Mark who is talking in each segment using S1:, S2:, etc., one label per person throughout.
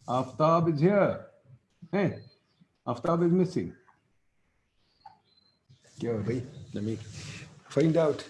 S1: Aftab is here. Hey, Aftab is missing. Yeah, wait, let me find out.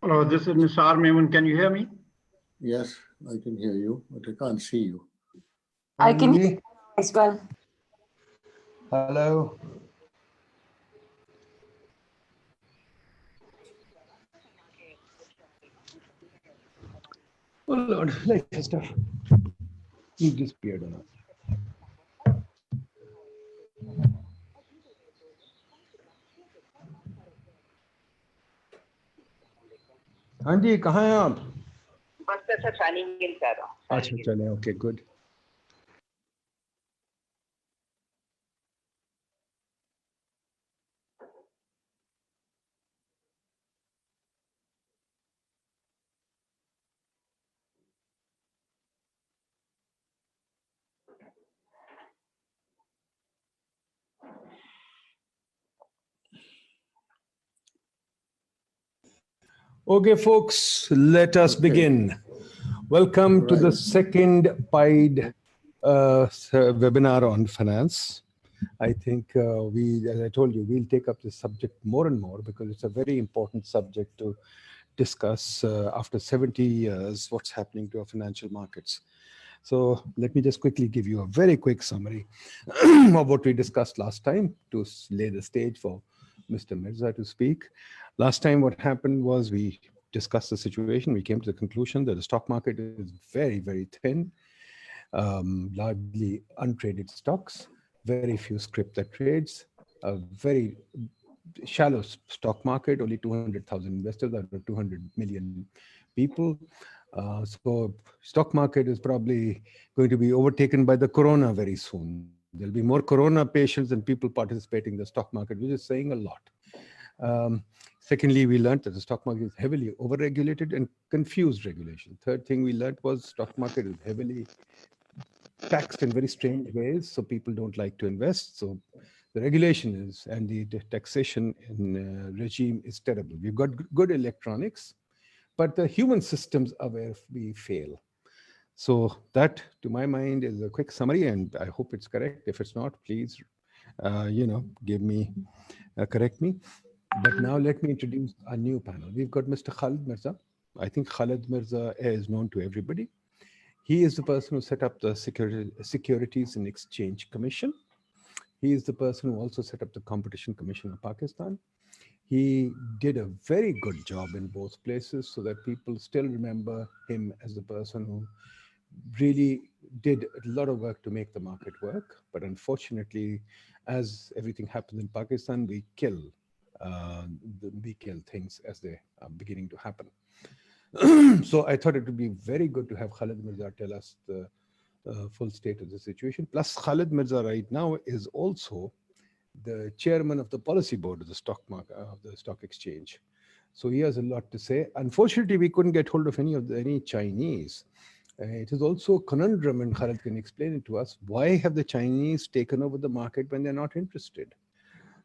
S2: Hello, this is Nisar Maimun. Can you hear me?
S3: Yes, I can hear you, but I can't see you.
S4: I can hear you as well.
S1: Hello. Oh Lord, life is tough. He disappeared on us. हाँ जी, कहाँ हैं आप?
S5: बस sir signing इन कर रहा हूँ।
S1: अच्छा चले, okay, good. Okay, folks, let us begin. Welcome to the second PIDE webinar on finance. I think as I told you, we'll take up this subject more and more because it's a very important subject to discuss after 70 years, what's happening to our financial markets. So let me just quickly give you a very quick summary of what we discussed last time to lay the stage for Mr. Mirza to speak. Last time what happened was we discussed the situation. We came to the conclusion that the stock market is very, very thin, largely untraded stocks, very few script that trades, a very shallow stock market, only 200,000 investors out of 200 million people. So stock market is probably going to be overtaken by the corona very soon. There'll be more corona patients than people participating in the stock market, which is saying a lot. Secondly, we learned that the stock market is heavily overregulated and confused regulation. Third thing we learned was stock market is heavily taxed in very strange ways, so people don't like to invest. So the regulation is, and the taxation regime is terrible. We've got good electronics, but the human systems are where we fail. So that, to my mind, is a quick summary, and I hope it's correct. If it's not, please, give me, correct me. But now let me introduce our new panel. We've got Mr. Khalid Mirza. I think Khalid Mirza is known to everybody. He is the person who set up the Securities and Exchange Commission. He is the person who also set up the Competition Commission of Pakistan. He did a very good job in both places so that people still remember him as the person who really did a lot of work to make the market work. But unfortunately, as everything happens in Pakistan, we kill things as they are beginning to happen. So I thought it would be very good to have Khalid Mirza tell us the full state of the situation. Plus, Khalid Mirza right now is also the chairman of the policy board of the stock market, of the stock exchange. So he has a lot to say. Unfortunately, we couldn't get hold of any Chinese. It is also a conundrum, and Khalid can explain it to us. Why have the Chinese taken over the market when they're not interested?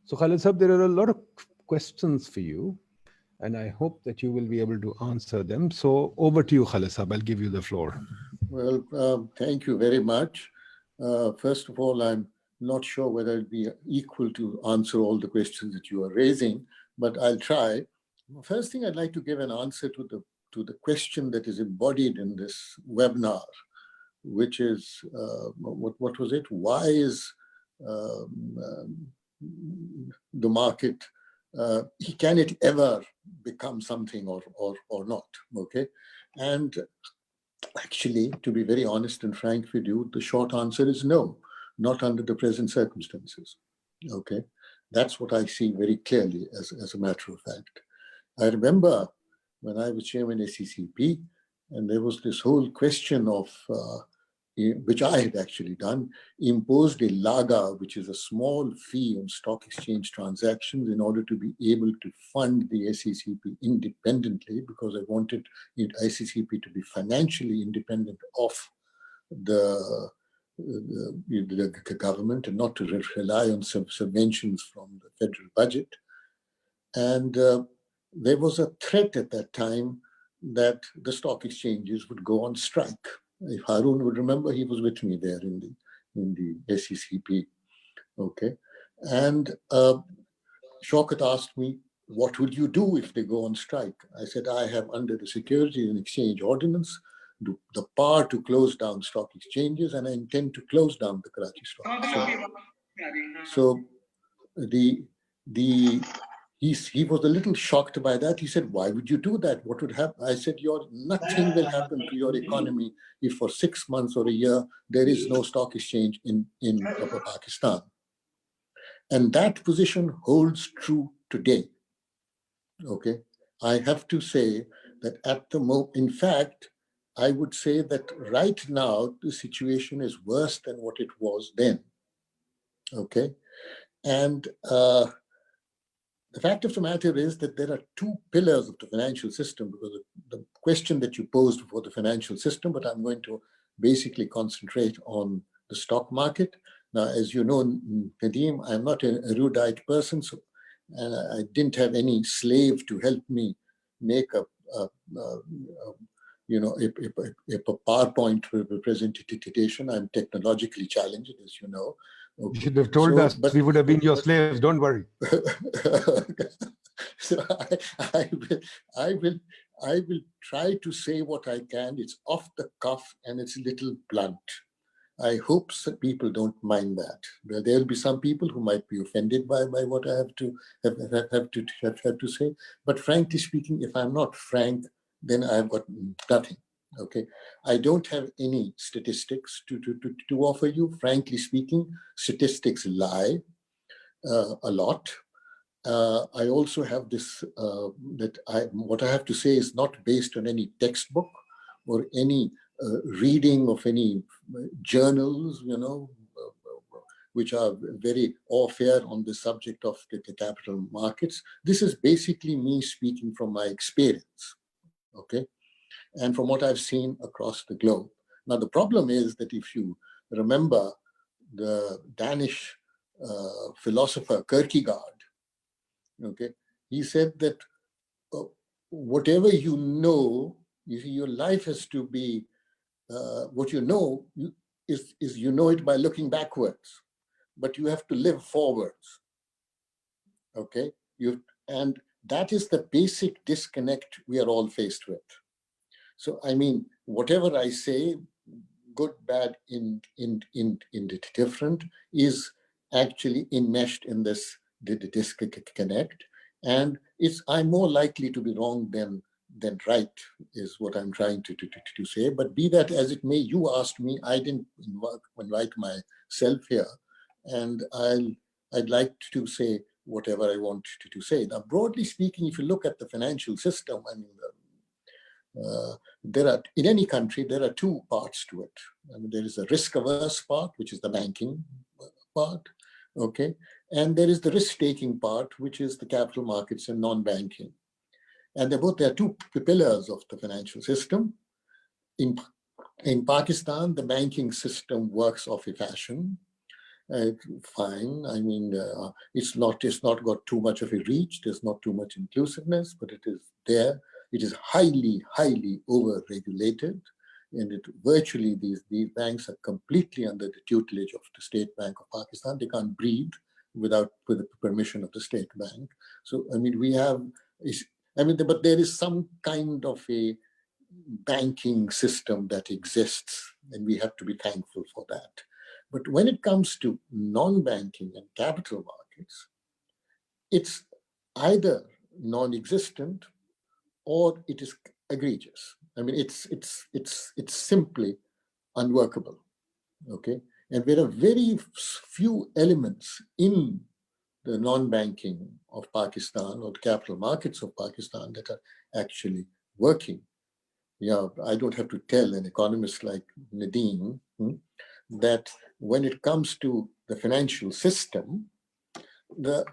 S1: So Khalid Sahab, there are a lot of questions for you, and I hope that you will be able to answer them. So over to you, Khalid Sahab. I'll give you the floor.
S3: Well, thank you very much. First of all, I'm not sure whether it'll be equal to answer all the questions that you are raising, but I'll try. First thing, I'd like to give an answer to the question that is embodied in this webinar, which is, what was it? Why is the market, can it ever become something or not? Okay. And actually, to be very honest and frank with you, the short answer is no, not under the present circumstances. Okay. That's what I see very clearly as a matter of fact. I remember when I was chairman SECP, and there was this whole question of, which I had actually done, imposed a laga, which is a small fee on stock exchange transactions in order to be able to fund the SECP independently, because I wanted ICCP to be financially independent of the government and not to rely on some subventions from the federal budget. And there was a threat at that time that the stock exchanges would go on strike. If Harun would remember, he was with me there in the SECP. Okay, and Shaukat asked me, "What would you do if they go on strike?" I said, "I have under the Securities and Exchange Ordinance the power to close down stock exchanges, and I intend to close down the Karachi Stock Exchange." So he was a little shocked by that. He said, "Why would you do that? What would happen?" I said, nothing will happen to your economy if for 6 months or a year there is no stock exchange in Pakistan. And that position holds true today. Okay, I have to say that at the moment, in fact, I would say that right now the situation is worse than what it was then. Okay, and the fact of the matter is that there are two pillars of the financial system, because the question that you posed for the financial system, but I'm going to basically concentrate on the stock market. Now, as you know, Nadeem, I'm not an erudite person, so, and I didn't have any slave to help me make a PowerPoint presentation. I'm technologically challenged, as you know. Okay.
S1: You should have told us. But we would have been your slaves. Don't worry.
S3: So I will try to say what I can. It's off the cuff and it's a little blunt. I hope people don't mind that. There'll be some people who might be offended by what I have to say. But frankly speaking, if I'm not frank, then I've got nothing. Okay, I don't have any statistics to offer you. Frankly speaking, statistics lie a lot. I also have this what I have to say is not based on any textbook or any reading of any journals, which are very fair on the subject of the capital markets. This is basically me speaking from my experience, okay, and from what I've seen across the globe. Now, the problem is that if you remember the Danish philosopher Kierkegaard, okay, he said that whatever you know, your life has to be, what you know is you know it by looking backwards, but you have to live forwards, okay? And that is the basic disconnect we are all faced with. So, I mean, whatever I say, good, bad, indifferent, is actually enmeshed in this disconnect. And I'm more likely to be wrong than right, is what I'm trying to say. But be that as it may, you asked me, I didn't invite myself here. And I'd like to say whatever I want to say. Now, broadly speaking, if you look at the financial system, I mean, in any country, there are two parts to it. I mean, there is a risk-averse part, which is the banking part, okay? And there is the risk-taking part, which is the capital markets and non-banking. And there are two pillars of the financial system. In Pakistan, the banking system works off a fashion. Fine. I mean, it's not got too much of a reach. There's not too much inclusiveness, but it is there. It is highly, highly over-regulated, and virtually these banks are completely under the tutelage of the State Bank of Pakistan. They can't breathe with the permission of the State Bank. So, I mean, but there is some kind of a banking system that exists, and we have to be thankful for that. But when it comes to non-banking and capital markets, it's either non-existent or it is egregious. I mean, it's simply unworkable, okay? And there are very few elements in the non-banking of Pakistan or the capital markets of Pakistan that are actually working. yeah, I don't have to tell an economist like Nadine that when it comes to the financial system, the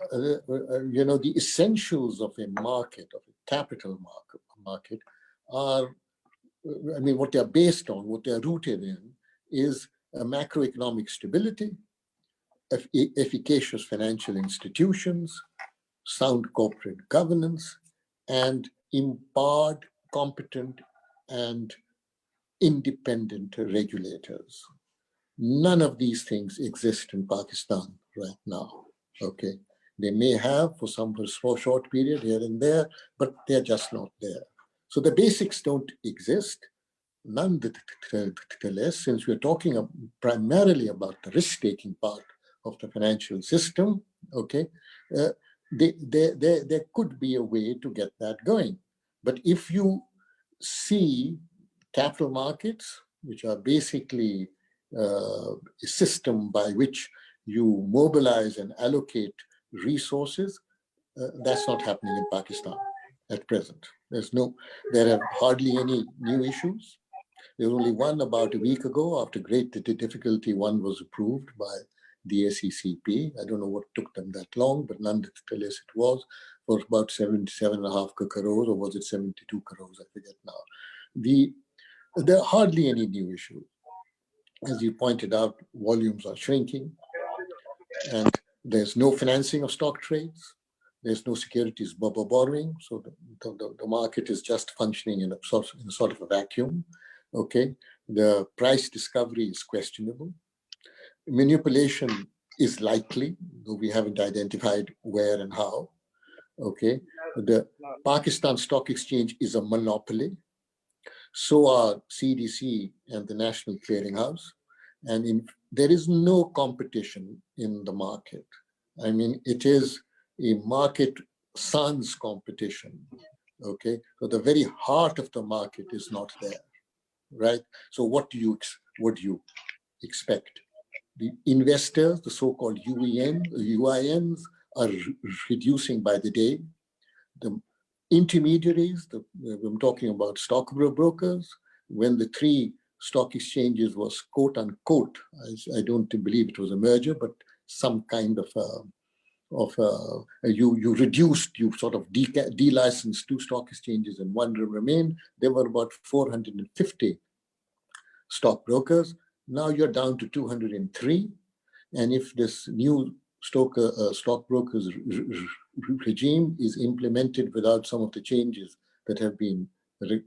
S3: essentials of a market, of a capital market are, I mean, what they're based on, what they're rooted in is a macroeconomic stability, efficacious financial institutions, sound corporate governance, and empowered, competent, and independent regulators. None of these things exist in Pakistan right now. Okay, they may have for some short period here and there, but they're just not there. So the basics don't exist. Nonetheless, since we're talking primarily about the risk-taking part of the financial system, okay, there could be a way to get that going. But if you see capital markets, which are basically a system by which you mobilize and allocate resources, that's not happening in Pakistan at present. There are hardly any new issues. There was only one about a week ago. After great difficulty, one was approved by the SECP. I don't know what took them that long, but nonetheless it was for about 77.5 crores, or was it 72 crores? I forget now. There are hardly any new issues. As you pointed out, volumes are shrinking, and there's no financing of stock trades. There's no securities borrowing, so the market is just functioning in a sort of a vacuum. Okay, the price discovery is questionable. Manipulation is likely, though we haven't identified where and how. Okay, the Pakistan Stock Exchange is a monopoly. So are CDC and the National Clearinghouse. And there is no competition in the market. I mean, it is a market sans competition. Okay, so the very heart of the market is not there, right? So what do you expect? The investors, the so-called UINs, are reducing by the day. The intermediaries, I'm talking about stock brokers, when the three stock exchanges was quote unquote, I don't believe it was a merger, but some kind of you reduced, you sort of delicensed two stock exchanges and one remained. There were about 450 stock brokers. Now you're down to 203. And if this new stockbrokers regime is implemented without some of the changes that have been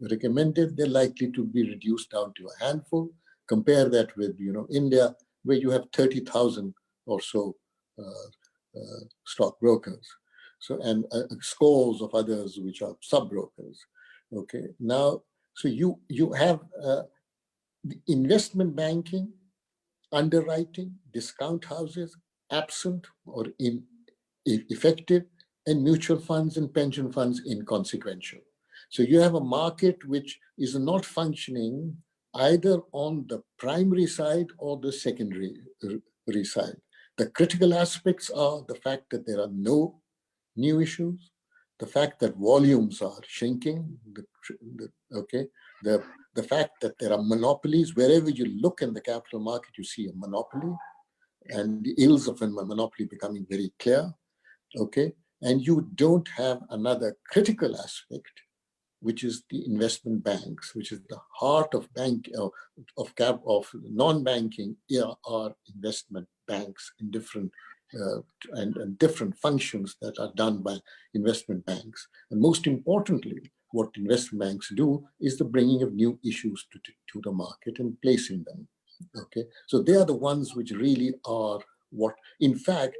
S3: recommended, they're likely to be reduced down to a handful. Compare that with India, where you have 30,000 or so stockbrokers. So and scores of others which are sub-brokers. Okay, now so you have the investment banking, underwriting, discount houses, absent or ineffective, and mutual funds and pension funds inconsequential. So you have a market which is not functioning either on the primary side or the secondary side. The critical aspects are the fact that there are no new issues, the fact that volumes are shrinking, the fact that there are monopolies. Wherever you look in the capital market, you see a monopoly, and the ills of a monopoly becoming very clear. Okay, and you don't have another critical aspect, which is the investment banks, which is the heart of non-banking are investment banks in different and different functions that are done by investment banks. And most importantly, what investment banks do is the bringing of new issues to the market and placing them. Okay, so they are the ones which really are what, in fact,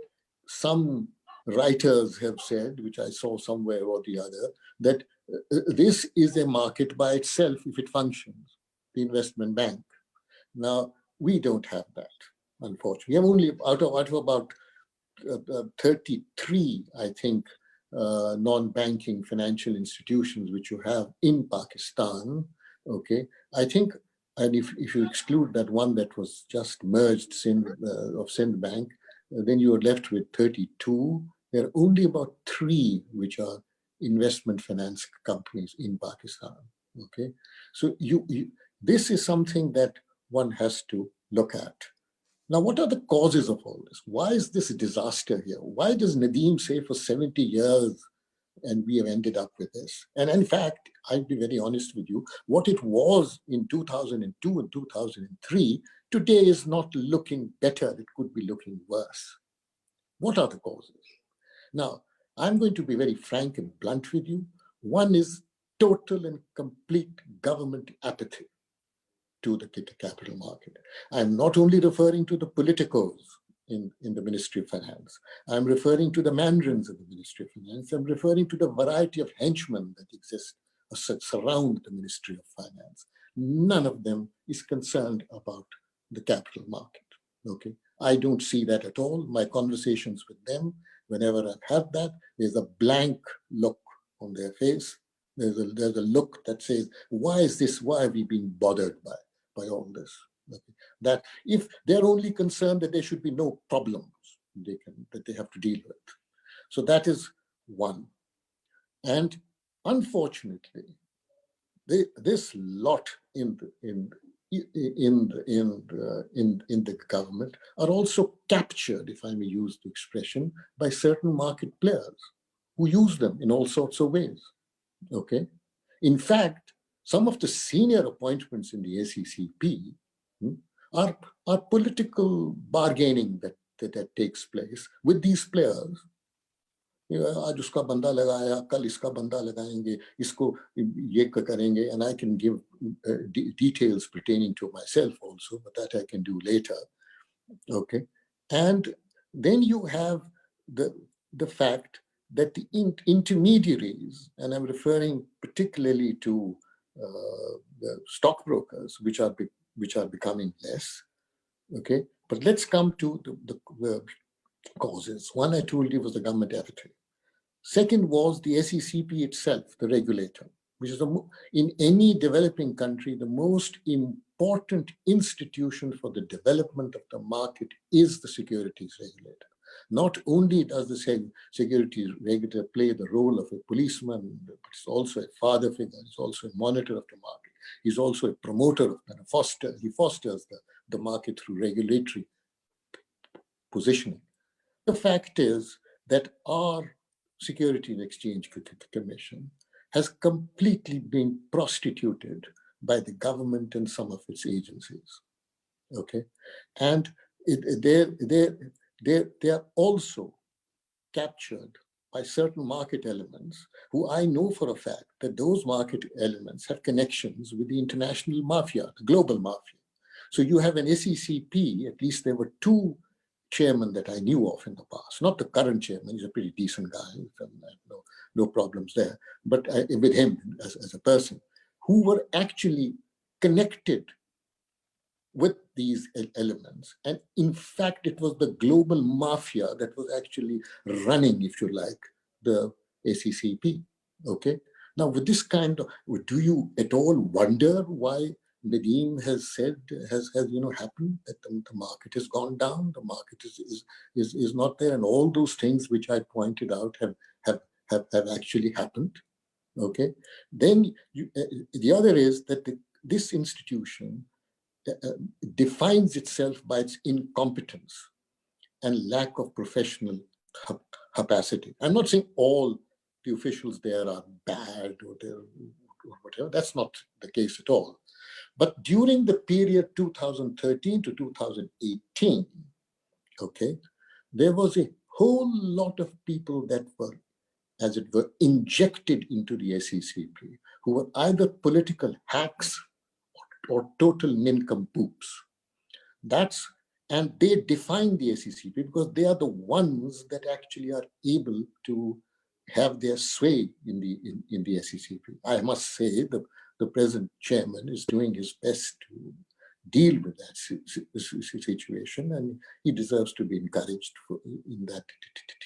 S3: some writers have said, which I saw somewhere or the other, that this is a market by itself if it functions, the investment bank. Now, we don't have that, unfortunately. We have only, out of about 33, I think, non-banking financial institutions which you have in Pakistan, okay? I think, and if you exclude that one that was just merged of Sindh Bank, then you are left with 32. There are only about 3 which are investment finance companies in Pakistan. Okay, so this is something that one has to look at. Now, what are the causes of all this? Why is this a disaster here? Why does Nadeem say for 70 years and we have ended up with this? And in fact, I'll be very honest with you, what it was in 2002 and 2003, today is not looking better. It could be looking worse. What are the causes? Now, I'm going to be very frank and blunt with you. One is total and complete government apathy to the capital market. I'm not only referring to the politicos in the Ministry of Finance. I'm referring to the mandarins of the Ministry of Finance. I'm referring to the variety of henchmen that exist or surround the Ministry of Finance. None of them is concerned about the capital market. Okay, I don't see that at all. My conversations with them, whenever I've had that, there's a blank look on their face. There's a look that says, why is this? Why are we being bothered by all this? Okay. That if they're only concerned that there should be no problems that they have to deal with. So that is one. And unfortunately, this lot in the government are also captured, if I may use the expression, by certain market players who use them in all sorts of ways. Okay. In fact, some of the senior appointments in the ACCP are political bargaining that takes place with these players. आज उसका बंदा लगाया, कल इसका बंदा लगाएंगे, इसको ये करेंगे, and I can give details pertaining to myself also, but that I can do later. Okay, and then you have the fact that the intermediaries, and I'm referring particularly to the stockbrokers, which are becoming less. Okay, but let's come to the causes. One I told you was the government apathy. Second was the SECP itself, the regulator, which is in any developing country, the most important institution for the development of the market is the securities regulator. Not only does the securities regulator play the role of a policeman, but it's also a father figure, he's also a monitor of the market. He's also a promoter and a foster. He fosters the market through regulatory positioning. The fact is that our Securities and Exchange Commission has completely been prostituted by the government and some of its agencies. Okay, and they are also captured by certain market elements who I know for a fact that those market elements have connections with the international mafia, the global mafia. So you have an SECP, at least there were two chairman that I knew of in the past, not the current chairman, he's a pretty decent guy, no problems there, but with him as a person, who were actually connected with these elements. And in fact, it was the global mafia that was actually running, if you like, the ACCP, okay? Now with this kind of, do you at all wonder why Nadeem has said, has happened, that the market has gone down, the market is not there, and all those things which I pointed out have actually happened, okay? Then the other is that this institution defines itself by its incompetence and lack of professional capacity. I'm not saying all the officials there are bad or whatever, that's not the case at all. But during the period 2013 to 2018, okay, there was a whole lot of people that were, as it were, injected into the SECP, who were either political hacks or total nincompoops. And they define the SECP because they are the ones that actually are able to have their sway in the SECP. I must say the present chairman is doing his best to deal with that situation, and he deserves to be encouraged in that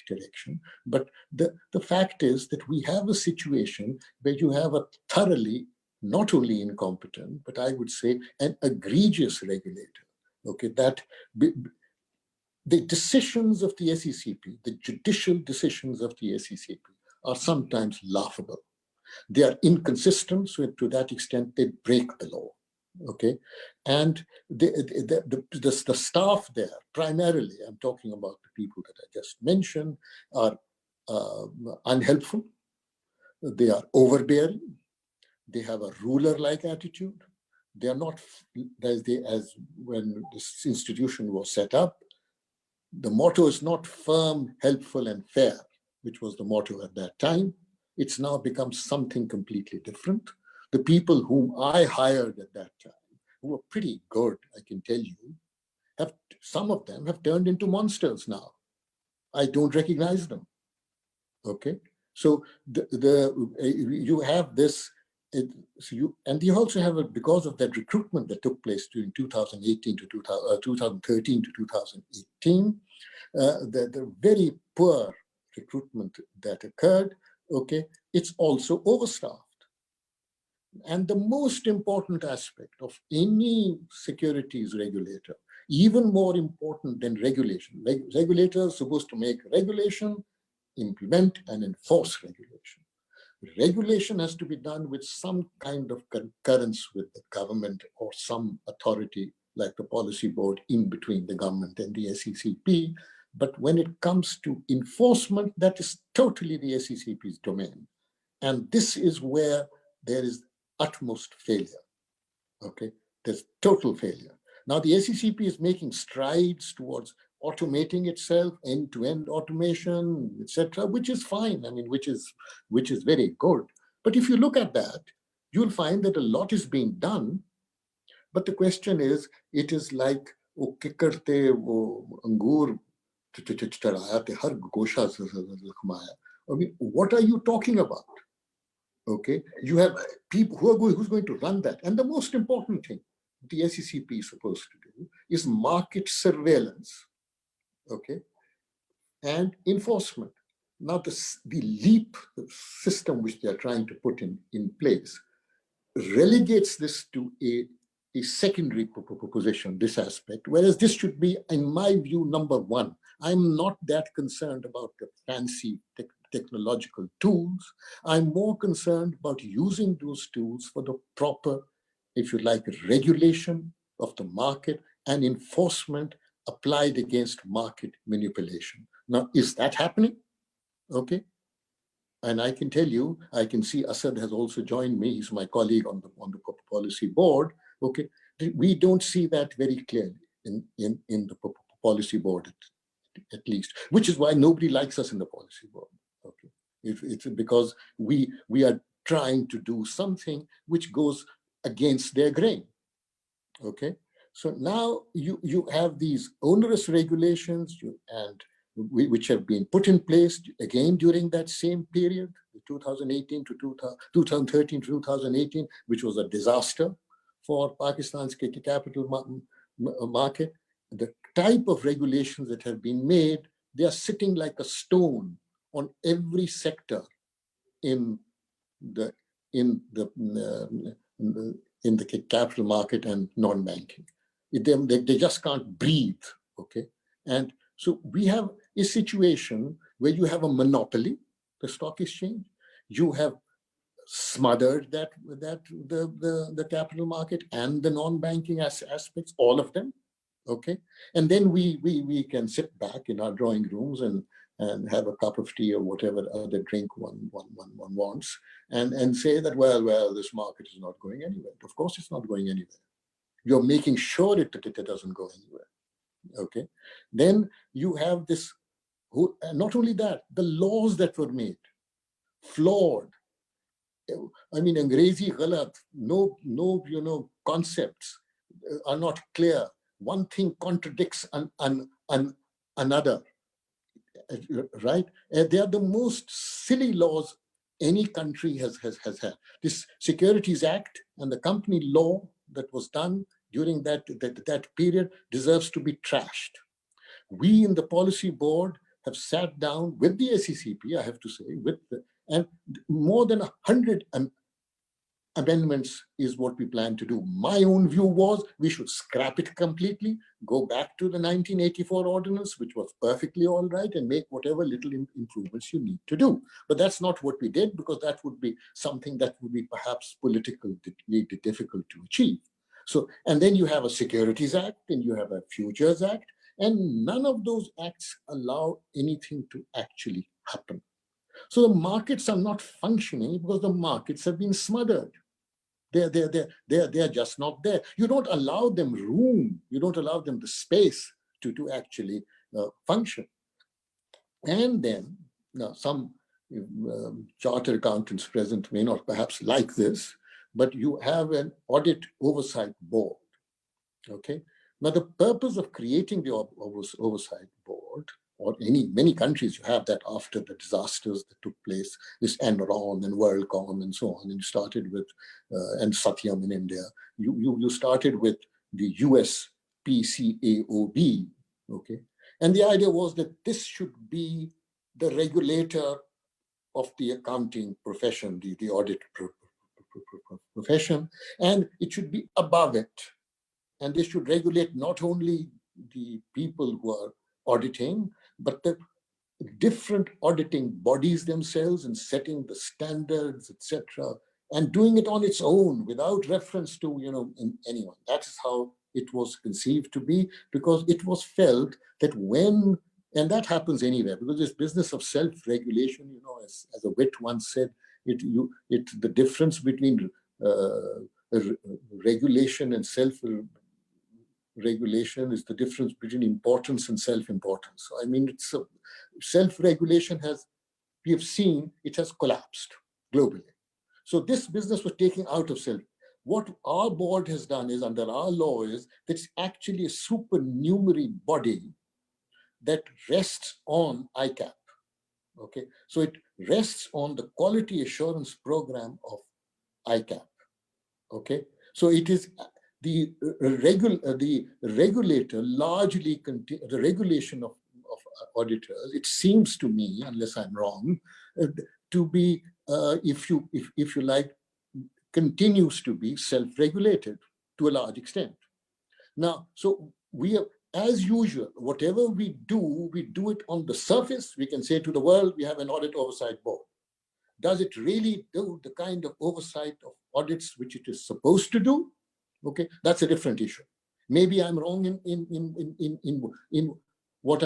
S3: direction. But the fact is that we have a situation where you have a thoroughly, not only incompetent, but I would say an egregious regulator, okay, that the decisions of the SECP, the judicial decisions of the SECP are sometimes laughable. They are inconsistent, so to that extent, they break the law. Okay, and the staff there, primarily, I'm talking about the people that I just mentioned, are unhelpful. They are overbearing. They have a ruler-like attitude. They are not, as when this institution was set up, the motto is not firm, helpful, and fair, which was the motto at that time. It's now become something completely different. The people whom I hired at that time, who were pretty good, I can tell you, some of them have turned into monsters now. I don't recognize them. Okay, so you have this, and you also have because of that recruitment that took place during 2018 to 2013 to 2018, the very poor recruitment that occurred. Okay, it's also overstaffed. And the most important aspect of any securities regulator, even more important than regulation, regulators are supposed to make regulation, implement and enforce regulation. Regulation has to be done with some kind of concurrence with the government or some authority like the policy board in between the government and the SECP. But when it comes to enforcement, that is totally the SECP's domain. And this is where there is utmost failure. Okay, there's total failure. Now the SECP is making strides towards automating itself, end-to-end automation, etc., which is fine. I mean, which is very good. But if you look at that, you'll find that a lot is being done. But the question is, it is like angur I mean, what are you talking about? Okay, you have people who's going to run that. And the most important thing the SECP is supposed to do is market surveillance, okay, and enforcement. Now the LEAP system which they are trying to put in place relegates this to a secondary position, this aspect, whereas this should be, in my view, number one. I'm not that concerned about the fancy technological tools. I'm more concerned about using those tools for the proper, if you like, regulation of the market and enforcement applied against market manipulation. Now, is that happening? Okay. And I can tell you, I can see Asad has also joined me. He's my colleague on the policy board. Okay, we don't see that very clearly in the policy board, at least, which is why nobody likes us in the policy board. Okay, it's because we are trying to do something which goes against their grain. Okay, so now you have these onerous regulations which have been put in place again during that same period, 2018 to 2013 to 2018, which was a disaster for Pakistan's capital market. The type of regulations that have been made, they are sitting like a stone on every sector in the capital market and non-banking. They just can't breathe. Okay, and so we have a situation where you have a monopoly, the stock exchange. You have smothered the capital market and the non-banking aspects, all of them. Okay, and then we can sit back in our drawing rooms and have a cup of tea or whatever other drink one wants, and say that well this market is not going anywhere. Of course, it's not going anywhere. You're making sure it doesn't go anywhere. Okay, then you have this. Not only that, the laws that were made, flawed. I mean, Angrezi galat, no, concepts are not clear. One thing contradicts another, right? They are the most silly laws any country has had. This Securities Act and the company law that was done during that period deserves to be trashed. We in the policy board have sat down with the SECP, I have to say, and more than 100 amendments is what we plan to do. My own view was we should scrap it completely, go back to the 1984 ordinance, which was perfectly all right, and make whatever little improvements you need to do. But that's not what we did, because that would be something that would be perhaps politically difficult to achieve. So, and then you have a Securities Act and you have a Futures Act, and none of those acts allow anything to actually happen. So the markets are not functioning because the markets have been smothered. They're just not there. You don't allow them room. You don't allow them the space to actually function. And then now some chartered accountants present may not perhaps like this, but you have an audit oversight board. Okay. Now the purpose of creating the oversight board, or many countries you have that after the disasters that took place, this Enron and WorldCom and so on, and you started with, and Satyam in India, you started with the US PCAOB, okay? And the idea was that this should be the regulator of the accounting profession, the audit profession, and it should be above it. And they should regulate not only the people who are auditing, but the different auditing bodies themselves, and setting the standards, etc., and doing it on its own without reference to anyone. That is how it was conceived to be, because it was felt that when, and that happens anywhere, because this business of self-regulation, as a wit once said, the difference between regulation and self-regulation is the difference between importance and self-importance. So, I mean, it's self-regulation we have seen, it has collapsed globally. So this business was taken out of self. What our board has done is, under our law, is that it's actually a supernumerary body that rests on ICAP. Okay, so it rests on the quality assurance program of ICAP. Okay, so it is the regulator largely the regulation of auditors. It seems to me, unless I'm wrong, to be if you like, continues to be self-regulated to a large extent. Now, so we have, as usual, whatever we do it on the surface. We can say to the world, we have an audit oversight board. Does it really do the kind of oversight of audits which it is supposed to do? Okay, that's a different issue. Maybe I'm wrong in what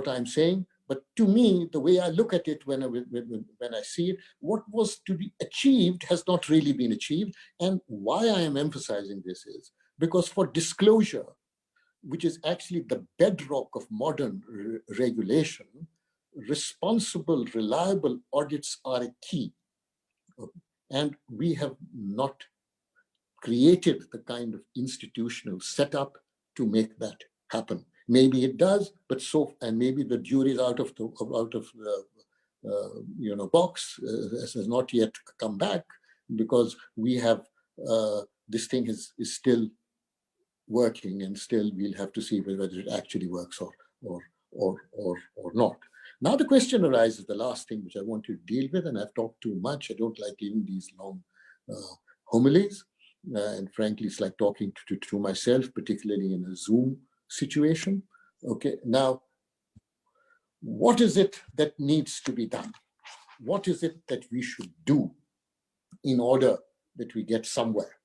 S3: I'm saying, but to me, the way I look at it when I see it, what was to be achieved has not really been achieved. And why I am emphasizing this is because for disclosure, which is actually the bedrock of modern regulation, responsible, reliable audits are a key. And we have not created the kind of institutional setup to make that happen. Maybe it does, but and maybe the jury is out of the box, has not yet come back, because we have this thing is still working, and still we'll have to see whether it actually works or not. Now the question arises, the last thing which I want to deal with, and I've talked too much. I don't like giving these long homilies, and frankly, it's like talking to myself, particularly in a Zoom situation. Okay, now, what is it that needs to be done? What is it that we should do in order that we get somewhere?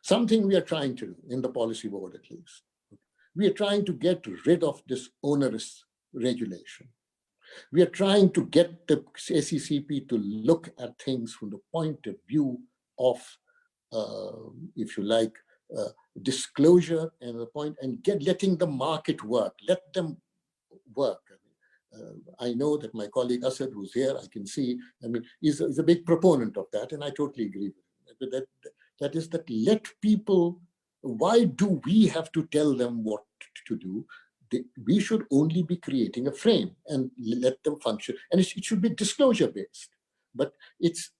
S3: Something we are trying to do in the policy board, at least. We are trying to get rid of this onerous regulation. We are trying to get the SECP to look at things from the point of view of, if you like, disclosure and letting the market work. Let them work. I know that my colleague Asad, who's here, I can see, is a big proponent of that, and I totally agree with him. That is that let people, why do we have to tell them what to do? We should only be creating a frame and let them function. And it should be disclosure-based, but it's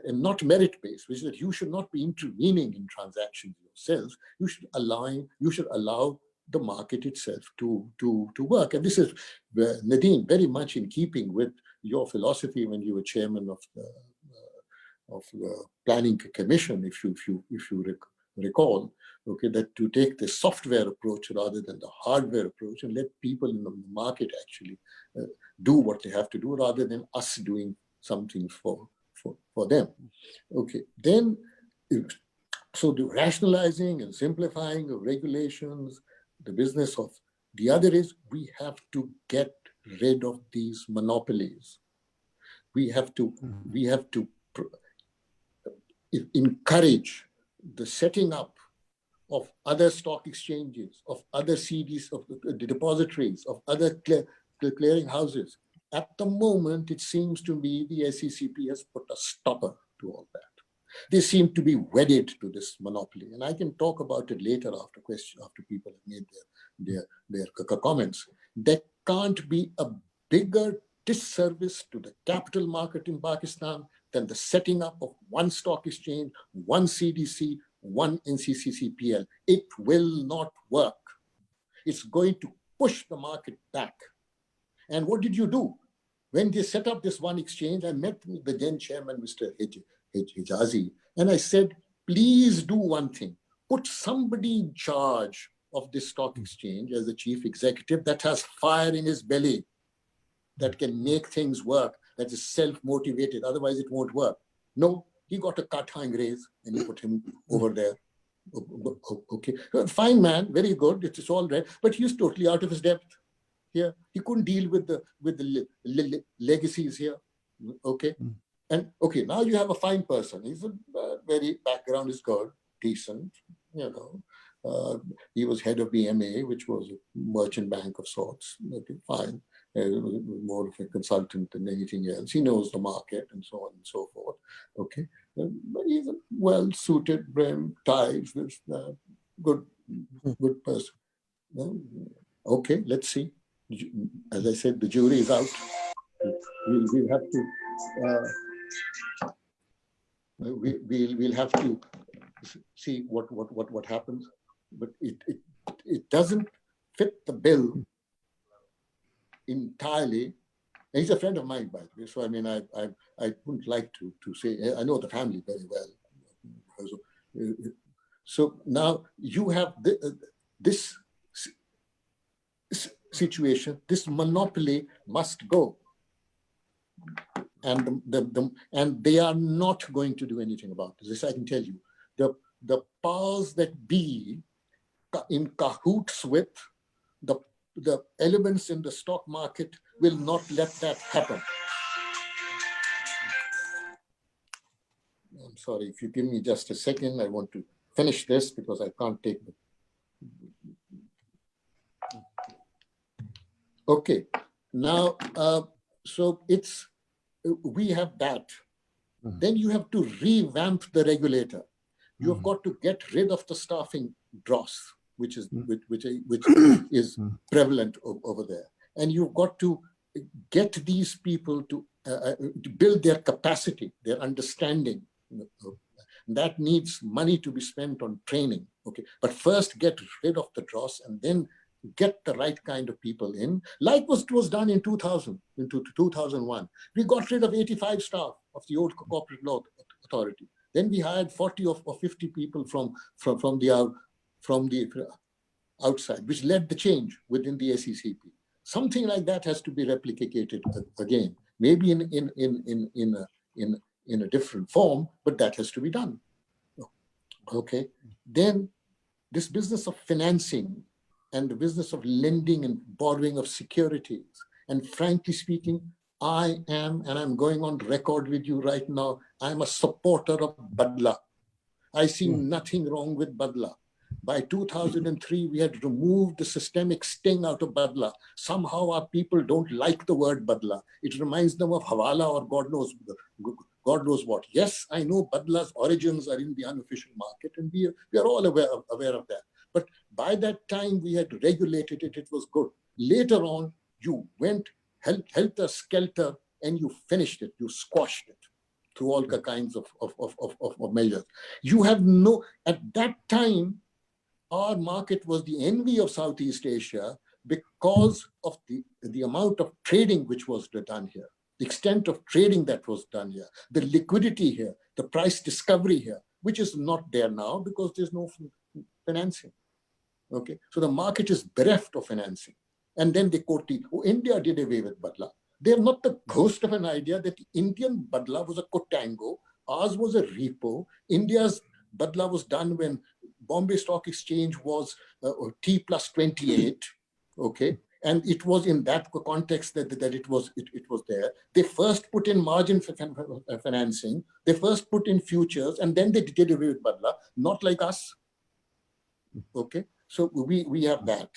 S3: not merit-based, which is that you should not be intervening in transactions yourselves. You should allow the market itself to work. And this is, Nadine, very much in keeping with your philosophy when you were chairman of the Planning Commission, if you recall, okay, that to take the software approach rather than the hardware approach and let people in the market actually do what they have to do rather than us doing something for them. Okay, then so the rationalizing and simplifying of regulations, the business of the other is we have to get rid of these monopolies. We have to encourage the setting up of other stock exchanges, of other CDs, of the depositories, of other clearing houses. At the moment, it seems to me the SECP has put a stopper to all that. They seem to be wedded to this monopoly, and I can talk about it later after people have made their comments. There can't be a bigger disservice to the capital market in Pakistan than the setting up of one stock exchange, one CDC, one NCCCPL. It will not work. It's going to push the market back. And what did you do? When they set up this one exchange, I met the then chairman, Mr. Hijazi, and I said, please do one thing. Put somebody in charge of this stock exchange as the chief executive that has fire in his belly, that can make things work, that is self-motivated, otherwise it won't work. No, he got a Kathang raise and he put him over there. Okay, fine man, very good, it's all right, but he's totally out of his depth here. He couldn't deal with the legacies here. Okay, and okay, now you have a fine person. He's a very background is good, decent, you know. He was head of BMA, which was a merchant bank of sorts. Okay, fine. More of a consultant than anything else. He knows the market and so on and so forth. Okay, but he's a well-suited, brim, ties, this good person. Okay, let's see. As I said, the jury is out. We'll have to. We'll have to see what happens, but it doesn't fit the bill entirely. And he's a friend of mine, by the way. So I mean, I wouldn't like to say. I know the family very well. So now you have this situation. This monopoly must go, and and they are not going to do anything about this. I can tell you. The powers that be, in cahoots with the elements in the stock market, will not let that happen. I'm sorry, if you give me just a second, I want to finish this because I can't take it. Okay, now, so we have that. Then you have to revamp the regulator. You have got to get rid of the staffing dross, which is prevalent over there, and you've got to get these people to build their capacity, their understanding. That needs money to be spent on training. Okay, but first get rid of the dross, and then get the right kind of people in, like was done in 2000, in 2001. We got rid of 85 staff of the old corporate law authority. Then we hired 40 or 50 people from the outside, which led the change within the SECP. Something like that has to be replicated again, maybe in a different form, but that has to be done. Okay, then this business of financing and the business of lending and borrowing of securities. And frankly speaking, I am, and I'm going on record with you right now, I'm a supporter of Badla. I see nothing wrong with Badla. By 2003, we had removed the systemic sting out of Badla. Somehow our people don't like the word Badla. It reminds them of Hawala or God knows what. Yes, I know Badla's origins are in the unofficial market, and we are all aware of that. But by that time, we had regulated it. It was good. Later on, you went helter-skelter and you finished it. You squashed it through all kinds of measures. You have at that time, our market was the envy of Southeast Asia because of the amount of trading which was done here. the extent of trading that was done here, the liquidity here, the price discovery here, which is not there now because there's no financing. Okay, so the market is bereft of financing. And then they quote, oh, India did away with Badla. They're not the ghost of an idea that Indian Badla was a contango, ours was a repo. India's Badla was done when Bombay Stock Exchange was T plus 28, okay? And it was in that context that it was there. They first put in margin financing, they first put in futures, and then they did away with Badla, not like us, okay? So we have that.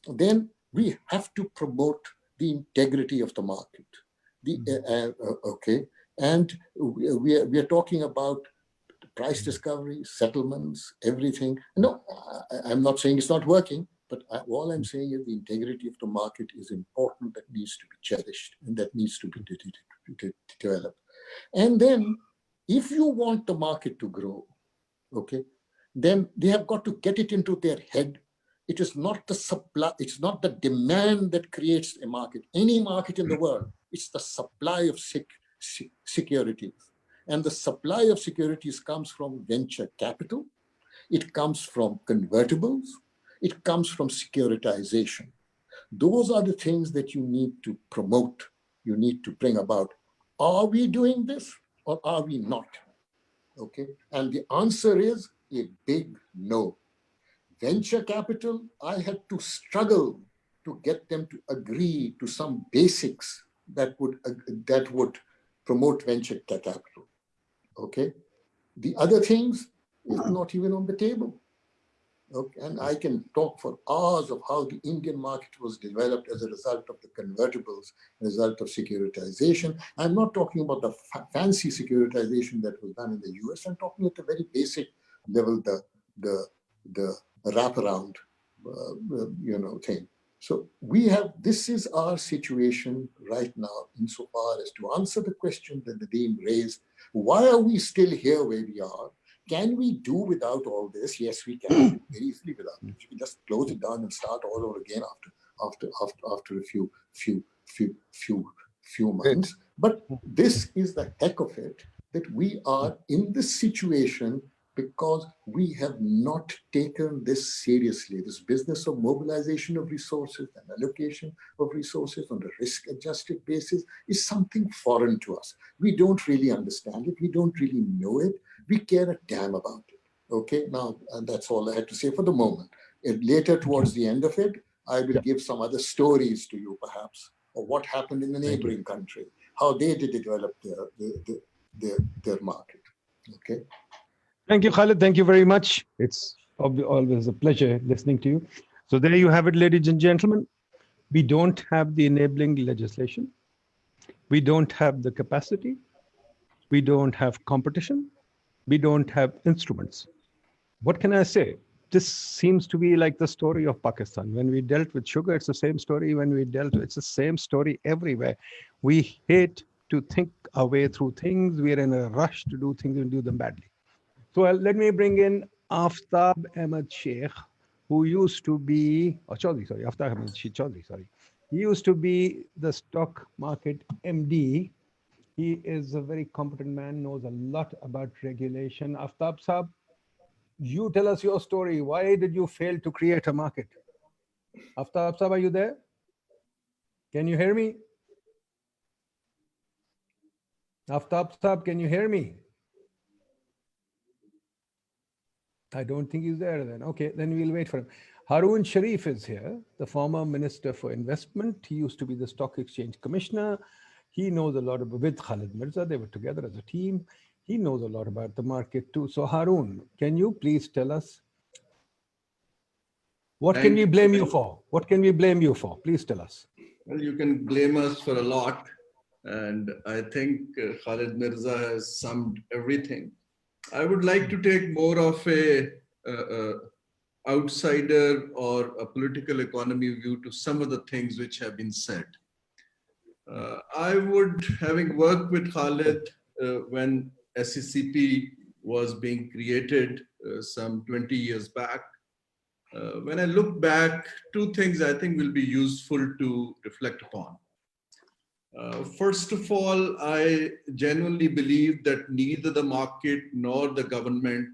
S3: Then we have to promote the integrity of the market. Okay, and we are talking about price discovery, settlements, everything. No, I'm not saying it's not working, but all I'm saying is the integrity of the market is important, that needs to be cherished and that needs to be developed. And then if you want the market to grow, okay, then they have got to get it into their head. It is not the supply, it's not the demand that creates a market. Any market in the world, it's the supply of securities. And the supply of securities comes from venture capital. It comes from convertibles. It comes from securitization. Those are the things that you need to promote. You need to bring about. Are we doing this or are we not? Okay. And the answer is a big no. Venture capital, I had to struggle to get them to agree to some basics that would promote venture capital. Okay, the other things is not even on the table. Okay, and I can talk for hours of how the Indian market was developed as a result of the convertibles, result of securitization. I'm not talking about the fancy securitization that was done in the US. I'm talking at the very basic level, the wraparound, thing. So this is our situation right now, insofar as to answer the question that the Dean raised. Why are we still here where we are? Can we do without all this? Yes, we can do very easily without it. We can just close it down and start all over again after a few months. But this is the heck of it, that we are in this situation because we have not taken this seriously. This business of mobilization of resources and allocation of resources on a risk-adjusted basis is something foreign to us. We don't really understand it. We don't really know it. We care a damn about it. Okay, now that's all I had to say for the moment. And later, towards the end of it, I will give some other stories to you, perhaps, of what happened in the neighboring country, how they did develop their market. Okay.
S1: Thank you, Khalid. Thank you very much. It's always a pleasure listening to you. So there you have it, ladies and gentlemen. We don't have the enabling legislation. We don't have the capacity. We don't have competition. We don't have instruments. What can I say? This seems to be like the story of Pakistan. When we dealt with sugar, it's the same story. When we it's the same story everywhere. We hate to think our way through things. We're in a rush to do things and do them badly. So let me bring in Aftab Ahmad Sheikh, who used to be, Aftab Ahmad Chaudhry, sorry. He used to be the stock market MD. He is a very competent man, knows a lot about regulation. Aftab Saab, you tell us your story. Why did you fail to create a market? Aftab Saab, are you there? Can you hear me? Aftab Saab, can you hear me? I don't think he's there then. Okay, then we'll wait for him. Haroon Sharif is here, the former Minister for Investment. He used to be the Stock Exchange Commissioner. He knows a lot about, with Khalid Mirza, they were together as a team. He knows a lot about the market too. So Haroon, can you please tell us, what can we blame you for? What can we blame you for? Please tell us.
S6: Well, you can blame us for a lot. And I think Khalid Mirza has summed everything. I would like to take more of a outsider or a political economy view to some of the things which have been said. I would, having worked with Khalid when SECP was being created some 20 years back, when I look back, two things I think will be useful to reflect upon. First of all, I genuinely believe that neither the market nor the government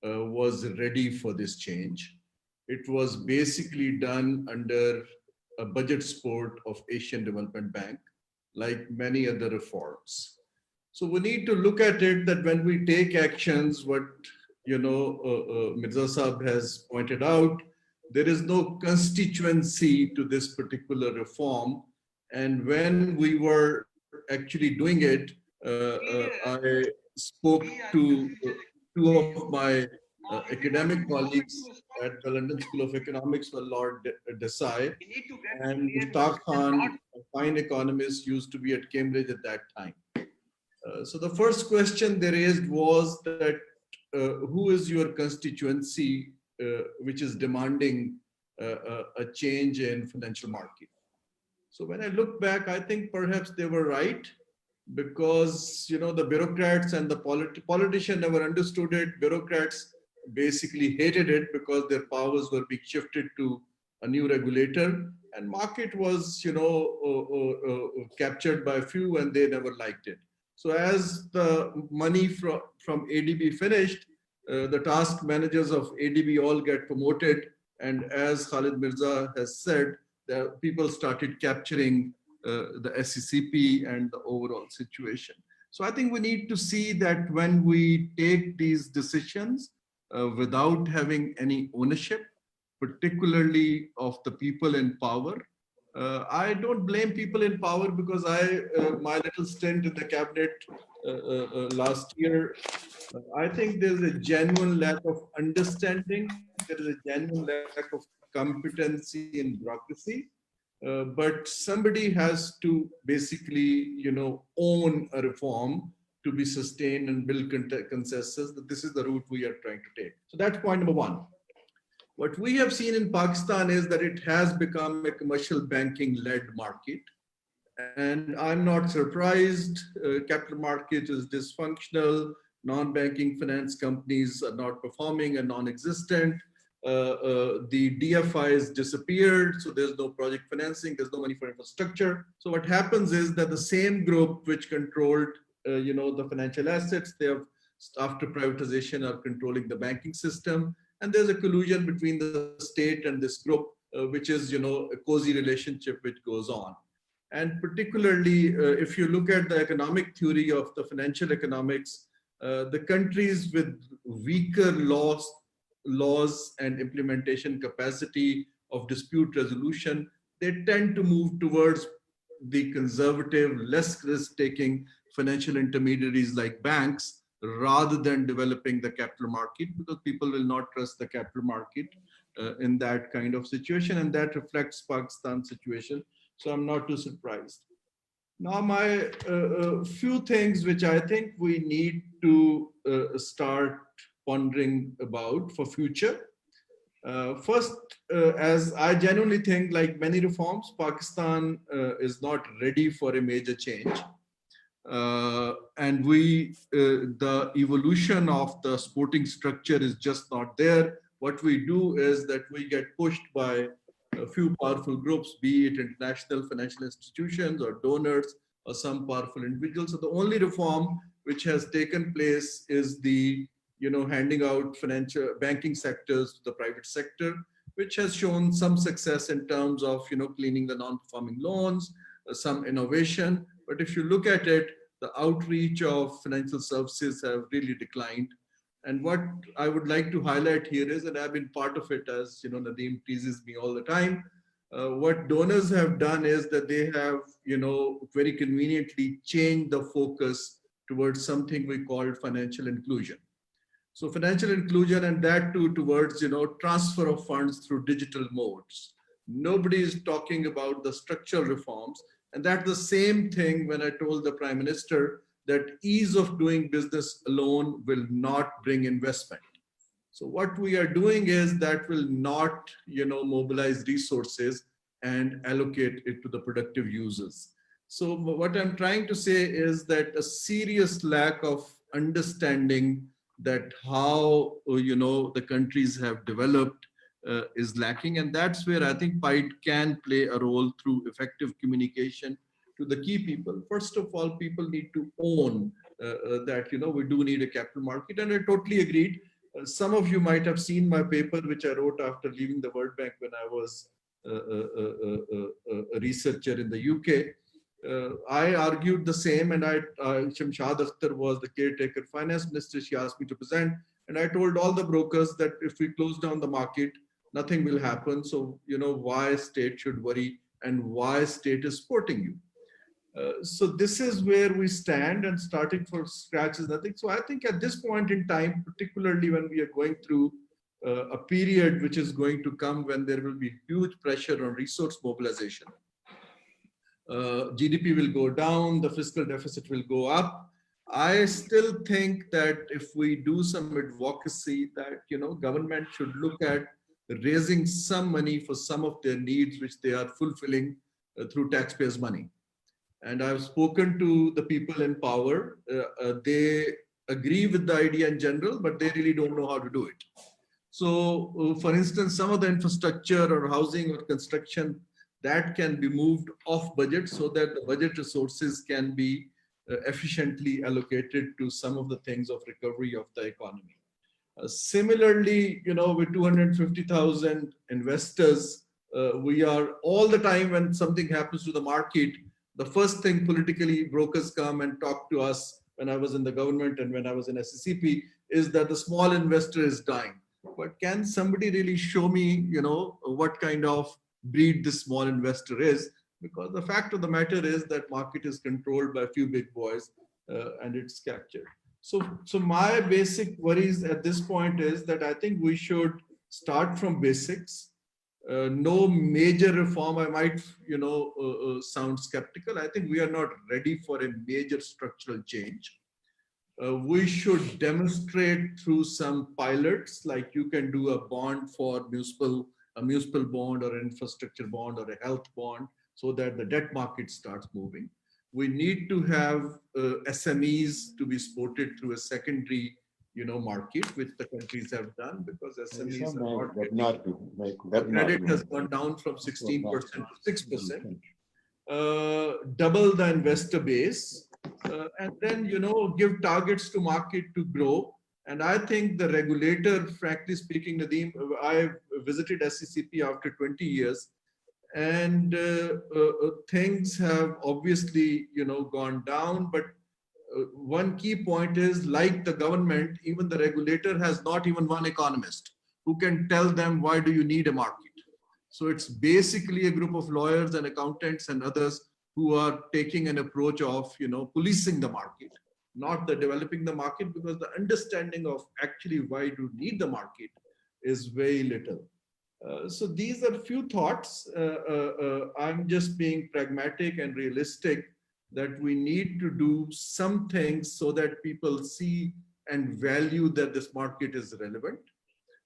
S6: was ready for this change. It was basically done under a budget support of Asian Development Bank, like many other reforms. So we need to look at it that when we take actions, what Mirza Saab has pointed out, there is no constituency to this particular reform. And when we were actually doing it, I spoke to two of my academic colleagues at the London School of Economics, Lord Desai and Mushtaq Khan, a fine economist, used to be at Cambridge at that time. So the first question they raised was that who is your constituency which is demanding a change in financial market? So when I look back, I think perhaps they were right, because the bureaucrats and the politicians never understood it. Bureaucrats basically hated it because their powers were being shifted to a new regulator, and market was captured by a few, and they never liked it. So as the money from ADB finished, the task managers of ADB all get promoted, and as Khalid Mirza has said, the people started capturing the SCCP and the overall situation. So I think we need to see that when we take these decisions without having any ownership, particularly of the people in power. I don't blame people in power, because my little stint in the cabinet last year, I think there's a genuine lack of understanding. There is a genuine lack of competency in bureaucracy. But somebody has to basically, own a reform to be sustained and build consensus that this is the route we are trying to take. So that's point number one. What we have seen in Pakistan is that it has become a commercial banking-led market. And I'm not surprised. Capital market is dysfunctional. Non-banking finance companies are not performing and non-existent. The DFIs disappeared, so there's no project financing, there's no money for infrastructure. So what happens is that the same group which controlled, the financial assets, they have, after privatization, are controlling the banking system. And there's a collusion between the state and this group, which is, a cozy relationship which goes on. And particularly, if you look at the economic theory of the financial economics, the countries with weaker laws and implementation capacity of dispute resolution, they tend to move towards the conservative, less risk-taking financial intermediaries like banks, rather than developing the capital market, because people will not trust the capital market in that kind of situation, and that reflects Pakistan's situation. So I'm not too surprised. Now, my few things which I think we need to start pondering about for future. First, as I genuinely think, like many reforms, Pakistan is not ready for a major change. And the evolution of the sporting structure is just not there. What we do is that we get pushed by a few powerful groups, be it international financial institutions or donors or some powerful individuals. So the only reform which has taken place is the handing out financial banking sectors to the private sector, which has shown some success in terms of cleaning the non-performing loans, some innovation. But if you look at it, the outreach of financial services have really declined. And what I would like to highlight here is, and I've been part of it, as Nadeem teases me all the time, what donors have done is that they have very conveniently changed the focus towards something we call financial inclusion. So financial inclusion, and that too towards transfer of funds through digital modes. Nobody is talking about the structural reforms. And that's the same thing when I told the Prime Minister that ease of doing business alone will not bring investment. So what we are doing is that will not mobilize resources and allocate it to the productive users. So what I'm trying to say is that a serious lack of understanding that how the countries have developed is lacking, and that's where I think PIDE can play a role through effective communication to the key people. First of all, people need to own that, we do need a capital market. And I totally agreed. Some of you might have seen my paper, which I wrote after leaving the World Bank when I was a researcher in the UK. I argued the same, and Shamshad Akhtar was the caretaker finance minister. She asked me to present, and I told all the brokers that if we close down the market, nothing will happen. So, why state should worry and why state is supporting you. So this is where we stand, and starting from scratch is nothing. So I think at this point in time, particularly when we are going through a period which is going to come when there will be huge pressure on resource mobilization, GDP will go down, the fiscal deficit will go up. I still think that if we do some advocacy, that government should look at raising some money for some of their needs which they are fulfilling through taxpayers' money. And I've spoken to the people in power. They agree with the idea in general, but they really don't know how to do it. So, for instance, some of the infrastructure or housing or construction that can be moved off budget so that the budget resources can be efficiently allocated to some of the things of recovery of the economy. Similarly, with 250,000 investors, we are all the time when something happens to the market, the first thing politically brokers come and talk to us when I was in the government and when I was in SCCP is that the small investor is dying. But can somebody really show me, what kind of breed this small investor is? Because the fact of the matter is that market is controlled by a few big boys and it's captured. So my basic worries at this point is that I think we should start from basics. No major reform. I might, sound skeptical. I think we are not ready for a major structural change. We should demonstrate through some pilots, like you can do a bond for a municipal bond or an infrastructure bond or a health bond, so that the debt market starts moving. We need to have SMEs to be supported through a secondary market, which the countries have done, because SMEs credit has gone down from 16% to 6%. Double the investor base, and then give targets to market to grow. And I think the regulator, frankly speaking, Nadeem, I visited SCCP after 20 years, and things have obviously gone down, but one key point is, like the government, even the regulator has not even one economist who can tell them why do you need a market. So it's basically a group of lawyers and accountants and others who are taking an approach of policing the market, not the developing the market, because the understanding of actually why do you need the market is very little. So these are few thoughts. I'm just being pragmatic and realistic that we need to do some things so that people see and value that this market is relevant.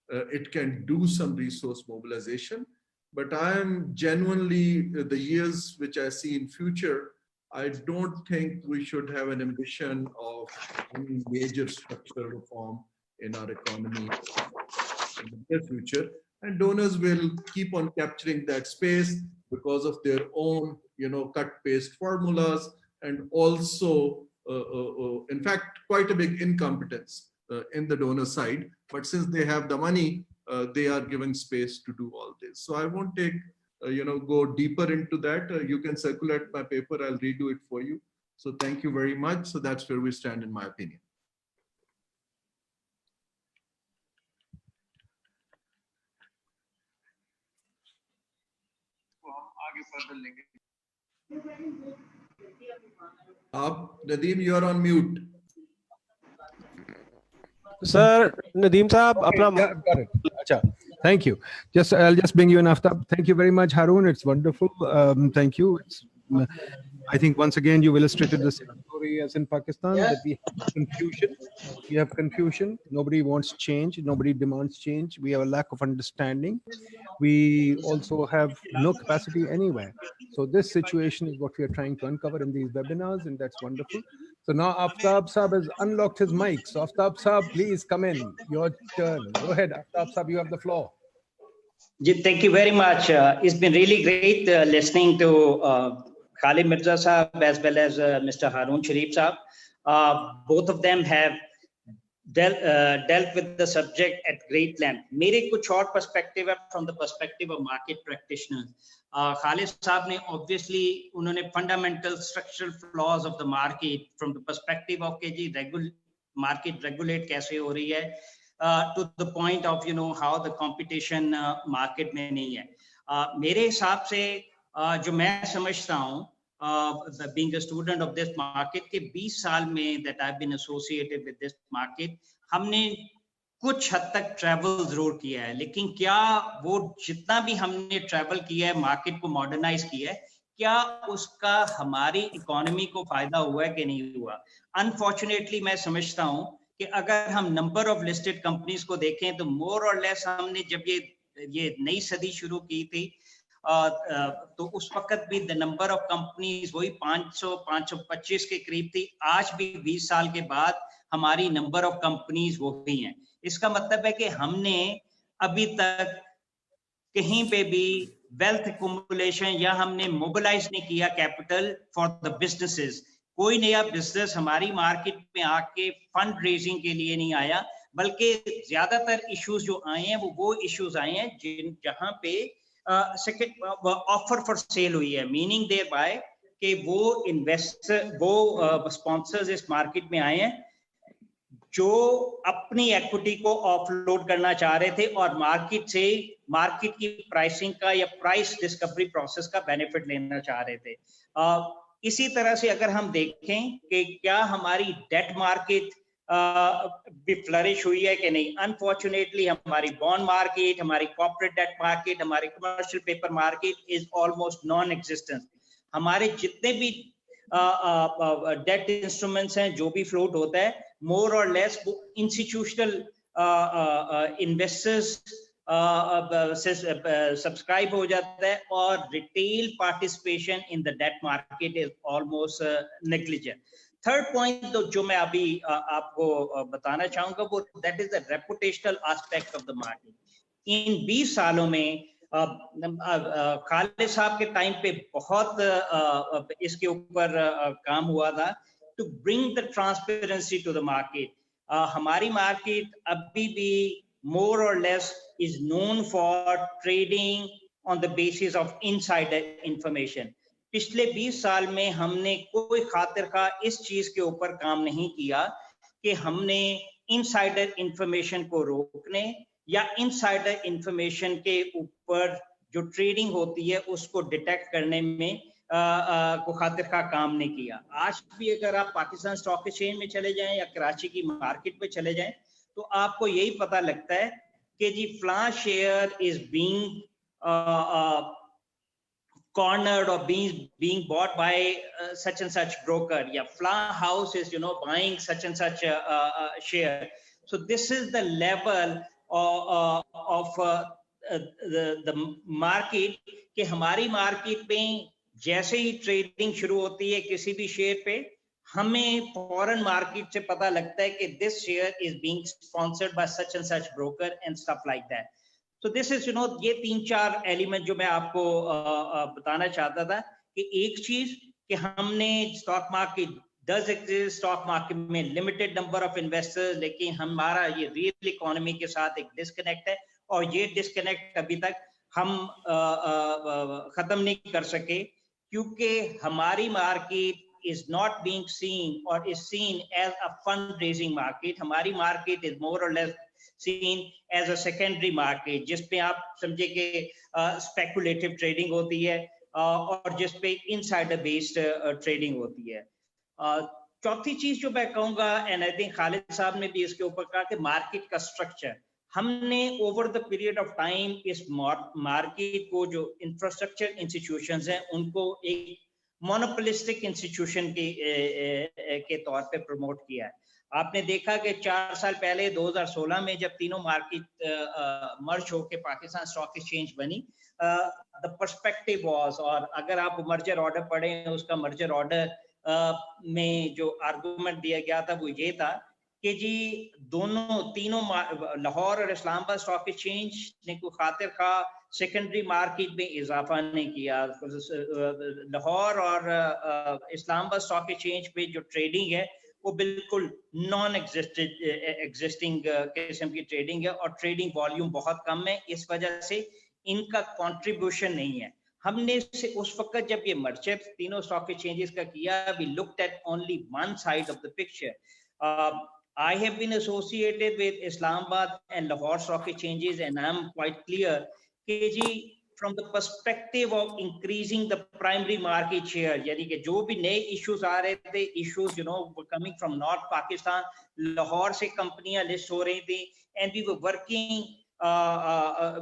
S6: It can do some resource mobilization, but I am genuinely, the years which I see in future, I don't think we should have an ambition of any major structural reform in our economy in the near future. And donors will keep on capturing that space because of their own, cut-paste formulas, and also, in fact, quite a big incompetence in the donor side. But since they have the money, they are given space to do all this. So I won't take, go deeper into that. You can circulate my paper. I'll redo it for you. So thank you very much. So that's where we stand, in my opinion. Nadeem, you are on mute.
S7: Sir, Nadeem Saab, apna...
S1: Yeah, got it. Achha. Thank you. I'll just bring you in Aftab. Thank you very much, Harun. It's wonderful. Thank you. I think once again you've illustrated the same story as in Pakistan, that we have confusion. We have confusion. Nobody wants change. Nobody demands change. We have a lack of understanding. We also have no capacity anywhere. So this situation is what we are trying to uncover in these webinars, and that's wonderful. So now Aftab Saab has unlocked his mic. So Aftab Saab, please come in. Your turn. Go ahead, Aftab Saab, you have the floor.
S8: Thank you very much. It's been really great listening to Khalid Mirza Sahab as well as Mr. Harun Sharif Sahab. Both of them have dealt with the subject at great length. मेरे कुछ और perspective है from the perspective of market practitioners. Khalid साहब ने obviously उन्होंने fundamental structural flaws of the market from the perspective of कि जी market regulate कैसे हो रही है, to the point of how the competition market में नहीं है. मेरे हिसाब से जो मैं समझता हूँ, being a student of this market के 20 साल में that I've been associated with this market, हमने कुछ हद तक ट्रैवल जरूर किया है, लेकिन क्या वो जितना भी हमने ट्रैवल किया है, मार्केट को मॉडर्नाइज किया है, क्या उसका हमारी इकोनॉमी को फायदा हुआ है कि नहीं हुआ? अनफॉर्चुनेटली मैं समझता हूँ कि अगर हम नंबर ऑफ लिस्टेड कंपनीज को देखें तो मोर और लेस हमने जब ये नई सदी शुरू की थी तो उस वक्त भी द नंबर ऑफ कंपनीज वही 500-525 के करीब थी. आज भी 20 साल के बाद हमारी नंबर ऑफ कंपनीज वो ही हैं. इसका मतलब है कि हमने अभी तक कहीं पे भी वेल्थ एक्युमुलेशन या हमने मोबिलाइज नहीं किया कैपिटल फॉर द बिजनेसेस. कोई नया बिजनेस हमारी मार्केट में आके फंड रेजिंग के लिए नहीं आया, बल्कि ज्यादातर इश्यूज जो आए हैं वो इश्यूज आए हैं जहां पे ऑफर फॉर सेल हुई है, मीनिंग देयर बाय कि वो स्पॉन्सर्स इस मार्केट में आए हैं जो अपनी इक्विटी को ऑफलोड करना चाह रहे थे और मार्केट की प्राइसिंग का या प्राइस डिस्कवरी प्रोसेस का बेनिफिट लेना चाह रहे थे. इसी तरह से अगर हम देखें कि क्या हमारी डेट मार्केट भी फ्लरिश हुई है कि नहीं, अनफॉर्चुनेटली हमारी बॉन्ड मार्केट, हमारी कॉर्पोरेट डेट मार्केट, हमारी commercial paper market is almost non existent. हमारे जितने भी डेट इंस्ट्रूमेंट्स हैं, जो भी फ्लोट होता है, मोर और लेस वो इंस्टीट्यूशनल इन्वेस्टर्स से सब्सक्राइब हो जाता है और retail participation in the debt market is almost negligent. Third point जो मैं अभी आपको बताना चाहूंगा वो that is the reputational aspect of the market. इन 20 सालों में खालिद साहब के टाइम पे बहुत इसके ऊपर काम हुआ था to bring the transparency to the market. हमारी मार्केट अभी भी मोर और less is known for trading on the basis of insider information. पिछले 20 साल में हमने कोई खातिर का इस चीज के ऊपर काम नहीं किया कि हमने इनसाइडर इंफॉर्मेशन को रोकने या इनसाइडर इंफॉर्मेशन के ऊपर जो ट्रेडिंग होती है उसको डिटेक्ट करने में को खातिर का काम नहीं किया. आज भी अगर आप पाकिस्तान स्टॉक एक्सचेंज में चले जाएं या कराची की मार्केट में चले जाएं तो आपको यही पता लगता है कि जी फलां share is being cornered or being bought by such and such broker, yeah, flan house is buying such and such share. So this is the level of the market कि हमारी मार्केट में जैसे ही ट्रेडिंग शुरू होती है किसी भी share पे, हमें फॉरेन मार्केट से पता लगता है कि this share is being sponsored by such and such broker and stuff like that. So this is ये 3-4 एलिमेंट जो मैं आपको बताना चाहता था कि एक चीज कि हमने stock market does exist, stock market में लिमिटेड नंबर ऑफ इन्वेस्टर्स, लेकिन हमारा ये रियल इकोनॉमी के साथ एक डिस्कनेक्ट है और ये डिस्कनेक्ट अभी तक हम खत्म नहीं कर सके क्योंकि हमारी market is not being seen or is seen as a fundraising market. हमारी market is more or less seen as a secondary market जिसपे आप समझे कि speculative trading होती है और जिसपे insider based trading होती है. चौथी चीज जो मैं कहूँगा and I think खालिद साहब ने भी इसके ऊपर कहा कि मार्केट का स्ट्रक्चर हमने over the period of time इस मार्केट को जो इंफ्रास्ट्रक्चर इंस्टीट्यूशंस हैं उनको एक मोनोपोलिस्टिक इंस्टीट्यूशन के तौर पे प्रमोट किया है. आपने देखा कि 4 साल पहले 2016 में जब तीनों मार्केट मर्ज होकर पाकिस्तान स्टॉक एक्सचेंज बनी, द पर्सपेक्टिव वाज, और अगर आप मर्जर ऑर्डर पढ़ें उसका मर्जर ऑर्डर में जो आर्गुमेंट दिया गया था वो ये था کہ جی تینوں لاہور اور اسلام آباد اسٹاک ایکسچینج نے کوئی خاطر خواہ سیکنڈری مارکیٹ میں اضافہ نہیں کیا. لاہور اور اسلام آباد اسٹاک ایکسچینج پہ جو ٹریڈنگ ہے وہ بالکل نان ایگزسٹنگ قسم کی ٹریڈنگ ہے, اور ٹریڈنگ والیوم بہت کم ہے. اس وجہ سے ان کا کنٹریبیوشن نہیں ہے. ہم نے اس وقت جب یہ مرچر تینوں اسٹاک ایکسچینجز کا کیا, we looked at only one side of the picture. I have been associated with Islamabad and Lahore stock exchanges, and I'm quite clear کہ جی from the perspective of increasing the primary market share, یعنی کہ جو بھی نئے issues آ رہے تھے, issues coming from North Pakistan, Lahore سے کمپنیاں لسٹ ہو رہی تھی, and we were working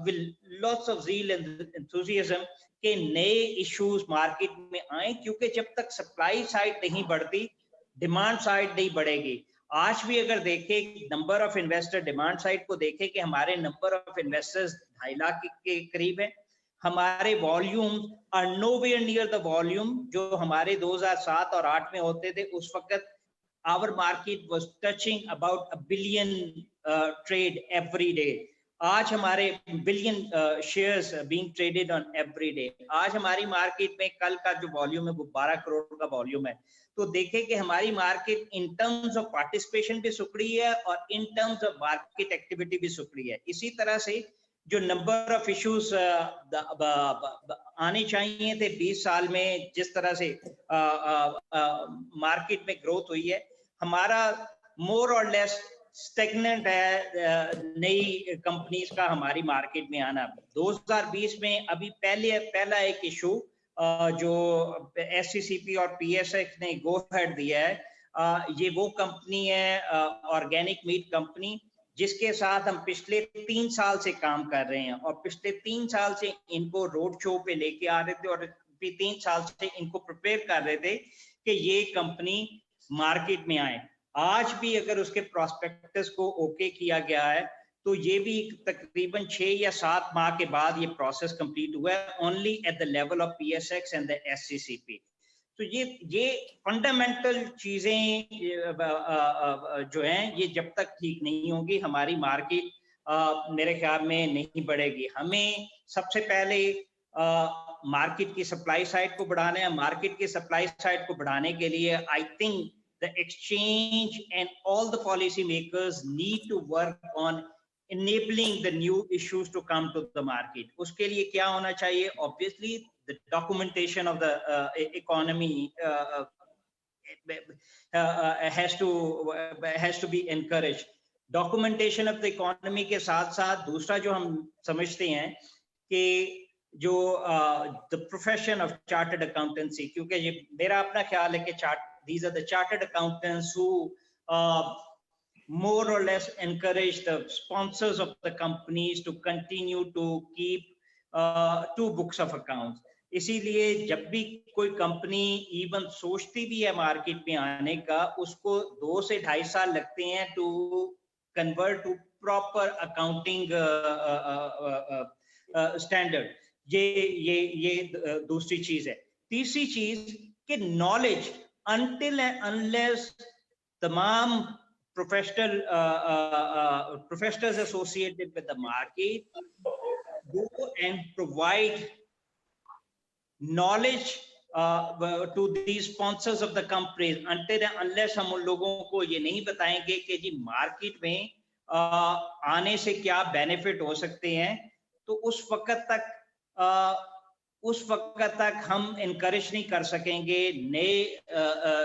S8: with lots of zeal and enthusiasm کہ نئے ایشوز مارکیٹ میں آئیں, کیونکہ جب تک سپلائی سائڈ نہیں بڑھتی ڈیمانڈ سائڈ نہیں بڑھے گی. آج بھی اگر دیکھیں number of investor, demand side کو دیکھیں کہ ہمارے نمبر آف انویسٹرز 2.5 لاکھ کے قریب ہیں. ہمارے volume are nowhere near the volume جو ہمارے 2007 اور 8 میں ہوتے تھے. اس وقت our market was touching about a billion trade every day. آج ہمارے billion shares being traded on every day. آج ہماری مارکیٹ میں کل کا جو والیوم ہے وہ 12 کروڑ کا والیوم ہے. تو دیکھیں کہ ہماری market in terms of participation بھی سکڑی ہے اور in terms of market activity بھی سکڑی ہے. اسی طرح سے جو نمبر آف ایشوز آنے چاہیے تھے 20 سال میں, جس طرح سے مارکیٹ میں گروتھ ہوئی ہے, ہمارا مور اور لیس اسٹیگننٹ ہے نئی کمپنیز کا ہماری مارکیٹ میں آنا. 2020 میں ابھی پہلا ایک ایشو جو ایس سی سی پی اور پی ایس ایکس نے گو ہیڈ دیا ہے, یہ وہ کمپنی ہے آرگینک میٹ کمپنی, جس کے ساتھ ہم پچھلے 3 سال سے کام کر رہے ہیں, اور پچھلے 3 سال سے ان کو روڈ شو پہ لے کے آ رہے تھے, اور 3 سال سے ان کو پریپیئر کر رہے تھے کہ یہ کمپنی مارکیٹ میں آئے. آج بھی اگر اس کے پراسپیکٹس کو اوکے کیا گیا ہے تو یہ بھی تقریباً 6 یا 7 ماہ کے بعد یہ پروسیس کمپلیٹ ہوا ہے, only at the level of P S X and the S C C P. تو یہ فنڈامنٹل چیزیں جو ہیں یہ جب تک ٹھیک نہیں ہوں گی ہماری مارکیٹ میرے خیال میں نہیں بڑھے گی. ہمیں سب سے پہلے مارکیٹ کی سپلائی سائڈ کو بڑھانا ہے. مارکیٹ کی سپلائی سائڈ کو بڑھانے کے لیے I think the exchange and all the policy makers need to work on enabling the new issues to come to the market. اس کے لیے کیا ہونا چاہیے؟ Obviously the documentation of the economy has to be encouraged. Documentation of the economy کے ساتھ ساتھ دوسرا جو ہم سمجھتے ہیں کہ جو the profession of chartered accountancy, کیونکہ یہ میرا اپنا خیال ہے کہ these are the chartered accountants who more or less encourage the sponsors of the companies to continue to keep 2 books of accounts. اسی لیے جب بھی کوئی کمپنی ایون سوچتی بھی ہے مارکیٹ میں آنے کا, اس کو 2 سے 2.5 سال لگتے ہیں to convert to proper accounting standard. یہ دوسری چیز ہے. تیسری چیز کہ knowledge, until and unless tamam professionals associated with the market go and provide knowledge to these sponsors of the companies, until and unless ہم ان لوگوں کو یہ نہیں بتائیں گے کہ جی مارکیٹ میں آنے سے کیا بینیفٹ ہو سکتے ہیں, تو اس وقت تک ہم انکریج نہیں کر سکیں گے نئے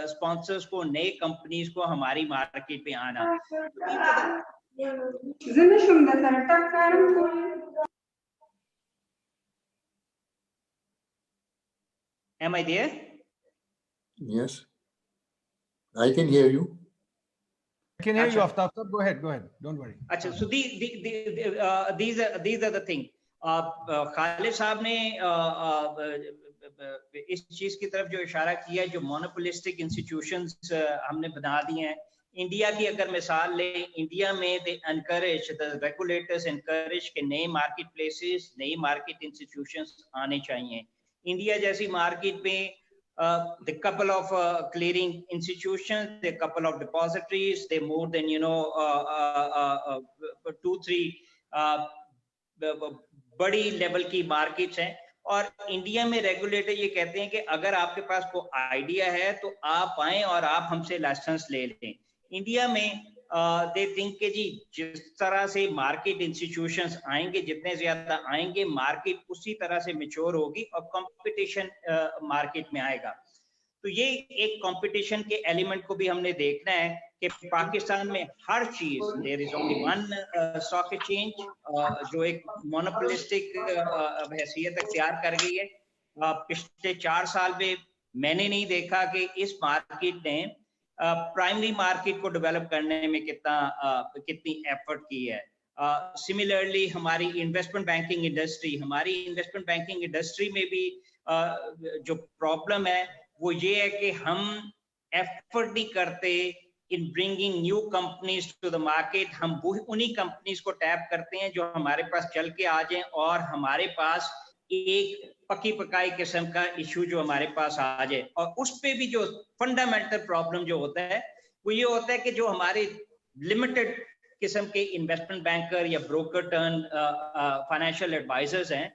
S8: اسپانسرز کو, نئے کمپنیز کو ہماری مارکیٹ پہ آنا. Am I there?
S3: Yes, I can hear you.
S1: I can hear you, Aftab. Go ahead. Don't worry.
S8: Achha, so these are the things. خالد صاحب نے اس چیز کی طرف جو اشارہ کیا ہے, جو مونوپولسٹک انسٹیٹیوشنز ہم نے بنا دی ہیں. انڈیا کی اگر مثال لیں, انڈیا میں they encourage, the regulators encourage کہ نئے مارکیٹ پلیسز, نئی مارکیٹ انسٹیٹیوشنز آنے چاہیے. انڈیا جیسی مارکیٹ میں the couple of clearing institutions, the couple of depositories, they more than 2-3 बड़ी लेवल की मार्केट्स हैं. और इंडिया में रेगुलेटर ये कहते हैं कि अगर आपके पास कोई आइडिया है तो आप आएं और आप हमसे लाइसेंस ले लें. इंडिया में दे थिंक के जी जिस तरह से मार्केट इंस्टीट्यूशंस आएंगे, जितने ज्यादा आएंगे मार्केट उसी तरह से मैच्योर होगी और कंपटीशन मार्केट में आएगा. तो ये एक कंपटीशन के एलिमेंट को भी हमने देखना है कि पाकिस्तान में हर चीज, there is only one stock exchange जो एक मोनोपोलिस्टिक हैसियत अख्तियार कर गई है. पिछले 4 साल में मैंने नहीं देखा कि इस मार्केट ने प्राइमरी मार्केट को डेवलप करने में कितनी एफर्ट की है. सिमिलरली हमारी इन्वेस्टमेंट बैंकिंग इंडस्ट्री में भी जो प्रॉब्लम है वो ये है कि हम एफर्ट नहीं करते in bringing new companies to the market. हम उन्हीं कंपनीज को टैप करते हैं जो हमारे पास चल के आ जाएं और हमारे पास एक पकी पकाई किस्म का इशू जो हमारे पास आ जाए. और उस पे भी जो फंडामेंटल प्रॉब्लम जो होता है वो ये होता है कि जो हमारे लिमिटेड किस्म के इन्वेस्टमेंट बैंकर या ब्रोकर टर्न फाइनेंशियल एडवाइजर्स हैं,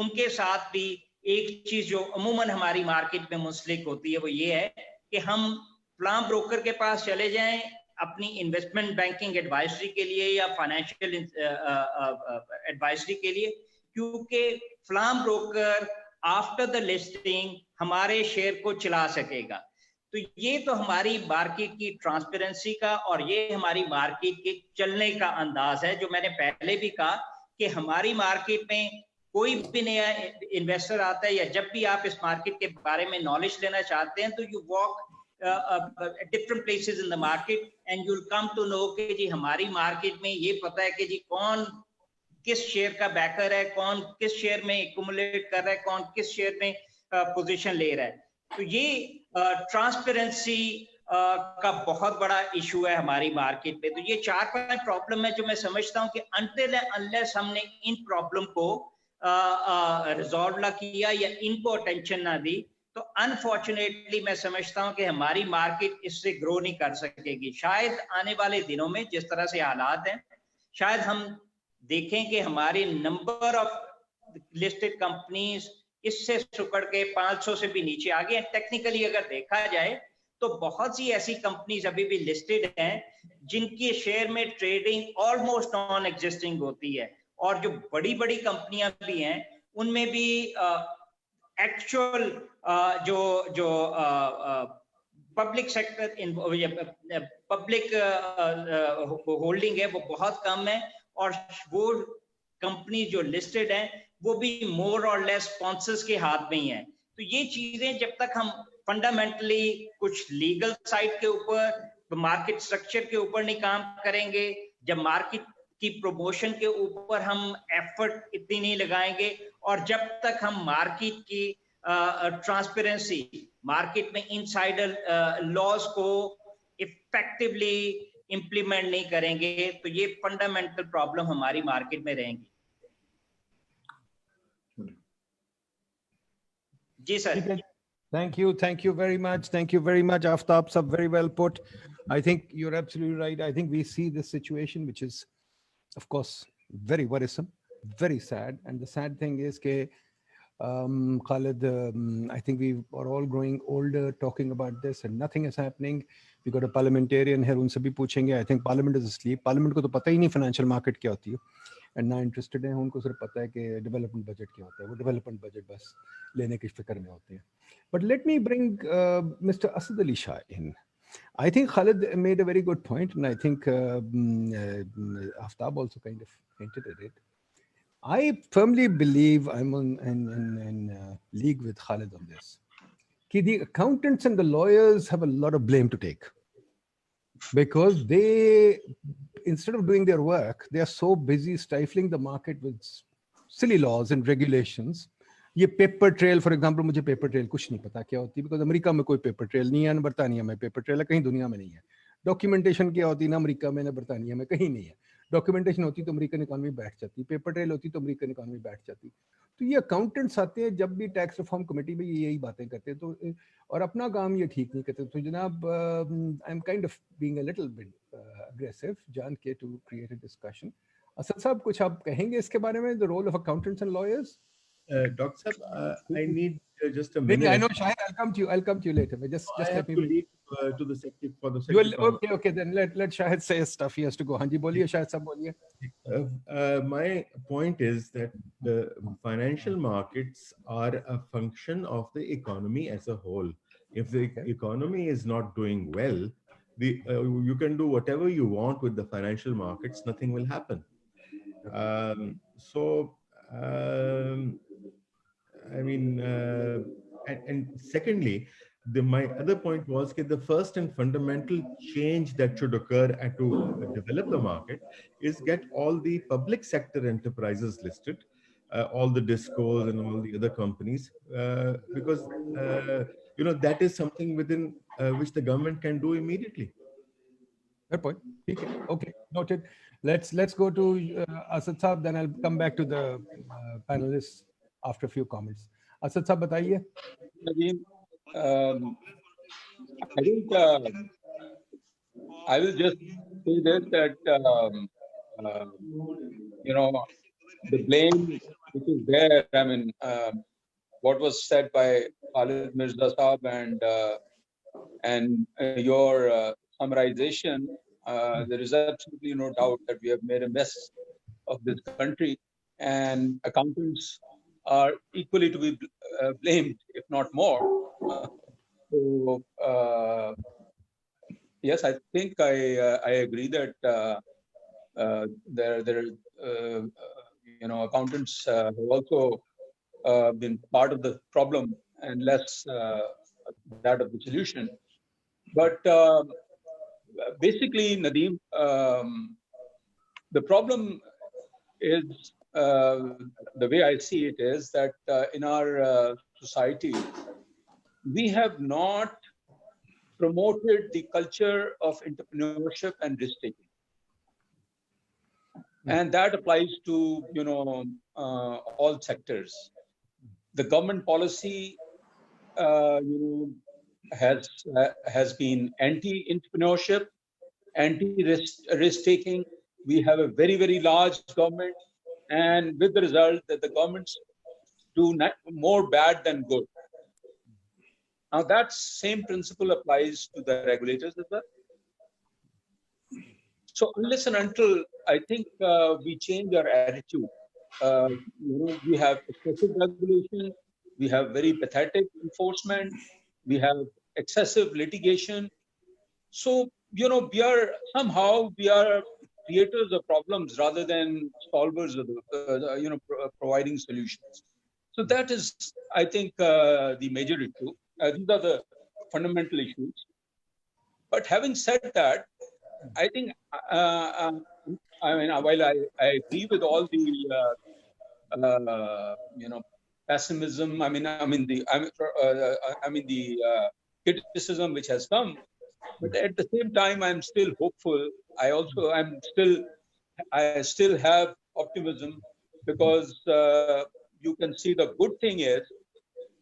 S8: उनके साथ भी एक चीज जो अमूमन हमारी मार्केट में मुंसलिक होती है वो ये है कि हम फलां ब्रोकर के पास चले जाएं अपनी इन्वेस्टमेंट बैंकिंग एडवाइजरी के लिए या फाइनेंशियल एडवाइजरी के लिए, क्योंकि फलां ब्रोकर आफ्टर द लिस्टिंग हमारे शेयर को चला सकेगा. तो ये तो हमारी मार्केट की ट्रांसपेरेंसी का और ये हमारी मार्केट के चलने का अंदाज है. जो मैंने पहले भी कहा कि हमारी मार्केट में कोई भी नया इन्वेस्टर आता है या जब भी आप इस मार्केट के बारे में नॉलेज लेना चाहते हैं तो you walk different places in the market and you will come to know कि जी हमारी मार्केट में ये पता है कि जी कौन किस शेयर का बैकर है, कौन किस शेयर में एक्युमुलेट कर रहा है, कौन किस शेयर में पोजीशन ले रहा है. तो ये ट्रांसपेरेंसी का बहुत बड़ा इशू है हमारी मार्केट में. तो ये 4-5 प्रॉब्लम है जो मैं समझता हूँ कि अनटिल अनलेस हमने इन प्रॉब्लम को रिजॉल्व ना किया या इनको अटेंशन ना दी तो अनफॉर्चुनेटली मैं समझता हूं कि हमारी मार्केट इससे ग्रो नहीं कर सकेगी. शायद आने वाले दिनों में जिस तरह से हालात हैं शायद हम देखें कि हमारे नंबर ऑफ लिस्टेड कंपनीज इससे सुकड़ के 500 से भी नीचे आ गए. टेक्निकली अगर देखा जाए तो बहुत सी ऐसी कंपनीज अभी भी लिस्टेड हैं जिनकी शेयर में ट्रेडिंग ऑलमोस्ट नॉन एग्जिस्टिंग होती है. और जो बड़ी बड़ी कंपनियां भी हैं उनमें भी एक्चुअल जो पब्लिक सेक्टर पब्लिक होल्डिंग है वो बहुत कम है. और वो कंपनी जो लिस्टेड हैं वो भी मोर और लेस स्पॉन्सर्स के हाथ में ही है. तो ये चीजें जब तक हम फंडामेंटली कुछ लीगल साइड के ऊपर मार्केट स्ट्रक्चर के ऊपर नहीं काम करेंगे, जब मार्केट की प्रमोशन के ऊपर हम एफर्ट इतनी नहीं लगाएंगे और जब तक हम मार्केट की ट्रांसपेरेंसी मार्केट में इनसाइडर लॉज को इफेक्टिवली इंप्लीमेंट नहीं करेंगे तो ये फंडामेंटल प्रॉब्लम हमारी मार्केट में रहेंगी. जी sir.
S1: Thank you very much, Aftab. Sab very well put. I think you're absolutely right. I think we see this situation, which is, of course, very worrisome, very sad. And the sad thing is, Khalid, I think we are all growing older talking about this, and nothing is happening. We got a parliamentarian here. उनसे भी पूछेंगे. I think Parliament is asleep. Parliament को तो पता ही नहीं financial market क्या होती है. And ना interested हैं. उनको सिर्फ पता है कि development budget क्या होता है. वो development budget बस लेने की फिक्र में होते हैं. But let me bring Mr. Asad Ali Shah in. I think Khalid made a very good point, and I think Aftab also kind of hinted at it. I firmly believe I'm in league with Khalid on this. The accountants and the lawyers have a lot of blame to take because they, instead of doing their work, they are so busy stifling the market with silly laws and regulations. ये paper trail for example, मुझे paper trail कुछ नहीं पता क्या होती है because America में कोई पेपर ट्रेल नहीं है, ना बरतानिया में पेपर ट्रेल है, कहीं दुनिया में नहीं है. डॉक्यूमेंटेशन क्या होती है, ना अमेरिका में ना बरतानिया में कहीं नहीं है. डॉक्यूमेंटेशन होती तो अमेरिकन इकोनॉमी बैठ जाती, पेपर ट्रेल होती तो अमेरिकन इकोनॉमी बैठ जाती। तो ये अकाउंटेंट्स आते हैं जब भी टैक्स रिफॉर्म कमेटी में यही बातें करते हैं, तो और अपना काम ये ठीक नहीं करते। तो जनाब, I am kind of being a little bit aggressive जान के to create a discussion. Asad साहब, कुछ आप कहेंगे इसके बारे में, the role of accountants and lawyers?
S9: Dr. Sab, I need just a
S1: I
S9: minute.
S1: know, Shahid, I'll come to you later. But just
S9: I
S1: let
S9: have
S1: me
S9: to leave to the secretary for the
S1: You will,
S9: secretary.
S1: okay, then let Shahid say his stuff. He has to go. हाँ जी, बोलिए Shahid साहब, बोलिए.
S9: My point is that the financial markets are a function of the economy as a whole. If the economy is not doing well, you can do whatever you want with the financial markets, nothing will happen. I mean, and secondly, my other point was that the first and fundamental change that should occur to develop the market is get all the public sector enterprises listed, all the discos and all the other companies, because that is something within which the government can do immediately.
S1: Good point. Okay, noted. Let's go to Asad Saab, then I'll come back to the panelists after a few comments. Asad Saab, बताइए.
S10: I think I will just say this, that the blame which is there. I mean, what was said by Khalid Mirza Saab and your summarization, there is absolutely no doubt that we have made a mess of this country, and accountants are equally to be blamed, if not more. So yes, I think I agree that accountants have also been part of the problem and less that of the solution. But basically, Nadeem, the problem is, the way I see it is that in our society, we have not promoted the culture of entrepreneurship and risk-taking. And that applies to, all sectors. The government policy, has been anti-entrepreneurship, anti-risk-taking. We have a very, very large government, and with the result that the governments do more bad than good. Now, that same principle applies to the regulators as well. So, unless and until I think we change our attitude, we have excessive regulation, we have very pathetic enforcement, we have excessive litigation. So, we are creators of problems rather than solvers of providing solutions. So that is, I think, the major issue. These are the fundamental issues. But having said that, I think, while I agree with all the, pessimism, the criticism which has come, but at the same time, I'm still hopeful. I still have optimism, because you can see the good thing is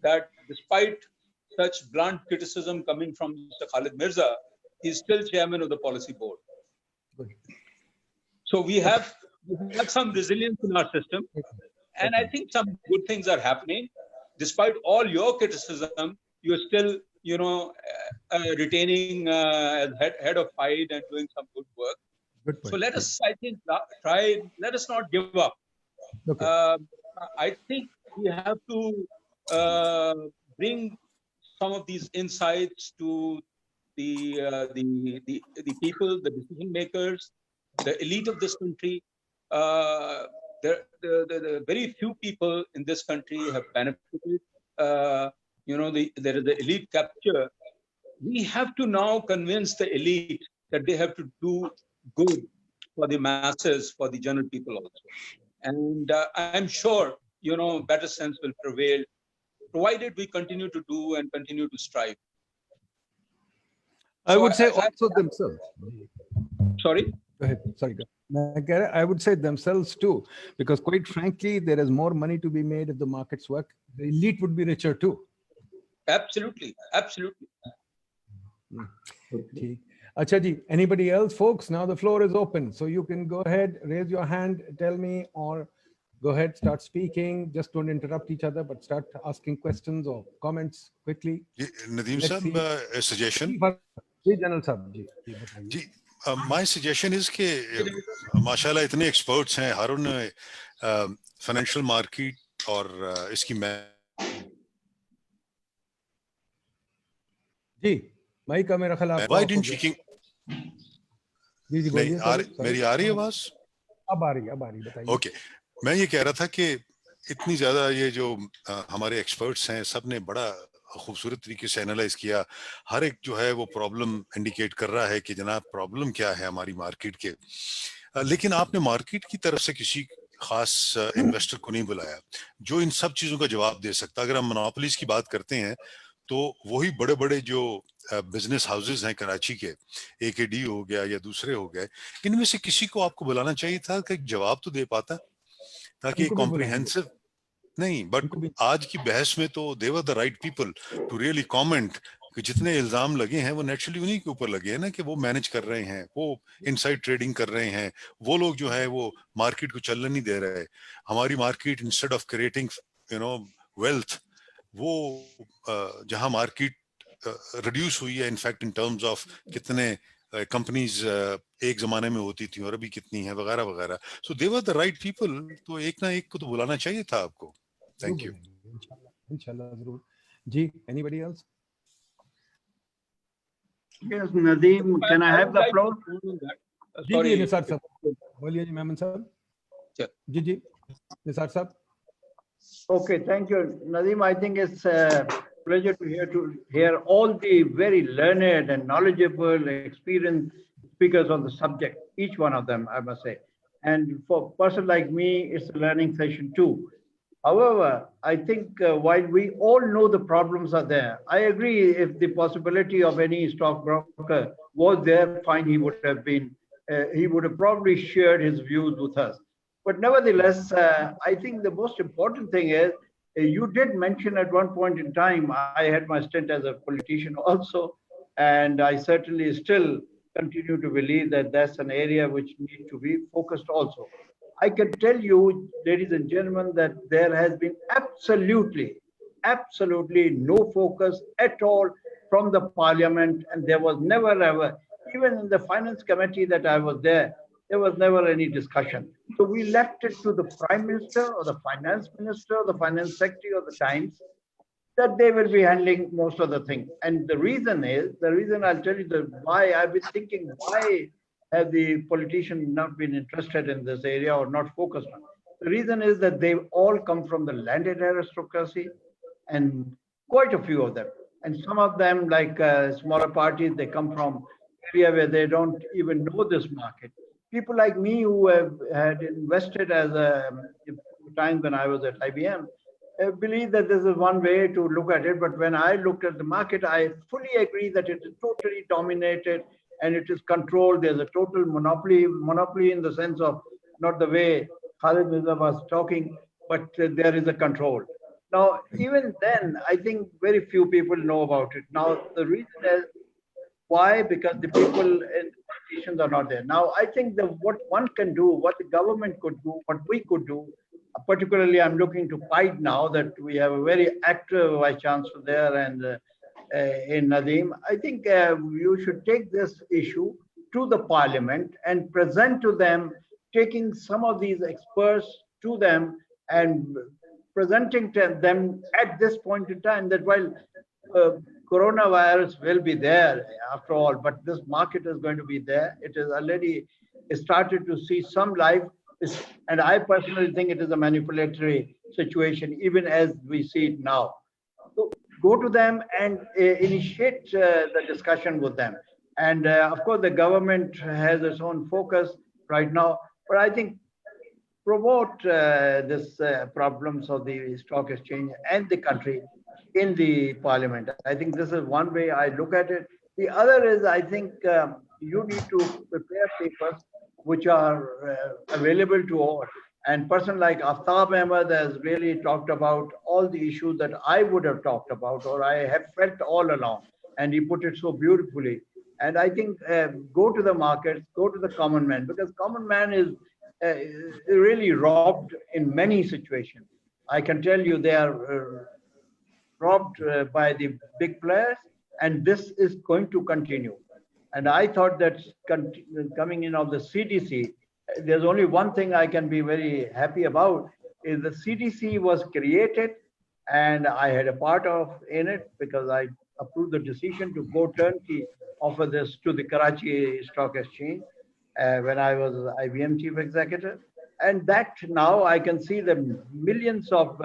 S10: that despite such blunt criticism coming from Mr. Khalid Mirza, he's still chairman of the policy board. So we have some resilience in our system, and I think some good things are happening. Despite all your criticism, you're still, retaining as head of PIDE and doing some good work. So let us, I think, let us not give up. I think we have to bring some of these insights to the people, the decision makers, the elite of this country. The very few people in this country have benefited. There is the elite capture. We have to now convince the elite that they have to do good for the masses, for the general people also. And I'm sure, better sense will prevail, provided we continue to do and continue to strive.
S1: I would say also themselves.
S10: Sorry?
S1: Go ahead. Sorry. I would say themselves too, because quite frankly, there is more money to be made if the markets work. The elite would be richer too.
S10: Absolutely, absolutely.
S1: Okay. Acha ji, anybody else, folks? Now the floor is open, so you can go ahead, raise your hand, tell me, or go ahead, start speaking. Just don't interrupt each other, but start asking questions or comments quickly.
S11: Nadeem Sahab, a suggestion.
S1: जी general साहब जी बताइए.
S11: जी, my suggestion is कि माशाल्लाह इतने experts हैं, हर उन्हें financial market और इसकी
S1: जी माइक का मेरा ख्याल आपको
S11: why didn't she king
S1: जी जी बोलिए.
S11: मेरी आ रही है आवाज?
S1: अब आ रही बताइए.
S11: ओके, मैं ये कह रहा था कि इतनी ज्यादा ये जो हमारे एक्सपर्ट्स हैं, सब ने बड़ा खूबसूरत तरीके से एनालाइज किया. हर एक जो है वो प्रॉब्लम इंडिकेट कर रहा है कि जनाब प्रॉब्लम क्या है हमारी मार्केट के. लेकिन आपने मार्केट की तरफ से किसी खास इन्वेस्टर को नहीं बुलाया जो इन सब चीजों का जवाब दे सकता. अगर हम मोनोपोलीज की बात करते हैं तो वही बड़े बड़े जो बिजनेस हाउसेज हैं कराची के, AKD हो गया या दूसरे हो गए, इनमें से किसी को आपको बुलाना चाहिए था कि जवाब तो दे पाता, ताकि कॉम्प्रिहेंसिव नहीं. बट आज की बहस में तो they were the right people to really comment कि जितने इल्जाम लगे हैं वो नेचुरली उन्हीं के ऊपर लगे हैं ना, कि वो मैनेज कर रहे हैं, वो इनसाइड ट्रेडिंग कर रहे हैं, वो लोग जो है वो मार्केट को चलने नहीं दे रहे. हमारी market instead of creating wealth, वो जहां मार्केट रिड्यूस हुई है इनफैक्ट इन टर्म्स ऑफ कितने कंपनीज एक जमाने में होती थी और अभी कितनी है वगैरह वगैरह. सो दे वर द राइट पीपल. तो एक ना एक को तो बुलाना चाहिए था आपको. Thank you.
S1: इंशाल्लाह जरूर. जी anybody else?
S2: Yes, Nadeem, can I have the floor?
S1: जी निसार साहब बोलिए. जी मेमन साहब. जी निसार साहब.
S2: Okay, thank you, Nadeem. I think it's a pleasure to hear all the very learned and knowledgeable, experienced speakers on the subject. Each one of them, I must say. And for a person like me, it's a learning session too. However, I think while we all know the problems are there, I agree if the possibility of any stockbroker was there, fine, he would have been, he would have probably shared his views with us. But nevertheless, I think the most important thing is, you did mention at one point in time, I had my stint as a politician also, and I certainly still continue to believe that that's an area which needs to be focused also. I can tell you, ladies and gentlemen, that there has been absolutely no focus at all from the parliament, and there was never ever, even in the finance committee that I was there was never any discussion. So we left it to the prime minister or the finance minister or the finance secretary or the times that they will be handling most of the things. And the reason I'll tell you why I've been thinking, why have the politicians not been interested in this area or not focused on? The reason is that they all come from the landed aristocracy, and quite a few of them. And some of them, like smaller parties, they come from area where they don't even know this market. People like me who had invested as a time when I was at IBM, believe that this is one way to look at it. But when I looked at the market, I fully agree that it is totally dominated and it is controlled. There's a total monopoly in the sense of not the way Khalid Mirza was talking, but there is a control. Now, even then, I think very few people know about it. Now, the reason is why? Because the people and politicians are not there. Now, I think that what one can do, what the government could do, what we could do, particularly I'm looking to PIDE now that we have a very active vice chancellor there and in Nadeem. I think you should take this issue to the parliament and present to them, taking some of these experts to them and presenting to them at this point in time that while coronavirus will be there after all, but this market is going to be there. It is already started to see some life, and I personally think it is a manipulatory situation, even as we see it now. So go to them and initiate the discussion with them. And of course, the government has its own focus right now, but I think promote this problems of the stock exchange and the country in the parliament. I think this is one way I look at it. The other is, I think you need to prepare papers which are available to all. And person like Aftab Ahmad has really talked about all the issues that I would have talked about or I have felt all along. And he put it so beautifully. And I think go to the markets, go to the common man, because common man is really robbed in many situations. I can tell you they are robbed by the big players, and this is going to continue. And I thought that coming in of the CDC, there's only one thing I can be very happy about is the CDC was created, and I had a part of in it because I approved the decision to go turnkey offer this to the Karachi Stock Exchange when I was IBM chief executive. And that now I can see that millions of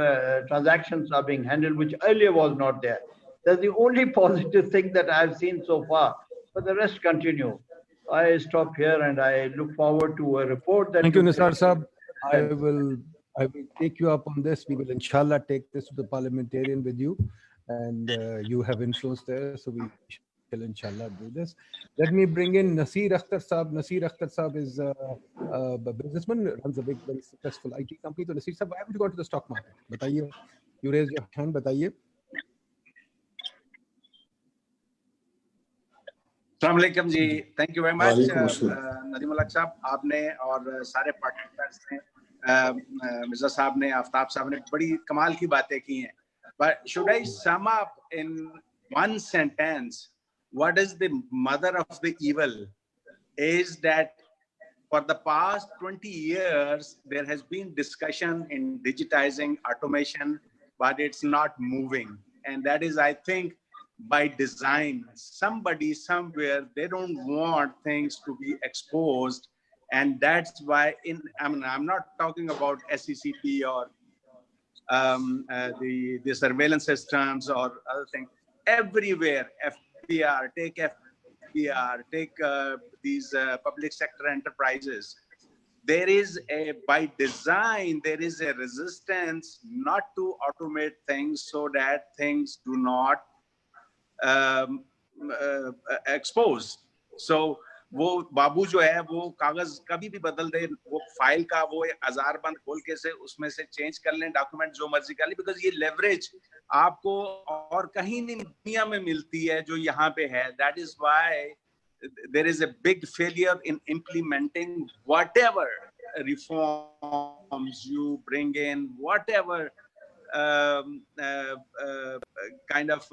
S2: transactions are being handled, which earlier was not there. That's the only positive thing that I've seen so far, but the rest continue. I stop here and I look forward to a report that.
S1: Thank you, Nisar Saab. I will take you up on this. We will inshallah take this to the parliamentarian with you, and you have influence there, so we shall inshallah do this. Let me bring in Nasir Akhtar Saab. Nasir Akhtar Saab is a businessman, runs a big, very successful IT company. So Nasir Saab, why haven't you gone to the stock market? Bataiye. You raise your hand, bataiye.
S12: अस्सलामुअलैकुम जी, thank you very much Nadeem ul Haq sahab, आपने और सारे participants ने, मिर्जा साहब ने, आफ्ताब साहब ने बड़ी कमाल की बातें की हैं. But should I sum up in one sentence what is the mother of the evil is that for the past 20 years there has been discussion in digitizing automation, but it's not moving, and that is, I think, by design. Somebody somewhere, they don't want things to be exposed, and that's why I'm not talking about SECP or the surveillance systems or other things. Everywhere, FBR, take these public sector enterprises, there is by design, there is a resistance not to automate things so that things do not exposed. So वो बाबू जो है वो कागज कभी भी बदल दे, वो file का वो हजार बंद खोल के से उसमें से चेंज कर लें, डॉक्यूमेंट जो मर्जी कर लें, बिकॉज ये लेवरेज आपको और कहीं नहीं दुनिया में मिलती है जो यहाँ पे है. That is why there is a big failure in implementing whatever reforms you bring in, whatever kind of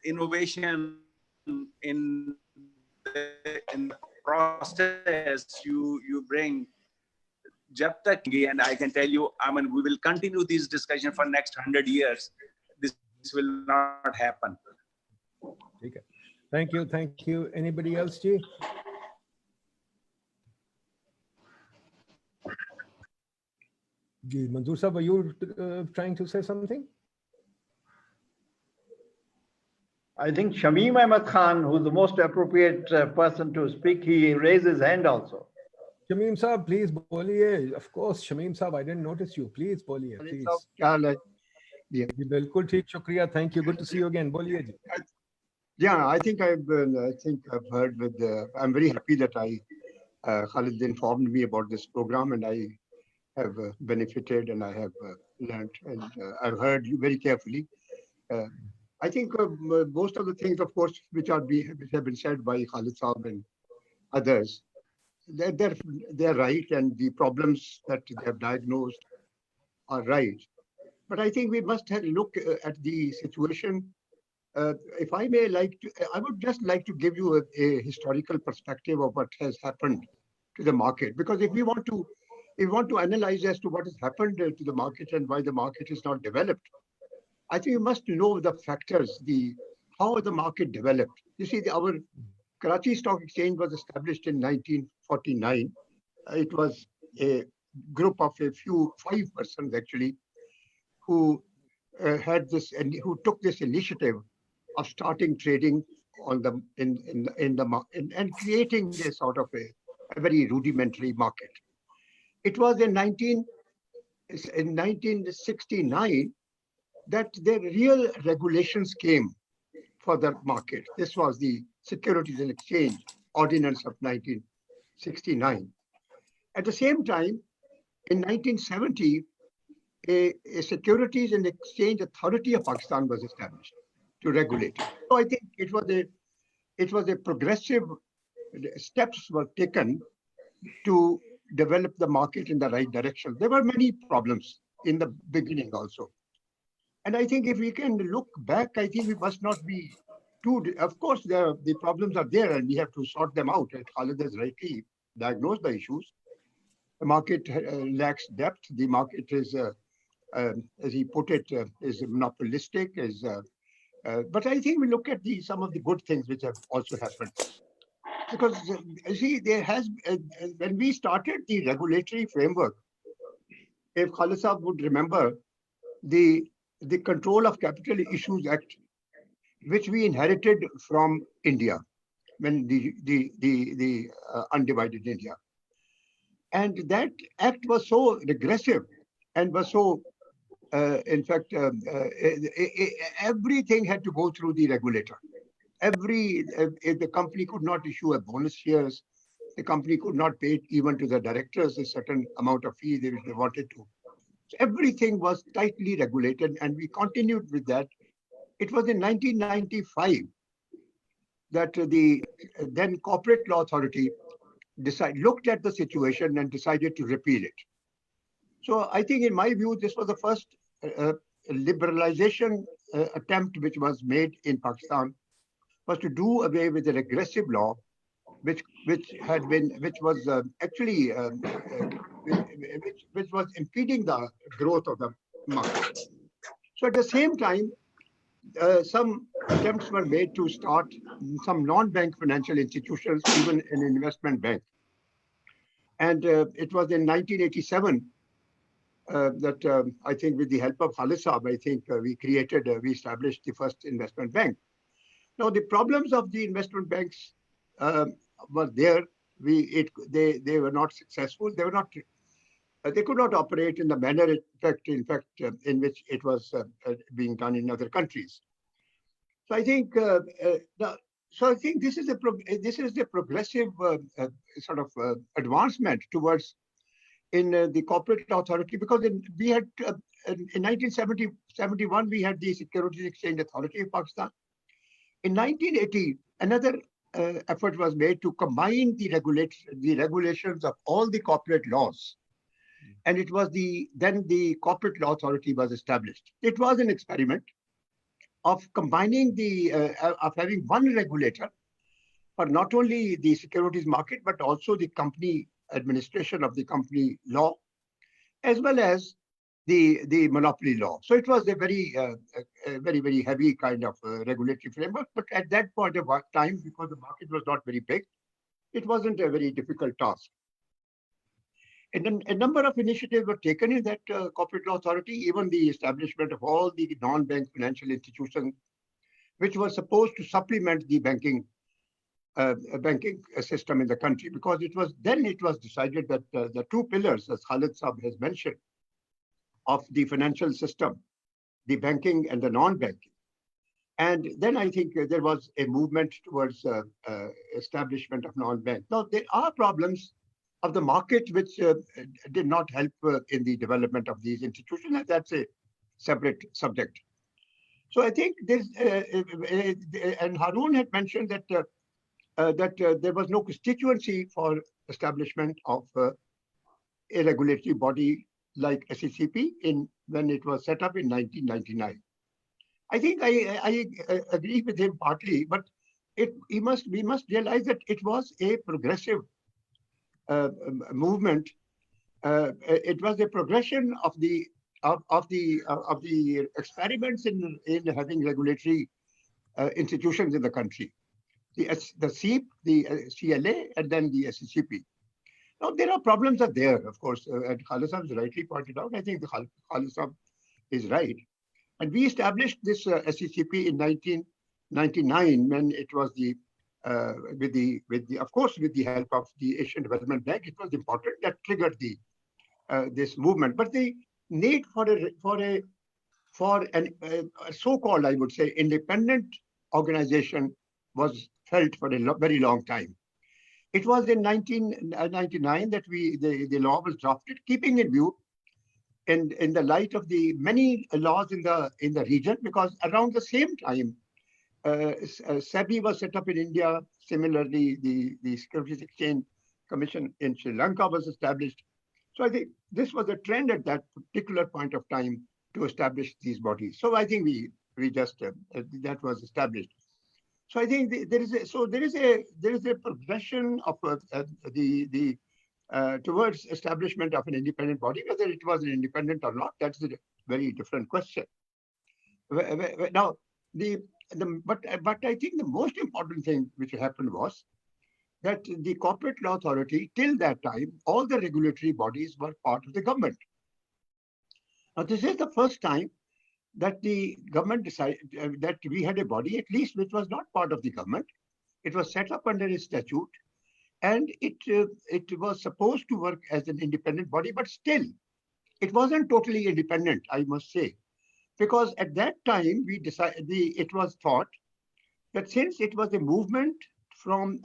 S12: innovation in the process you bring. Jab tak, and I can tell you, I mean, we will continue this discussion for next 100 years. This will not happen.
S1: Okay. Thank you. Thank you. Anybody else, Ji? Ji, Manzoor Sahab, are you trying to say something?
S2: I think Shameem Ahmad Khan, who's the most appropriate person to speak, he raised his hand also.
S1: Shameem Sahab, please boliye. Of course, Shameem Sahab, I didn't notice you. Please boliye, please.
S13: Yeah.
S1: Bilkul theek, shukriya. Thank you. Good to see you again. Boliye ji.
S13: Yeah, I think I've heard with. I'm very happy that Khalid informed me about this program, and I have benefited and I have learned, and I've heard you very carefully. I think most of the things, of course, which have been said by Khalid Saab and others, they're right, and the problems that they have diagnosed are right. But I think we must look at the situation. If I may, I would just like to give you a historical perspective of what has happened to the market, because if we want to analyze as to what has happened to the market and why the market is not developed, I think you must know the factors, how the market developed. You see, our Karachi Stock Exchange was established in 1949. It was a group of five persons actually, who had this and who took this initiative of starting trading on the and creating a sort of a very rudimentary market. It was in 1969 that the real regulations came for the market. This was the Securities and Exchange Ordinance of 1969. At the same time, in 1970, a Securities and Exchange Authority of Pakistan was established to regulate it. So I think it was a progressive steps were taken to develop the market in the right direction. There were many problems in the beginning also. And I think if we can look back, I think we must not be too, of course, the problems are there and we have to sort them out. And Khalid has rightly diagnosed the issues. The market lacks depth. The market is, as he put it, is monopolistic. But I think we look at some of the good things which have also happened. Because you see, there has, when we started the regulatory framework, if Khalid Saab would remember, the Control of Capital Issues Act, which we inherited from India, when the undivided India. And that act was so regressive and was so, in fact, everything had to go through the regulator. If the company could not issue a bonus shares, the company could not pay even to the directors a certain amount of fee if they wanted to. So everything was tightly regulated, and we continued with that. It was in 1995 that the then Corporate Law Authority looked at the situation and decided to repeal it. So I think, in my view, this was the first liberalization attempt which was made in Pakistan, was to do away with the regressive law, which was actually which was impeding the growth of the market. So at the same time, some attempts were made to start some non-bank financial institutions, even an investment bank. And it was in 1987 that I think, with the help of Khalid Saab, I think we established the first investment bank. Now, the problems of the investment banks were there. They were not successful. They could not operate in the manner, in fact, in which it was being done in other countries. So I think this is a progressive sort of advancement towards in the corporate authority, because we had in 1971 we had the Securities Exchange Authority of Pakistan. In 1980, another effort was made to combine the regulations of all the corporate laws, and it was then the Corporate Law Authority was established. It was an experiment of combining of having one regulator for not only the securities market but also the company administration of the company law, as well as the monopoly law. So it was a very, very heavy kind of regulatory framework. But at that point of time, because the market was not very big, it wasn't a very difficult task. And then a number of initiatives were taken in that Corporate Law Authority, even the establishment of all the non-bank financial institutions, which was supposed to supplement the banking system in the country, because it was decided that the two pillars, as Khalid Saab has mentioned, of the financial system, the banking and the non-banking. And then I think there was a movement towards establishment of non-bank. Now, there are problems of the market which did not help in the development of these institutions, and that's a separate subject. So I think this, and Haroon had mentioned that there was no constituency for establishment of a regulatory body like SECP when it was set up in 1999. I think I agree with him partly, but we must realize that it was a progressive movement. It was a progression of the experiments in having regulatory institutions in the country. The CEP, the CLA, and then the SECP. Now, there are problems there, of course, and Khalid Saab has rightly pointed out. I think Khalid Saab is right. And we established this SECP in 1999 when it was of course, with the help of the Asian Development Bank. It was important that triggered this movement. But the need for a so-called, I would say, independent organization was felt for a very long time. It was in 1999 that the law was drafted, keeping in view in the light of the many laws in the region, because around the same time, SEBI was set up in India. Similarly, the Securities Exchange Commission in Sri Lanka was established. So I think this was a trend at that particular point of time to establish these bodies. So I think we just that was established. So I think there is a progression of towards establishment of an independent body. Whether it was an independent or not, that's a very different question. Now, but I think the most important thing which happened was that the Corporate Law Authority, till that time, all the regulatory bodies were part of the government. Now, this is the first time that the government decided that we had a body, at least, which was not part of the government. It was set up under a statute, and it was supposed to work as an independent body, but still, it wasn't totally independent, I must say, because at that time it was thought that since it was a movement from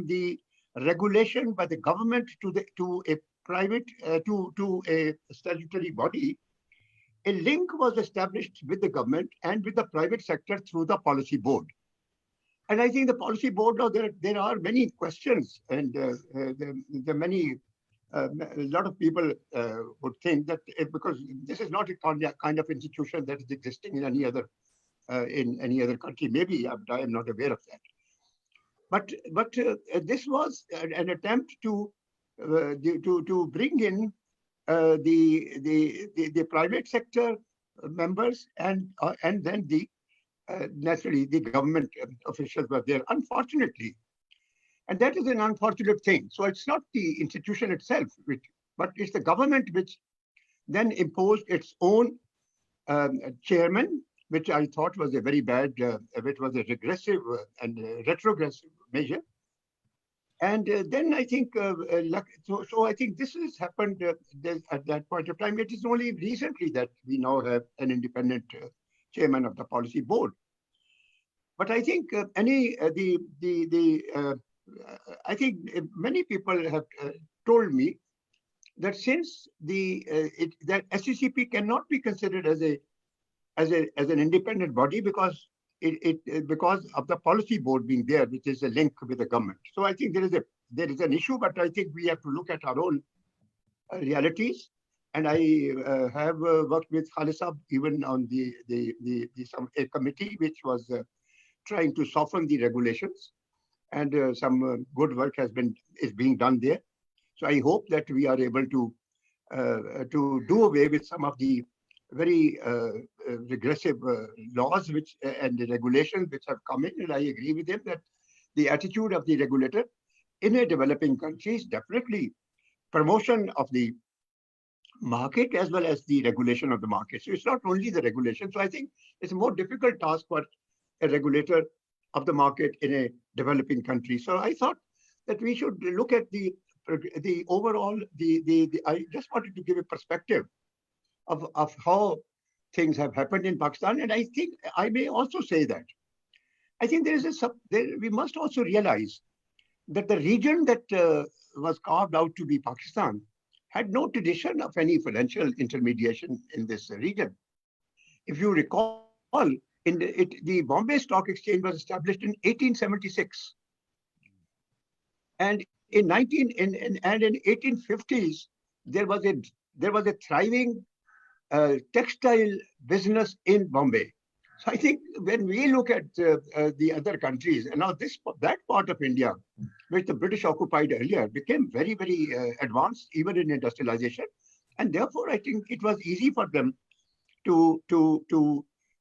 S13: the regulation by the government to a private to a statutory body, a link was established with the government and with the private sector through the policy board. And I think the policy board, now there are many questions, and there are many. A lot of people would think that because this is not a kind of institution that is existing in any other country. Maybe I am not aware of that. But this was an attempt to bring in the private sector members and then naturally the government officials were there. Unfortunately, and that is an unfortunate thing. So it's not the institution itself, but it's the government which then imposed its own chairman, which I thought was a very bad, which was a regressive and retrogressive measure. And then I think, so I think this has happened at that point of time. It is only recently that we now have an independent chairman of the policy board. But I think I think many people have told me that since that SCCP cannot be considered as an independent body because because of the policy board being there, which is a link with the government. So I think there is an issue, but I think we have to look at our own realities. And I have worked with Khalid Saab even on a committee which was trying to soften the regulations. And some good work is being done there. So I hope that we are able to do away with some of the very regressive laws and the regulations which have come in. And I agree with him that the attitude of the regulator in a developing country is definitely promotion of the market as well as the regulation of the market. So it's not only the regulation. So I think it's a more difficult task for a regulator of the market in a developing country. So I thought that we should look at the overall, I just wanted to give a perspective of how things have happened in Pakistan. And I think I may also say that I think we must also realize that the region that was carved out to be Pakistan had no tradition of any financial intermediation in this region. If you recall, the Bombay Stock Exchange was established in 1876, and in 1850s there was a thriving textile business in Bombay. So I think when we look at the other countries, and now that part of India, which the British occupied earlier, became very, very advanced, even in industrialization, and therefore I think it was easy for them to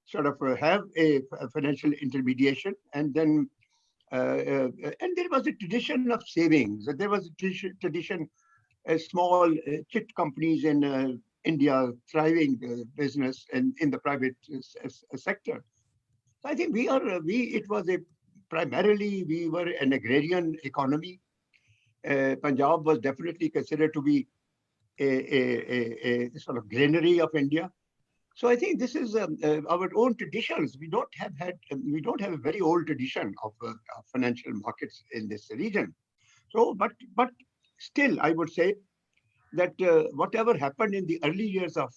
S13: sort of have a financial intermediation, and then and there was a tradition of savings. There was a tradition, small chit companies in India, thriving business and in the private sector. So I think primarily we were an agrarian economy. Punjab was definitely considered to be a sort of granary of India. So I think this is our own traditions. We don't have a very old tradition of financial markets in this region. So, but still, I would say that whatever happened in the early years of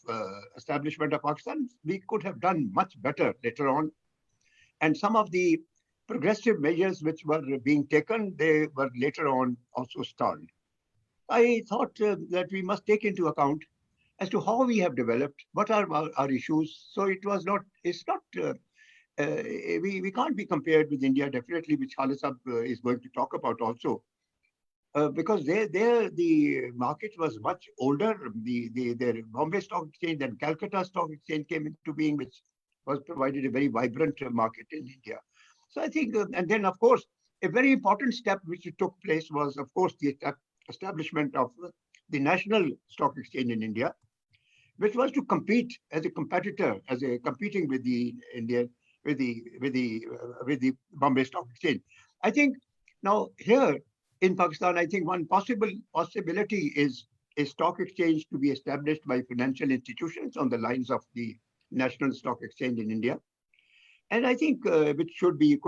S13: establishment of Pakistan, we could have done much better later on. And some of the progressive measures which were being taken, they were later on also stalled. I thought that we must take into account as to how we have developed, what are our issues. So it was not, it's not, we can't be compared with India, definitely, which Khalid Sahab is going to talk about also. Because there the market was much older. The Bombay Stock Exchange and Calcutta Stock Exchange came into being, which was provided a very vibrant market in India. So I think, and then of course, a very important step which took place was, of course, the establishment of the National Stock Exchange in India, which was to compete as a competitor, as a competing with the Indian, with the Bombay Stock Exchange. I think now here in Pakistan, I think one possibility is a stock exchange to be established by financial institutions on the lines of the National Stock Exchange in India, and I think which should be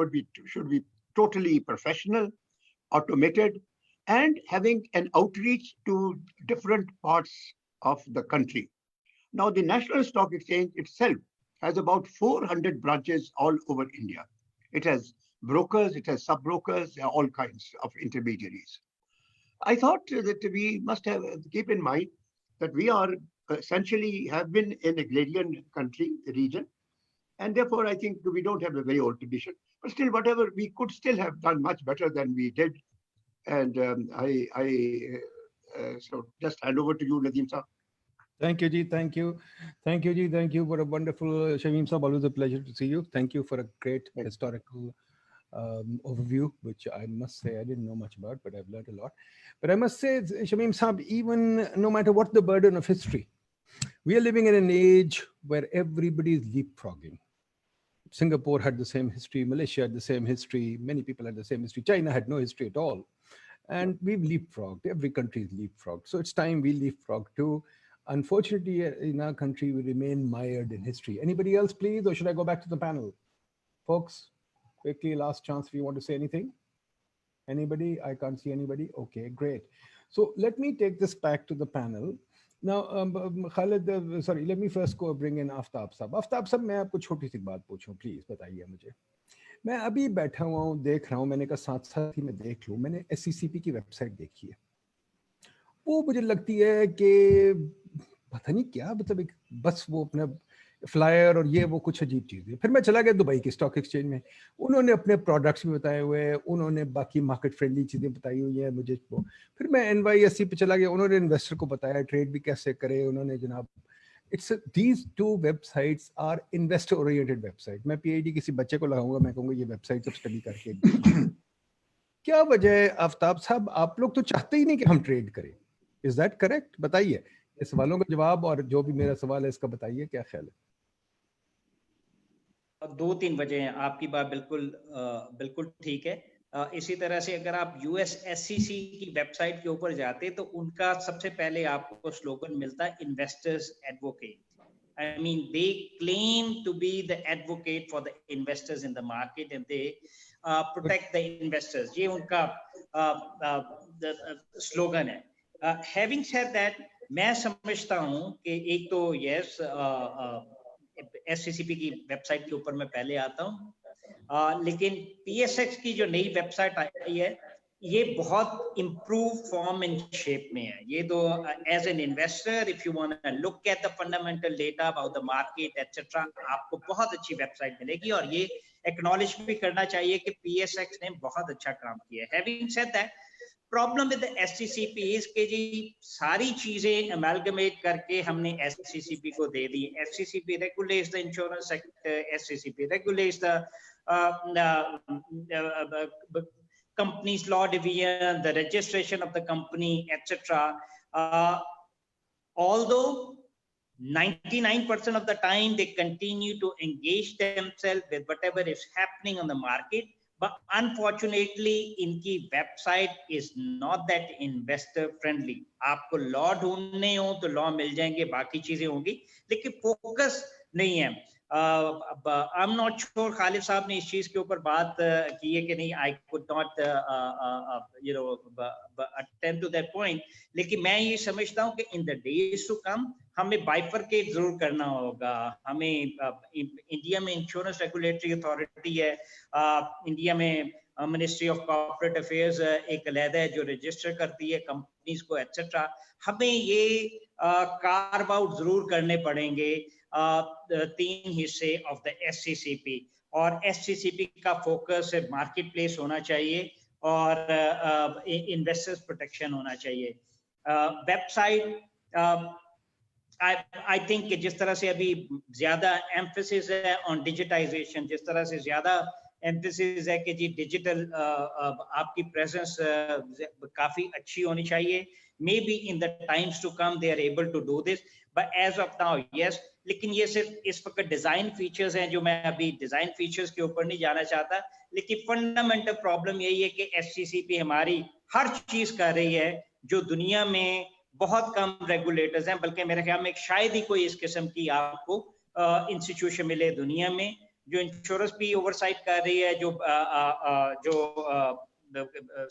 S13: totally professional, automated, and having an outreach to different parts of the country. Now, the National Stock Exchange itself has about 400 branches all over India. It has brokers, it has sub-brokers, all kinds of intermediaries. I thought that we must have keep in mind that we are essentially have been an agrarian country, region, and therefore I think we don't have a very old tradition. But still, whatever, we could still have done much better than we did. And so just hand over to you, Nadeem Sahab.
S1: Thank you, Ji. Thank you. Thank you, Ji. Thank you for a wonderful, Shameem Saab. Always a pleasure to see you. Thank you for a great historical overview, which I must say I didn't know much about, but I've learned a lot. But I must say, Shameem Saab, even no matter what the burden of history, we are living in an age where everybody is leapfrogging. Singapore had the same history, Malaysia had the same history, many people had the same history, China had no history at all. And we've leapfrogged, every country is leapfrogged. So it's time we leapfrog too. Unfortunately, in our country, we remain mired in history. Anybody else, please, or should I go back to the panel? Folks, quickly, last chance if you want to say anything. Anybody? I can't see anybody. Okay, great. So let me take this back to the panel. Now, Khalid, sorry, let me first go bring in Aftab Sahab. Aftab Sahab, मैं आपको छोटी सी बात पूछूं, please बताइए मुझे. मैं अभी बैठा हुआ हूँ, देख रहा हूँ, मैंने कहा साथ साथ ही मैं देख लूँ, मैंने SCCP की वेबसाइट देखी है. वो मुझे लगती है कि पता नहीं क्या, मतलब बस वो अपना फ्लायर और ये वो कुछ अजीब चीज़ है. फिर मैं चला गया दुबई के स्टॉक एक्सचेंज में, उन्होंने अपने प्रोडक्ट्स भी बताए हुए हैं, उन्होंने बाकी मार्केट फ्रेंडली चीज़ें बताई हुई हैं मुझे. वो फिर मैं NYSE पे चला गया, उन्होंने इन्वेस्टर को बताया ट्रेड भी कैसे करे उन्होंने. जनाब, it's these two websites are investor oriented website. मैं PIDE किसी बच्चे को लगाऊंगा, मैं कहूँगा ये वेबसाइट सब स्टडी करके. क्या वजह है आफ्ताब साहब, आप लोग तो चाहते ही नहीं कि हम ट्रेड करें. Is that correct? बताइए इस सवालों का जवाब, और जो भी मेरा सवाल है इसका बताइए, क्या ख्याल है?
S8: दो तीन वजह हैं. आपकी बात बिल्कुल ठीक है. इसी तरह से अगर आप US SEC की वेबसाइट के ऊपर जाते तो उनका सबसे पहले आपको स्लोगन मिलता है investors advocate. I mean, they claim to be the advocate for the investors in the market, and they protect the investors. ये उनका स्लोगन है. Having said that, मैं समझता हूँ कि एक तो yes, SCCP की वेबसाइट के ऊपर मैं पहले आता हूँ, लेकिन PSX की जो नई वेबसाइट आई है ये बहुत इम्प्रूव फॉर्म एंड शेप में है. ये तो as an investor if you want to look at the fundamental data about the market etcetera, आपको बहुत अच्छी वेबसाइट मिलेगी. और ये एक्नॉलेज भी करना चाहिए कि PSX ने बहुत अच्छा काम किया है. Having said that, problem with the SCCP is कि जी सारी चीजें अमेलगमेट करके हमने SCCP को दे दी. SCCP regulates the insurance sector, SCCP regulates the company's law division, the registration of the company, etc. Although 99% of the time they continue to engage themselves with whatever is happening on the market, but unfortunately इनकी website is not that investor friendly. आपको law ढूंढने हो तो law मिल जाएंगे, बाकी चीजें होंगी, लेकिन focus नहीं है. I'm not sure खालिद साहब ने इस चीज के ऊपर बात की है कि नहीं. I could not attend to that point. लेकिन मैं ये समझता हूँ कि in the days to come हमें bifurcate जरूर करना होगा. हमें इंडिया में इंश्योरेंस रेगुलेटरी अथॉरिटी है, इंडिया में मिनिस्ट्री ऑफ कॉर्पोरेट अफेयर्स एक अलहदा है जो रजिस्टर करती है कंपनीज को एटसेट्रा. हमें ये कार्व आउट जरूर करने पड़ेंगे 3 हिस्से ऑफ द SCCP, और SCCP का फोकस मार्केट प्लेस होना चाहिए और इन्वेस्टर्स प्रोटेक्शन होना चाहिए. वेबसाइट I think जिस तरह से अभी ज्यादा एम्फेसिस है ऑन डिजिटाइजेशन, जिस तरह से ज्यादा एम्फेसिस है कि जी डिजिटल आपकी प्रेजेंस काफी अच्छी होनी चाहिए. Maybe in the times to come they are able to do this, but as of now yes. लेकिन ये सिर्फ इस वक्त डिजाइन फीचर्स हैं, जो मैं अभी डिजाइन फीचर्स के ऊपर नहीं जाना चाहता. लेकिन फंडामेंटल प्रॉब्लम यही है कि SCCP हमारी हर चीज कर रही है जो दुनिया में बहुत कम रेगुलेटर्स हैं, बल्कि मेरे ख्याल में शायद ही कोई इस किस्म की आपको इंस्टीट्यूशन मिले दुनिया में जो इंश्योरेंस भी ओवरसाइट कर रही है, जो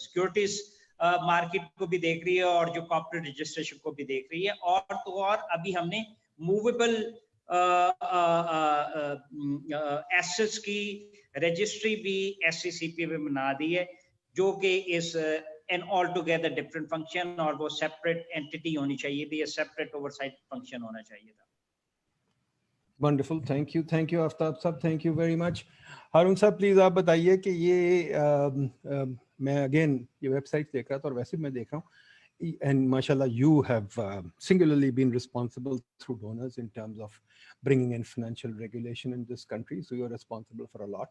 S8: सिक्योरिटीज मार्केट को भी देख रही है और जो कॉर्पोरेट रजिस्ट्रेशन को भी देख रही है. और तो और अभी हमने मूवेबल एसेट्स की रजिस्ट्री भी SCCP में बना दी है, जो कि इस an all together different function, और वो सेपरेट एंटिटी होनी चाहिए थी, सेपरेट ओवरसाइट फंक्शन होना चाहिए था.
S1: Wonderful, thank you आफ्ताब साहब, thank you very much. हारून साहब प्लीज आप बताइए कि ये मैं अगेन ये वेबसाइट देख रहा था और वैसे मैं देख रहा हूँ, and mashallah you have singularly been responsible through donors in terms of bringing in financial regulation in this country, so you're responsible for a lot.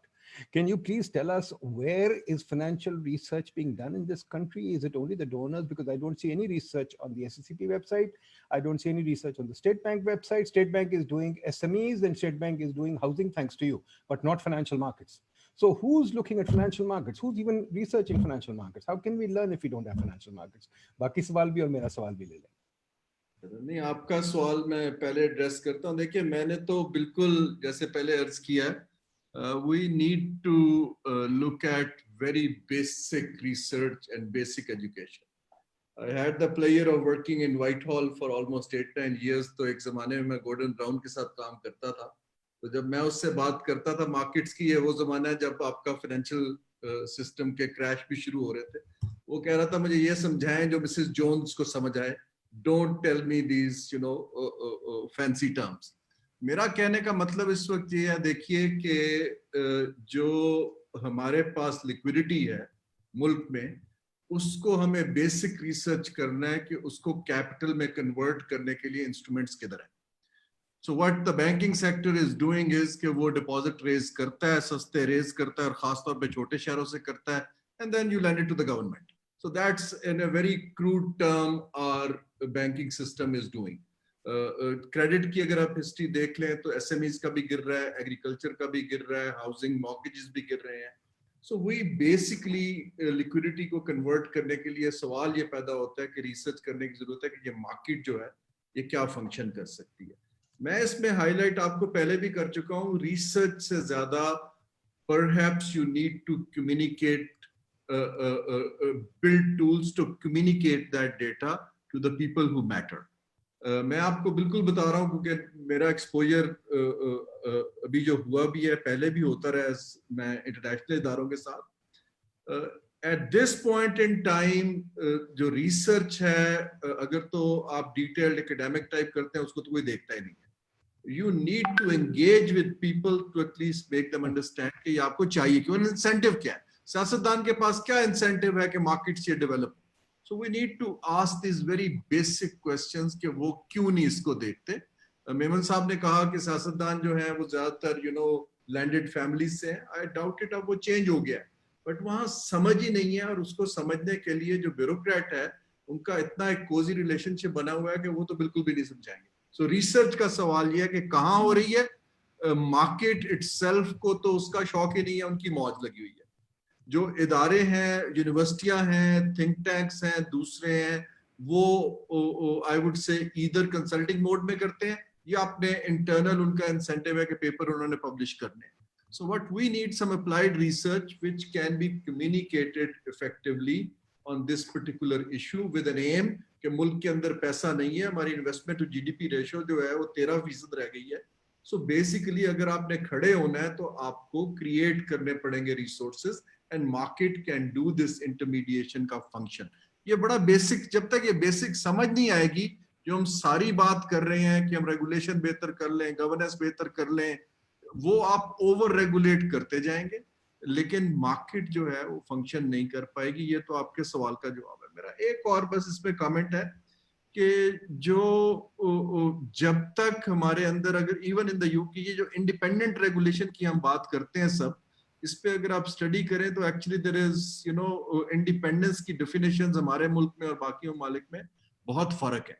S1: Can you please tell us where is financial research being done in this country? Is it only the donors? Because I don't see any research on the SCCP website, I don't see any research on the State Bank website. State Bank is doing SMEs and State Bank is doing housing, thanks to you, but not financial markets. So who's looking at financial markets? Who's even researching financial markets? How can we learn if we don't have financial markets? बाकी सवाल भी और मेरा सवाल भी ले लें.
S6: नहीं, आपका सवाल मैं पहले एड्रेस करता हूँ. देखिए, मैंने तो बिल्कुल जैसे पहले अर्ज किया है, we need to look at very basic research and basic education. I had the pleasure of working in Whitehall for almost 8-9 years. तो एक जमाने में मैं गॉर्डन ब्राउन के साथ काम करता था. तो जब मैं उससे बात करता था मार्केट्स की, ये वो जमाना है जब आपका फाइनेंशियल सिस्टम के क्रैश भी शुरू हो रहे थे. वो कह रहा था मुझे ये समझाएं जो मिसेस जोन्स को समझ आए. Don't tell me these fancy terms. मेरा कहने का मतलब इस वक्त ये है, देखिए कि जो हमारे पास लिक्विडिटी है मुल्क में, उसको हमें बेसिक रिसर्च करना है कि उसको कैपिटल में कन्वर्ट करने के लिए इंस्ट्रूमेंट्स किधर है. So what the banking sector is doing is कि वो डिपॉजिट रेज करता है, सस्ते रेज करता है और खास तौर पे छोटे शहरों से करता है, and then you lend it to the government. So that's in a very crude term our banking system is doing. Credit की अगर आप हिस्ट्री देख लें तो SMEs का भी गिर रहा है, एग्रीकल्चर का भी गिर रहा है, हाउसिंग मॉर्गेजेस भी गिर रहे हैं. So we basically लिक्विडिटी को कन्वर्ट करने के लिए सवाल ये पैदा होता है कि रिसर्च करने की जरूरत है कि ये मार्केट जो है ये क्या फंक्शन कर सकती है. मैं इसमें हाईलाइट आपको पहले भी कर चुका हूँ, रिसर्च से ज्यादा perhaps you need to communicate, build tools to communicate that data to the people who matter. मैं आपको बिल्कुल बता रहा हूँ क्योंकि मेरा एक्सपोजर अभी जो हुआ भी है, पहले भी होता रहा है मैं इंटरनेशनल इदारों के साथ. At this point in time जो रिसर्च है, अगर तो आप डिटेल्ड एकेडमिक टाइप करते हैं उसको तो कोई देखता ही नहीं है. You need to engage with people to at least make them understand कि ये आपको चाहिए क्यों, इंसेंटिव क्या है, सियासतदान के पास क्या इंसेंटिव है कि मार्केट्स ये develop. So we need to ask these very basic questions कि वो क्यों नहीं इसको देखते. मेमन साहब ने कहा कि सियासतदान जो है वो ज्यादातर लैंडेड फैमिलीज से हैं. I doubt it, अब वो चेंज हो गया है, बट वहाँ समझ ही नहीं है. और उसको समझने के लिए जो ब्यूरोक्रेट है उनका इतना एक कोजी रिलेशनशिप बना हुआ है कि वो तो बिल्कुल भी नहीं समझाएंगे. सो रिसर्च का सवाल ये है कि कहाँ हो रही है. मार्केट इटसेल्फ को तो उसका शौक ही नहीं है, उनकी मौज लगी हुई है. जो इदारे हैं, यूनिवर्सिटियां हैं, थिंक टैंक्स हैं, दूसरे हैं, वो I would say either consulting mode में करते हैं या अपने इंटरनल उनका इंसेंटिव है कि पेपर उन्होंने पब्लिश करने हैं. So what we need some applied research which can be communicated effectively on this particular issue with an aim कि मुल्क के अंदर पैसा नहीं है, हमारी इन्वेस्टमेंट टू जीडीपी रेशियो जो है वो 13% रह गई है. So basically अगर आपने खड़े होना है तो आपको क्रिएट करने पड़ेंगे resources and market can do this intermediation का फंक्शन. ये बड़ा बेसिक, जब तक ये बेसिक समझ नहीं आएगी, जो हम सारी बात कर रहे हैं कि हम रेगुलेशन बेहतर कर लें, गवर्नेंस बेहतर कर लें, वो आप ओवर रेगुलेट करते जाएंगे, लेकिन मार्केट जो है वो फंक्शन नहीं कर पाएगी. ये तो आपके सवाल का जवाब है. मेरा एक और बस इसमें कमेंट है कि जो जब तक हमारे अंदर, अगर इवन इन द यूके ये जो इंडिपेंडेंट रेगुलेशन की हम बात करते हैं सब, इस पे अगर आप स्टडी करें तो एक्चुअली देयर इज इंडिपेंडेंस की डेफिनेशंस हमारे मुल्क में और बाकी ममालिक में बहुत फर्क है.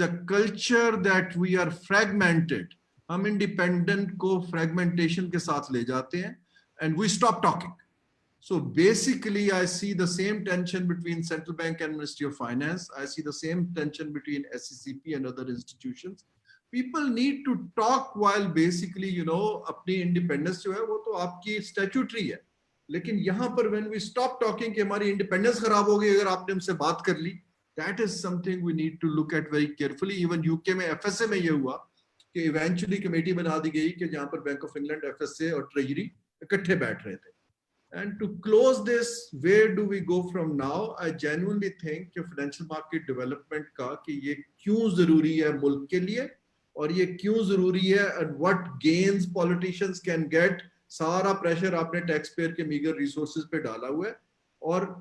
S6: The culture that we are fragmented, हम इंडिपेंडेंट को फ्रैगमेंटेशन के साथ ले जाते हैं and we stop talking. So basically, I see the same tension between Central Bank and Ministry of Finance. I see the same tension between SCCP and other institutions. People need to talk while basically, अपनी independence जो है वो तो आपकी statutory है. लेकिन यहाँ पर when we stop talking कि हमारी independence खराब हो गई अगर आपने हमसे बात कर ली, that is something we need to look at very carefully. Even UK में FSA में ये हुआ कि eventually कमेटी बना दी गई कि जहाँ पर Bank of England, FSA और Treasury इकट्ठे बैठ रहे थे. And to close this, where do we go from now? I genuinely think कि financial market development का कि ये क्यों जरूरी है मुल्क के लिए और ये क्यों जरूरी है and what gains politicians can get. सारा प्रेशर आपने टैक्स पेयर के मीगर रिसोर्सेज पे डाला हुआ है और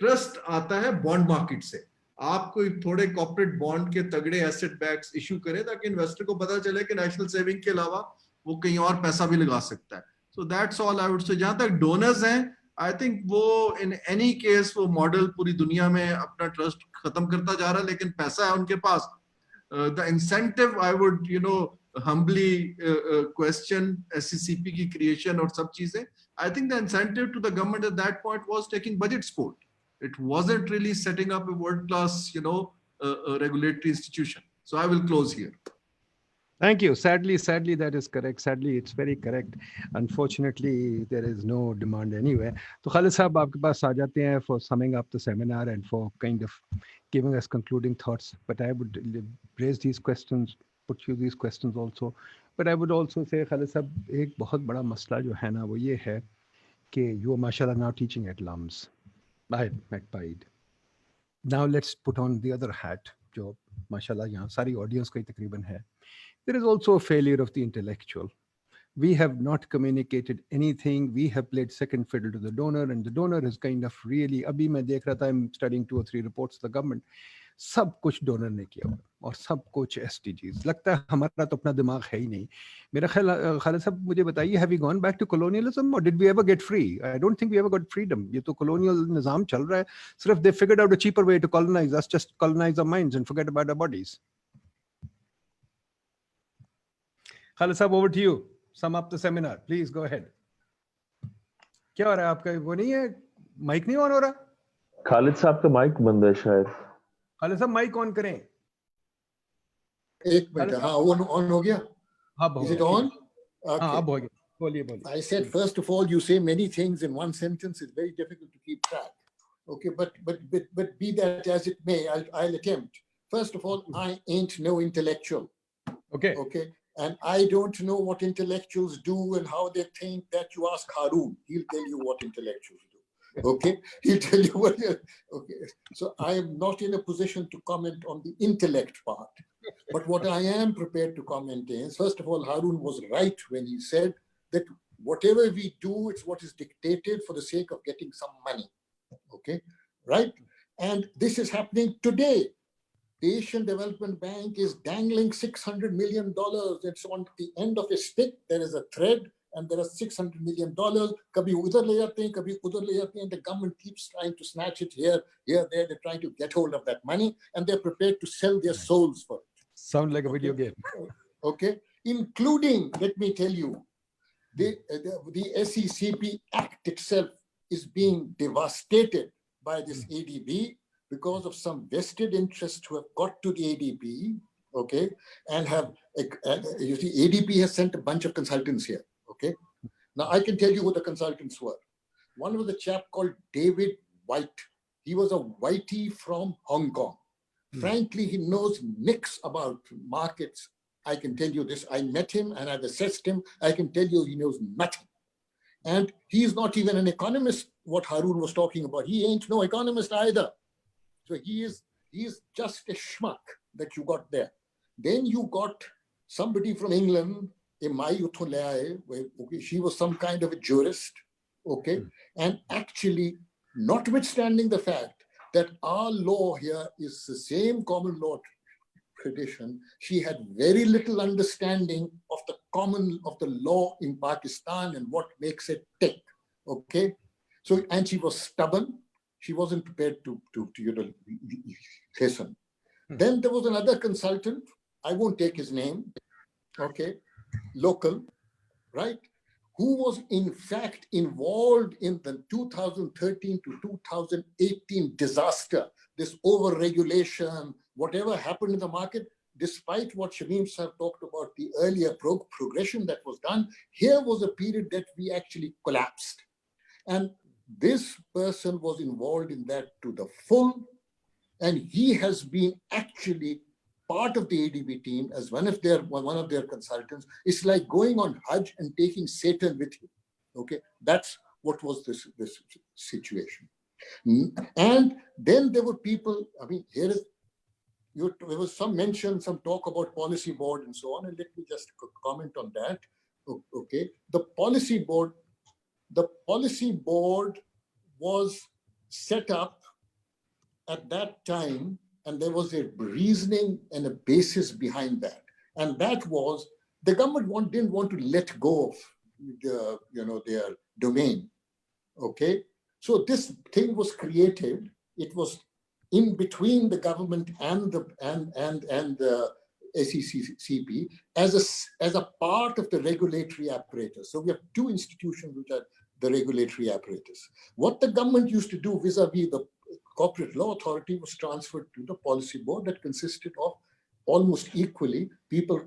S6: ट्रस्ट आता है बॉन्ड मार्केट से. आप कोई थोड़े कॉर्पोरेट बॉन्ड के तगड़े एसेट बैक्स इशू करें ताकि इन्वेस्टर को पता चले कि नेशनल सेविंग के अलावा वो कहीं और पैसा भी लगा सकता है. So that's all I would say. जहाँ तक डोनर्स हैं, I think वो in any case वो मॉडल पूरी दुनिया में अपना ट्रस्ट खत्म करता जा रहा है, लेकिन पैसा है उनके पास. The incentive I would humbly question SCCP की creation और सब चीजें. I think the incentive to the government at that point was taking budget support. It wasn't really setting up a world-class regulatory institution. So I will close here.
S1: Thank you. Sadly, that is correct. Sadly, it's very correct. Unfortunately, there is no demand anywhere. So Khalid Sahab, आपके पास आ जाते हैं for summing up the seminar and for kind of giving us concluding thoughts. But I would raise these questions, put you these questions also. But I would also say, Khalid Sahab, एक बहुत बड़ा मसला जो है ना वो ये है कि you are mashallah now teaching at LUMS, at PIDE. Now let's put on the other hat, जो mashallah यहाँ सारी audience का ही तकरीबन है. There is also a failure of the intellectual. We have not communicated anything. We have played second fiddle to the donor, and the donor is kind of really. अभी मैं देख रहा था, I'm studying 2 or 3 reports of the government. सब कुछ donor ने किया हुआ और सब कुछ SDGs. लगता है हमारा तो अपना दिमाग है ही नहीं. मेरा ख्याल खालिद साहब मुझे बताइए, have we gone back to colonialism or did we ever get free? I don't think we ever got freedom. ये तो colonial निज़ाम चल रहा है. सिर्फ they figured out a cheaper way to colonize us, just colonize our minds and forget about our bodies. Khalid Sahab, over to you. Sum up the seminar. Please go ahead. क्या हो रहा है आपका? वो नहीं है, माइक नहीं on हो रहा?
S14: खालिद साहब का माइक बंद है शायद.
S1: खालिद साहब माइक ऑन करें.
S3: एक मिनट. हाँ, ऑन हो गया.
S1: हाँ,
S3: Is it on?
S1: हाँ, अब हो गया. बोलिए.
S3: I said first of all, you say many things in one sentence. It's very difficult to keep track. Okay, but be that as it may, I'll attempt. First of all, I ain't no intellectual.
S1: Okay.
S3: And I don't know what intellectuals do and how they think. That you ask Harun, he'll tell you what intellectuals do. Okay, he'll tell you what. Okay, so I am not in a position to comment on the intellect part. But what I am prepared to comment is, first of all, Harun was right when he said that whatever we do, it's what is dictated for the sake of getting some money. Okay, right? And this is happening today. The Asian Development Bank is dangling $600 million. It's on the end of a stick. There is a thread, and there are $600 million. Kabhi udhar le jate hain, kabhi udhar le jate hain. The government keeps trying to snatch it here, there. They're trying to get hold of that money, and they're prepared to sell their souls for it.
S1: Sound like a video game.
S3: Okay, including, let me tell you, the SECP Act itself is being devastated by this ADB. Because of some vested interests who have got to the ADB, okay, and have, you see, ADP has sent a bunch of consultants here, okay. Now I can tell you who the consultants were. One was a chap called David White. He was a whitey from Hong Kong. Frankly, he knows nix about markets. I can tell you this. I met him and I've assessed him. I can tell you he knows nothing. And he's not even an economist, what Harun was talking about. He ain't no economist either. So he is just a schmuck that you got there. Then you got somebody from England, okay, she was some kind of a jurist, okay? And actually, notwithstanding the fact that our law here is the same common law tradition, she had very little understanding of the law in Pakistan and what makes it tick, okay? So, and she was stubborn. She wasn't prepared to listen. Then there was another consultant, I won't take his name, okay, local, right, who was in fact involved in the 2013 to 2018 disaster, this over-regulation, whatever happened in the market, despite what Shamim Sir talked about, the earlier progression that was done, here was a period that we actually collapsed. And this person was involved in that to the full, and he has been actually part of the ADB team as one of their consultants. It's like going on Hajj and taking Satan with you. Okay, that's what was this situation. And then there were people. I mean, there was some mention, some talk about policy board and so on. And let me just comment on that. Okay, the policy board was set up at that time, and there was a reasoning and a basis behind that. And that was the government didn't want to let go of their domain. Okay, so this thing was created. It was in between the government and the SECP as a part of the regulatory apparatus. So we have two institutions which are the regulatory apparatus. What the government used to do vis-a-vis the Corporate Law Authority was transferred to the policy board that consisted of almost equally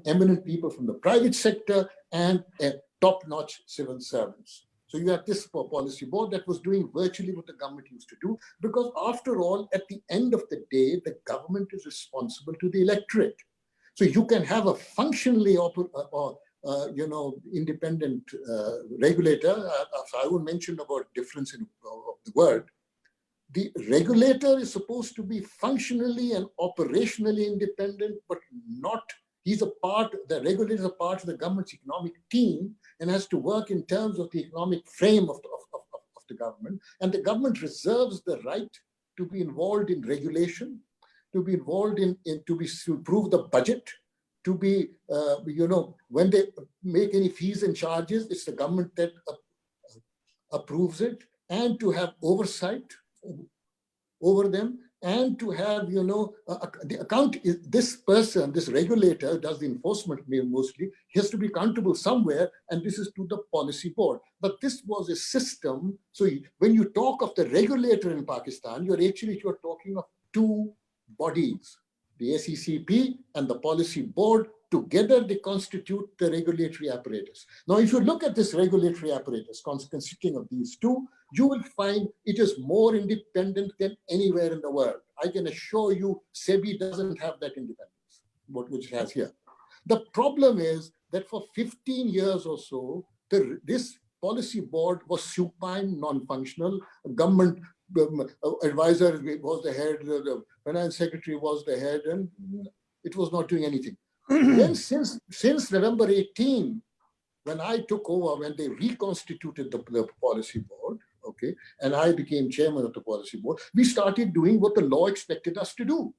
S3: eminent people from the private sector and top-notch civil servants. So you have this policy board that was doing virtually what the government used to do, because after all, at the end of the day, the government is responsible to the electorate. So you can have a functionally independent regulator. I would mention about difference of the word. The regulator is supposed to be functionally and operationally independent, but not, the regulator is a part of the government's economic team and has to work in terms of the economic frame of the government. And the government reserves the right to be involved in regulation, to be involved to approve the budget, to be, when they make any fees and charges, it's the government that approves it, and to have oversight over them, and to have, the account is this person, this regulator does the enforcement mostly, he has to be accountable somewhere, and this is to the policy board. But this was a system. So when you talk of the regulator in Pakistan, you're talking of two bodies, the SECP and the policy board. Together, they constitute the regulatory apparatus. Now, if you look at this regulatory apparatus consisting of these two, you will find it is more independent than anywhere in the world. I can assure you, SEBI doesn't have that independence, which it has here. The problem is that for 15 years or so, this policy board was supine, non-functional. Government advisor was the head, the finance secretary was the head, and it was not doing anything. Then since November 18, when I took over, when they reconstituted the policy board, okay, and I became chairman of the policy board, we started doing what the law expected us to do.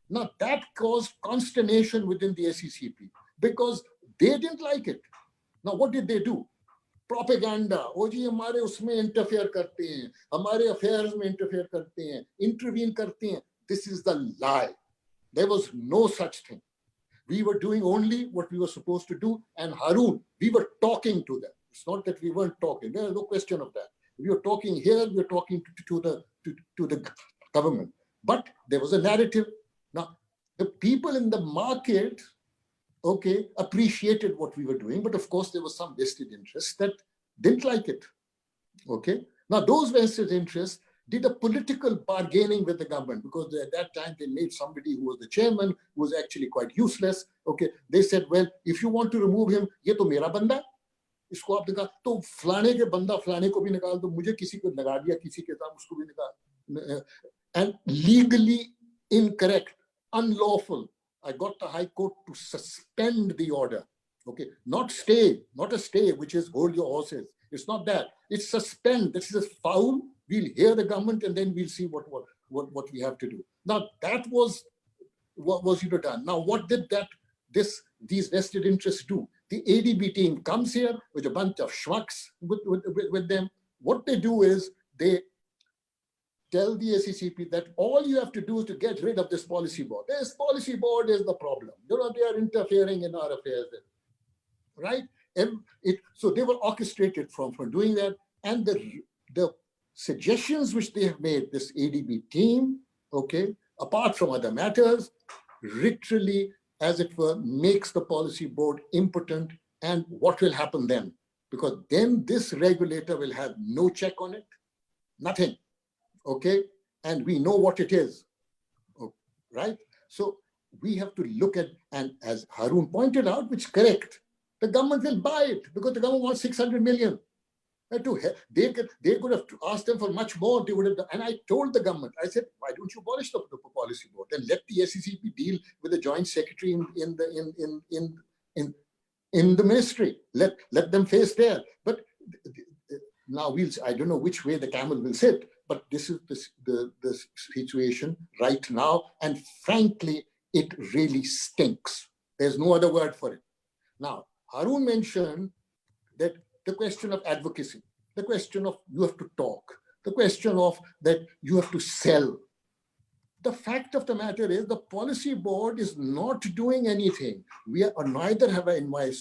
S3: Now that caused consternation within the SECP because they didn't like it. Now what did they do? Propaganda. Oh ji, hamare usme interfere karte hain, hamare affairs mein interfere karte hain, intervene karte hain. This is the lie. There was no such thing. We were doing only what we were supposed to do. And Harun, we were talking to them. It's not that we weren't talking. There's no question of that. We were talking here, we were talking to the government. But there was a narrative. Now, the people in the market, okay, appreciated what we were doing, but of course there was some vested interest that didn't like it. Okay. Now those vested interests did a political bargaining with the government, because at that time they made somebody who was the chairman, who was actually quite useless. Okay. They said, well, if you want to remove him, ye to mera banda, इसको आप निकाल तो फलाने के बंदा फलाने को भी निकाल दो, मुझे किसी को लगा दिया, किसी के साथ उसको भी निकाल, and legally incorrect, unlawful. I got the High Court to suspend the order. Okay, not stay, not a stay, which is hold your horses. It's not that. It's suspend. This is a foul. We'll hear the government and then we'll see what we have to do. Now that was what was done. Now what did these vested interests do? The ADB team comes here with a bunch of schmucks with them. What they do is they tell the SECP that all you have to do is to get rid of this policy board. This policy board is the problem. They are interfering in our affairs, right? And so they were orchestrated from doing that. And the suggestions which they have made, this ADB team, okay, apart from other matters, literally, as it were, makes the policy board impotent. And what will happen then? Because then this regulator will have no check on it, nothing, okay? And we know what it is, right? So we have to look at, and as Harun pointed out, which is correct, the government will buy it because the government wants 600 million. They could have asked them for much more. They would have done. And I told the government, I said, why don't you abolish the policy board and let the SECP deal with the joint secretary in the ministry. Let them face there. But now I don't know which way the camel will sit, but this is the situation right now. And frankly, it really stinks. There's no other word for it. Now, Harun mentioned that the question of advocacy, the question of you have to talk, the question of that you have to sell. The fact of the matter is the policy board is not doing anything. Neither have I, in my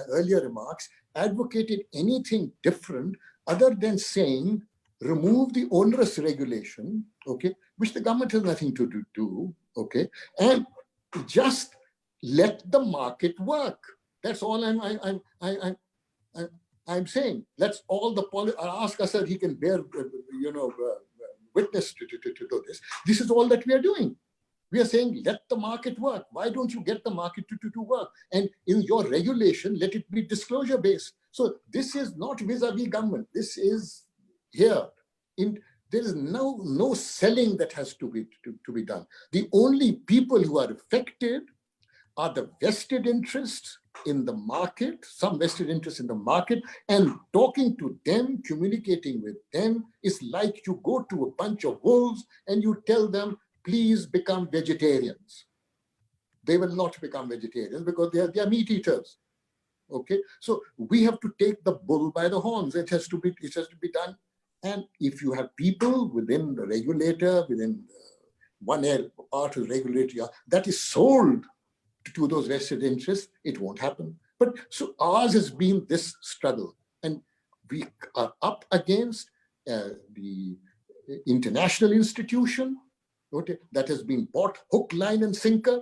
S3: earlier remarks, advocated anything different other than saying remove the onerous regulation, okay, which the government has nothing to do, okay, and just let the market work. That's all I'm saying. Let's all ask us if he can bear, witness to this. This is all that we are doing. We are saying, let the market work. Why don't you get the market to work? And in your regulation, let it be disclosure based. So this is not vis-a-vis government. This is here. There is no selling that has to be done. The only people who are affected are the vested interests in the market, some vested interests in the market, and talking to them, communicating with them is like you go to a bunch of wolves and you tell them, please become vegetarians. They will not become vegetarians because they are meat eaters. Okay, so we have to take the bull by the horns. It has to be done. And if you have people within the regulator, within one part of the regulator that is sold to those vested interests, it won't happen. But so ours has been this struggle, and we are up against the international institution, okay, that has been bought hook, line, and sinker,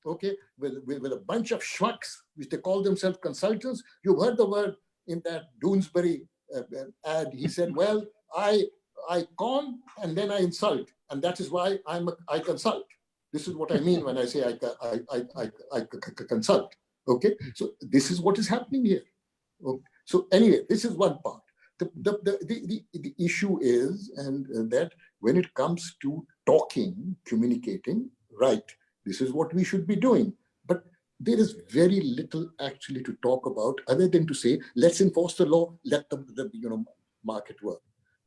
S3: okay, with a bunch of schmucks, which they call themselves consultants. You've heard the word in that Doonesbury ad. He said, well, I con and then I insult, and that is why I consult. This is what I mean when I say I consult. Okay, so this is what is happening here. Okay. So anyway, this is one part. The issue is, and that when it comes to talking, communicating, right, this is what we should be doing. But there is very little actually to talk about other than to say, let's enforce the law, let the market work.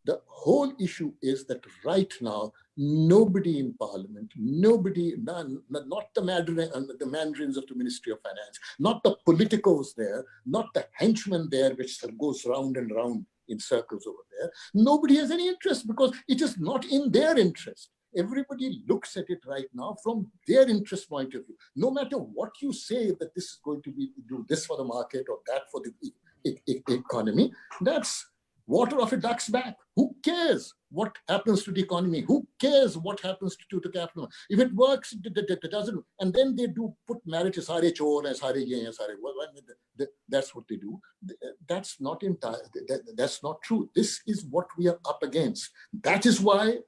S3: The whole issue is that right now, nobody in Parliament, not the mandarins of the Ministry of Finance, not the politicos there, not the henchmen there, which goes round and round in circles over there. Nobody has any interest because it is not in their interest. Everybody looks at it right now from their interest point of view. No matter what you say that this is going to do this for the market or that for the economy, that's water off a duck's back. Who cares what happens to the economy? Who cares what happens to the capital? If it works, it doesn't. And then they do put marriage, sare chor, sare ye, sare. That's what they do. That's not entire. That's not true. This is what we are up against. That is why,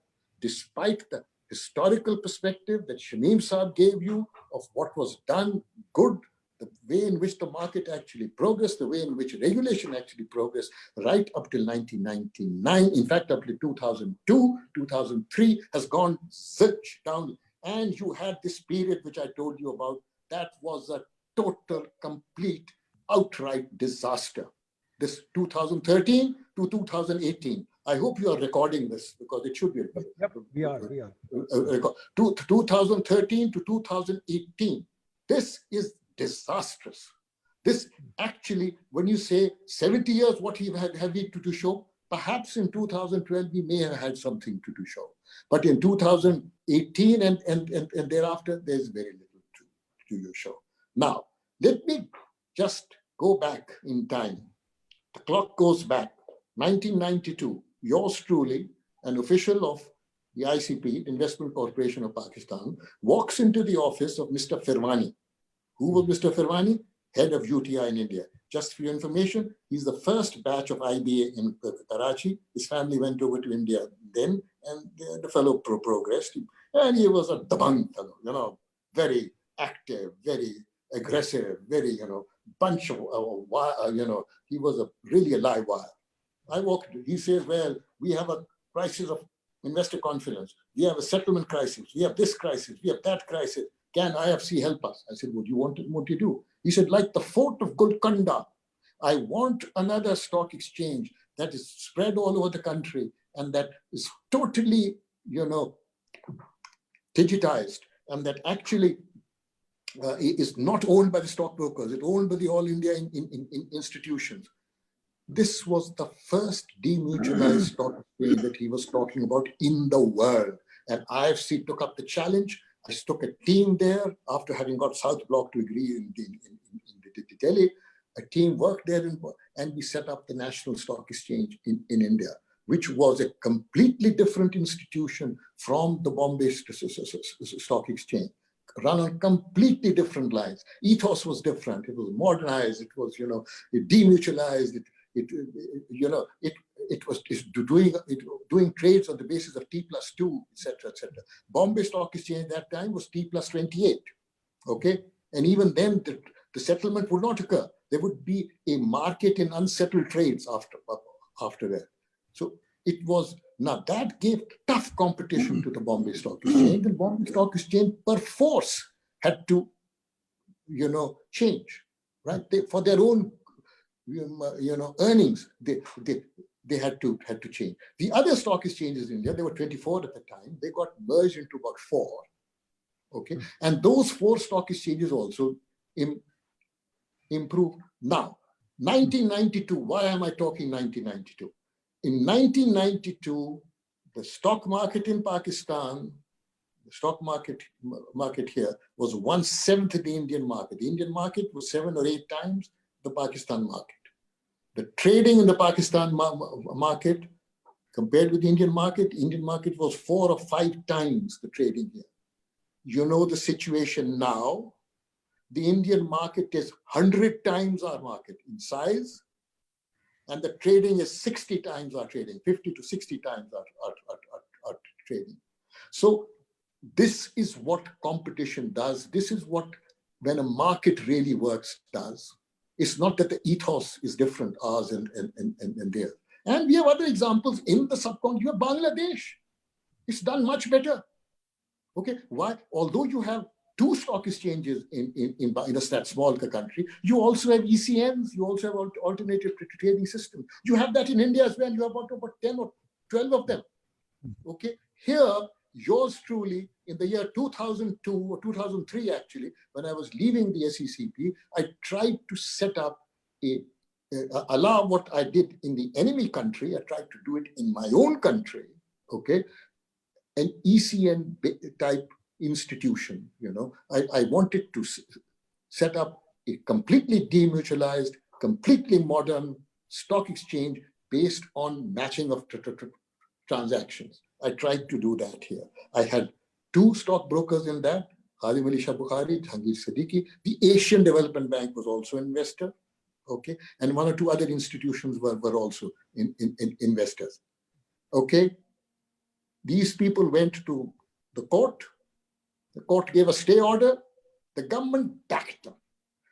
S3: despite the historical perspective that Shameem Saab gave you of what was done good, the way in which the market actually progressed, the way in which regulation actually progressed, right up till 1999, in fact, up to 2002, 2003, has gone zilch down. And you had this period which I told you about, that was a total, complete, outright disaster. This 2013 to 2018. I hope you are recording this because it should be.
S1: Yep, we are.
S3: 2013 to 2018. This is disastrous. This actually, when you say 70 years, what he have we to show? Perhaps in 2012, we may have had something to show. But in 2018 and thereafter, there's very little to show. Now, let me just go back in time. The clock goes back. 1992, yours truly, an official of the ICP, Investment Corporation of Pakistan, walks into the office of Mr. Firwani. Who was Mr. Firwani? Head of UTI in India. Just for your information, he's the first batch of IBA in Karachi. His family went over to India then, and the fellow progressed. And he was a dabang fellow, very active, very aggressive, very, bunch of, he was really a live wire. I walked, he says, well, we have a crisis of investor confidence. We have a settlement crisis. We have this crisis. We have that crisis. Can IFC help us? I said, what do you want to do? He said, like the fort of Golconda, I want another stock exchange that is spread all over the country and that is totally, digitized, and that actually is not owned by the stockbrokers. It's owned by the all India institutions. This was the first demutualized stock exchange that he was talking about in the world. And IFC took up the challenge. I took a team there after having got South Block to agree in Delhi. A team worked there and we set up the National Stock Exchange in India, which was a completely different institution from the Bombay Stock Exchange, run on completely different lines. Ethos was different. It was modernized. It was, it demutualized. It was doing trades on the basis of T+2, etc., etc. Bombay Stock Exchange at that time was T+28. Okay, and even then the settlement would not occur. There would be a market in unsettled trades after that. So it was, now that gave tough competition to the Bombay Stock Exchange. The Bombay Stock Exchange per force had to, change, right? For their own, earnings, they had to change. The other stock exchanges in India, there were 24 at the time. They got merged into about 4. Okay, and those 4 stock exchanges also improved. Now, 1992. Why am I talking 1992? In 1992, the stock market in Pakistan, the stock market here was 1/7 of the Indian market. The Indian market was 7 or 8 times the Pakistan market. The trading in the Pakistan market compared with the Indian market was 4 or 5 times the trading here. You know the situation now. The Indian market is 100 times our market in size, and the trading is 60 times our trading, 50 to 60 times our trading. So this is what competition does. This is what, when a market really works, does. It's not that the ethos is different, ours and theirs. And we have other examples in the subcontinent. You have Bangladesh. It's done much better. Okay, why? Although you have 2 stock exchanges in that small country, you also have ECNs, you also have alternative trading systems. You have that in India as well. You have about 10 or 12 of them. Okay, here, yours truly, in the year 2002 or 2003, actually, when I was leaving the SECP, I tried to set up allow what I did in the enemy country, I tried to do it in my own country, okay, an ECN type institution, I wanted to set up a completely demutualized, completely modern stock exchange based on matching of transactions. I tried to do that here. I had 2 stockbrokers in that, Khadim Ali Shah Bukhari, Jahangir Siddiqui. The Asian Development Bank was also an investor, okay? And 1 or 2 other institutions were also in investors, okay? These people went to the court. The court gave a stay order. The government backed them.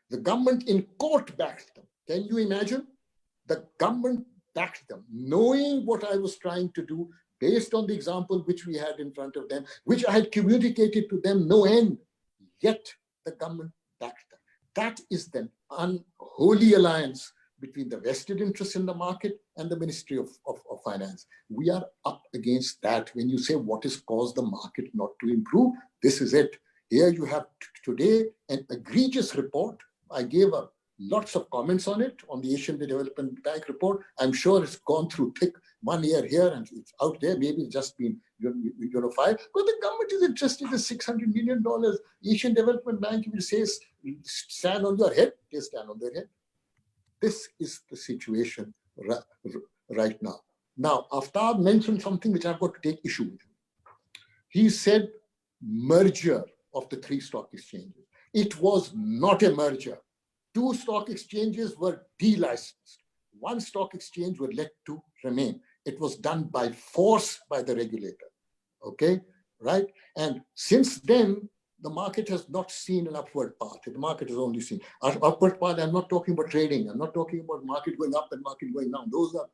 S3: The government in court backed them. Can you imagine? The government backed them, knowing what I was trying to do based on the example which we had in front of them, which I had communicated to them no end, yet the government backed them. That is the unholy alliance between the vested interests in the market and the Ministry of Finance. We are up against that. When you say what has caused the market not to improve, this is it. Here you have today an egregious report. I gave lots of comments on it, on the Asian Development Bank report. I'm sure it's gone through thick 1 year here and it's out there. Maybe it's just been unified. But the government is interested in $600 million. Asian Development Bank, if it says stand on your head, they stand on their head. This is the situation right now. Now, Aftab mentioned something which I've got to take issue with. He said merger of the 3 stock exchanges. It was not a merger. 2 stock exchanges were delicensed. 1 stock exchange was let to remain. It was done by force by the regulator, okay, right? And since then, the market has not seen an upward path. The market has only seen an upward path. I'm not talking about trading. I'm not talking about market going up and market going down. Those are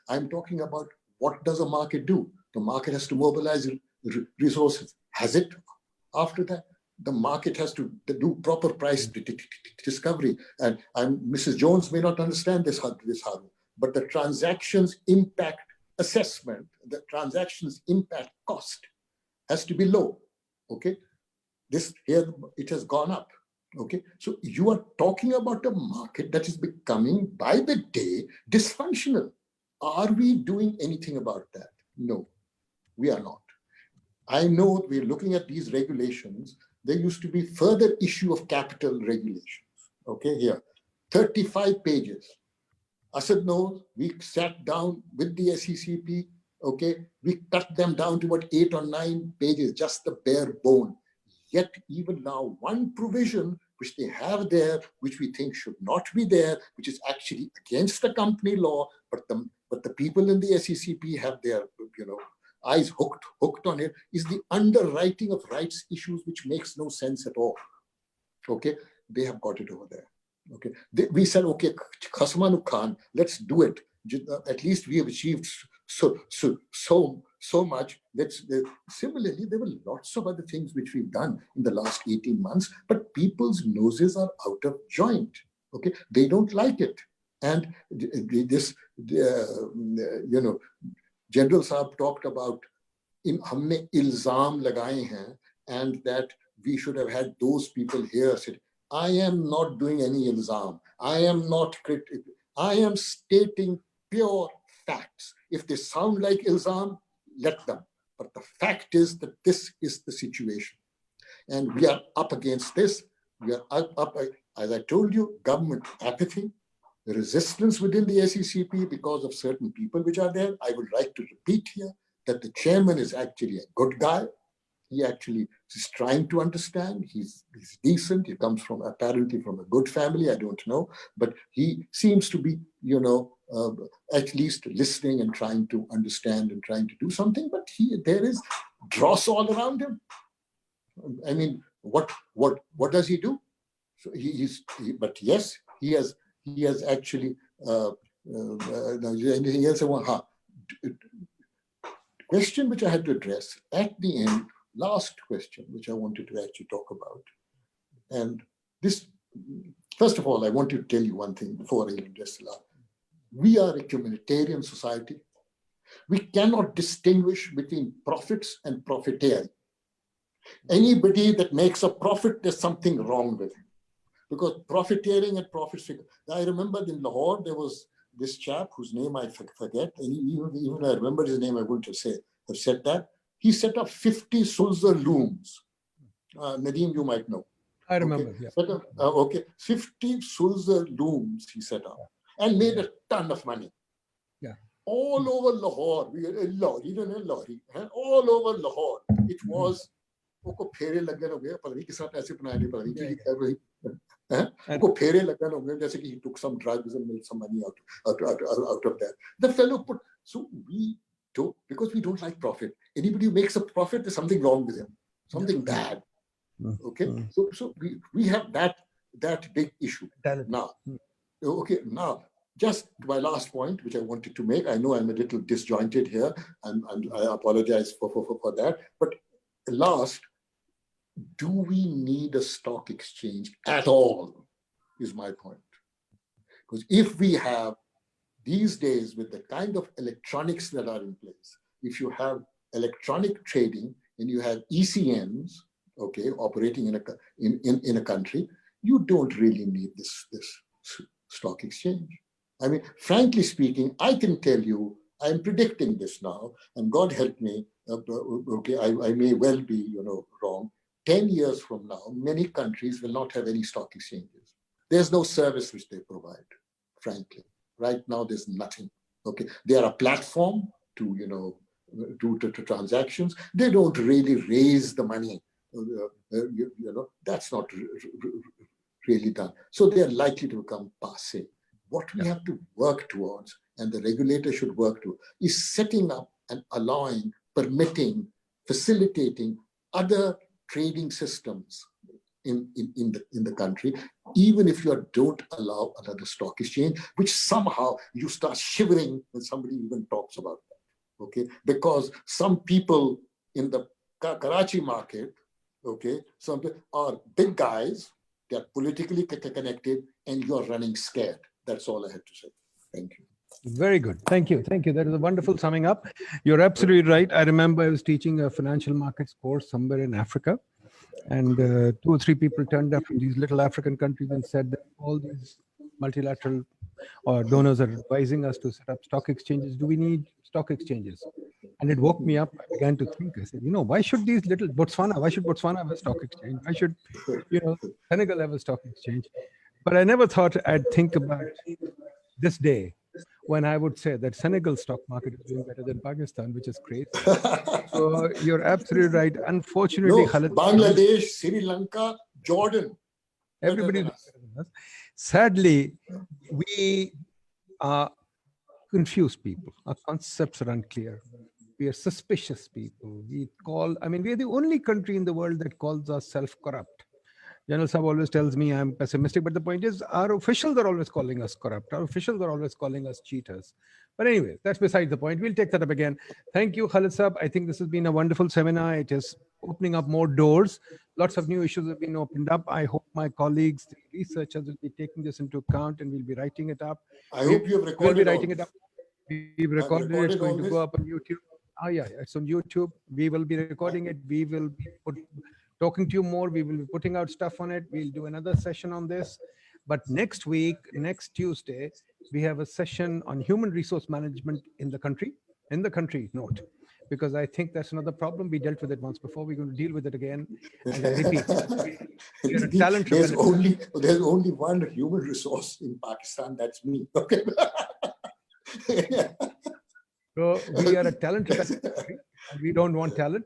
S3: I'm talking about what does a market do? The market has to mobilize resources. Has it? After that, the market has to do proper price discovery. And Mrs. Jones may not understand this, but the transactions impact assessment, the transactions impact cost has to be low. Okay, this here it has gone up. Okay, so you are talking about a market that is becoming by the day dysfunctional. Are we doing anything about that? No, we are not. I know we're looking at these regulations. There used to be further issue of capital regulations. Okay, here, 35 pages. Asad knows, we sat down with the SECP. Okay, we cut them down to about 8 or 9 pages, just the bare bone. Yet even now, one provision which they have there, which we think should not be there, which is actually against the company law, but the people in the SECP have their, eyes hooked on it, is the underwriting of rights issues, which makes no sense at all. Okay, they have got it over there. Okay, we said, okay, Khasmanu Khan, let's do it. At least we have achieved so much. Similarly, there were lots of other things which we've done in the last 18 months, but people's noses are out of joint. Okay, they don't like it. And General Saab talked about humne ilzam lagaye hain, and that we should have had those people here said, I am not doing any ilzam. I am not critical. I am stating pure facts. If they sound like ilzam, let them. But the fact is that this is the situation. And we are up against this. We are up as I told you, government apathy, resistance within the SECP because of certain people which are there. I would like to repeat here that the chairman is actually a good guy. He actually is trying to understand. He's decent. He comes apparently from a good family. I don't know, but he seems to be, at least listening and trying to understand and trying to do something. But there is dross all around him. I mean, what does he do? So but yes, he has actually. Anything else? Question which I had to address at the end. Last question, which I wanted to actually talk about. And this, first of all, I want to tell you one thing before I address the last. We are a humanitarian society. We cannot distinguish between profits and profiteering. Anybody that makes a profit, there's something wrong with him. Because profiteering and profits. I remember in Lahore, there was this chap whose name I forget, and even I remember his name, I wouldn't have said that. He set up 50 Sulzer looms. Nadeem, you might know.
S1: I remember,
S3: okay. Yeah. 50 Sulzer looms he set up and made a ton of money. all over Lahore, all over Lahore, it was उनको फेरे लगन हो गए, पता नहीं किस तरह पैसे बनाए नहीं, पता नहीं कि उनको फेरे लगन हो गए, जैसे कि he took some drugs and made some money out of that. The fellow put, so we don't, because we don't like profit. Anybody who makes a profit, there's something wrong with him, something bad. Okay, so we have that big issue now. Okay, now just my last point, which I wanted to make. I know I'm a little disjointed here, and I apologize for that. But last, do we need a stock exchange at all? Is my point. Because if we have these days, with the kind of electronics that are in place, if you have electronic trading and you have ECNs, okay, operating in a country, you don't really need this stock exchange. I mean, frankly speaking, I can tell you, I'm predicting this now, and God help me, okay, I may well be, wrong. 10 years from now, many countries will not have any stock exchanges. There's no service which they provide, frankly. Right now, there's nothing. Okay, they are a platform to, to transactions. They don't really raise the money. That's not really done. So they are likely to become passé. What we have to work towards, and the regulator should work to, is setting up and allowing, permitting, facilitating other trading systems in the country, even if you don't allow another stock exchange, which somehow you start shivering when somebody even talks about that. Okay, because some people in the Karachi market, okay, some are big guys, they're politically connected, and you're running scared. That's all I had to say. Thank you.
S1: Very good. Thank you. Thank you. That is a wonderful summing up. You're absolutely right. I remember I was teaching a financial markets course somewhere in Africa, and 2 or 3 people turned up from these little African countries and said that all these multilateral or donors are advising us to set up stock exchanges. Do we need stock exchanges? And it woke me up. I began to think. I said, why should these little Botswana? Why should Botswana have a stock exchange? Why should, Senegal have a stock exchange? But I never thought I'd think about this day when I would say that Senegal's stock market is doing better than Pakistan, which is crazy. So you're absolutely right. Unfortunately,
S3: no,
S1: Khalid,
S3: Bangladesh, Sri Lanka, Jordan.
S1: Everybody. Sadly, we are confused people. Our concepts are unclear. We are suspicious people. We are the only country in the world that calls ourselves corrupt. General Saab always tells me I'm pessimistic, but the point is our officials are always calling us corrupt. Our officials are always calling us cheaters. But anyway, that's beside the point. We'll take that up again. Thank you, Khalid Saab. I think this has been a wonderful seminar. It is opening up more doors. Lots of new issues have been opened up. I hope my colleagues, the researchers, will be taking this into account and we'll be writing it up.
S3: I hope you have recorded.
S1: We'll be writing it up. We've recorded it. It's going to go up on YouTube. Oh yeah, it's on YouTube. We will be recording it. We will be talking to you more. We will be putting out stuff on it. We'll do another session on this. But next week, next Tuesday, we have a session on human resource management in the country. Note, because I think that's another problem. We dealt with it once before. We're going to deal with it again. And I repeat, we're a talent
S3: there's only one human resource in Pakistan. That's me. Okay.
S1: So we are a talent country, and we don't want talent.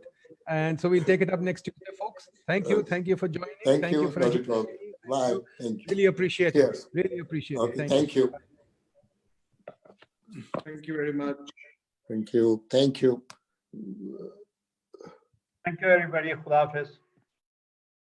S1: And so we'll take it up next Tuesday, folks. Thank you. Thank you for joining.
S3: Thank you
S1: for
S3: Bye. Thank you.
S1: Really appreciate it. Really appreciate
S3: it.
S1: Thank you.
S6: Thank you very much.
S3: Thank you. Thank you.
S2: Thank you, everybody. Khuda Hafiz.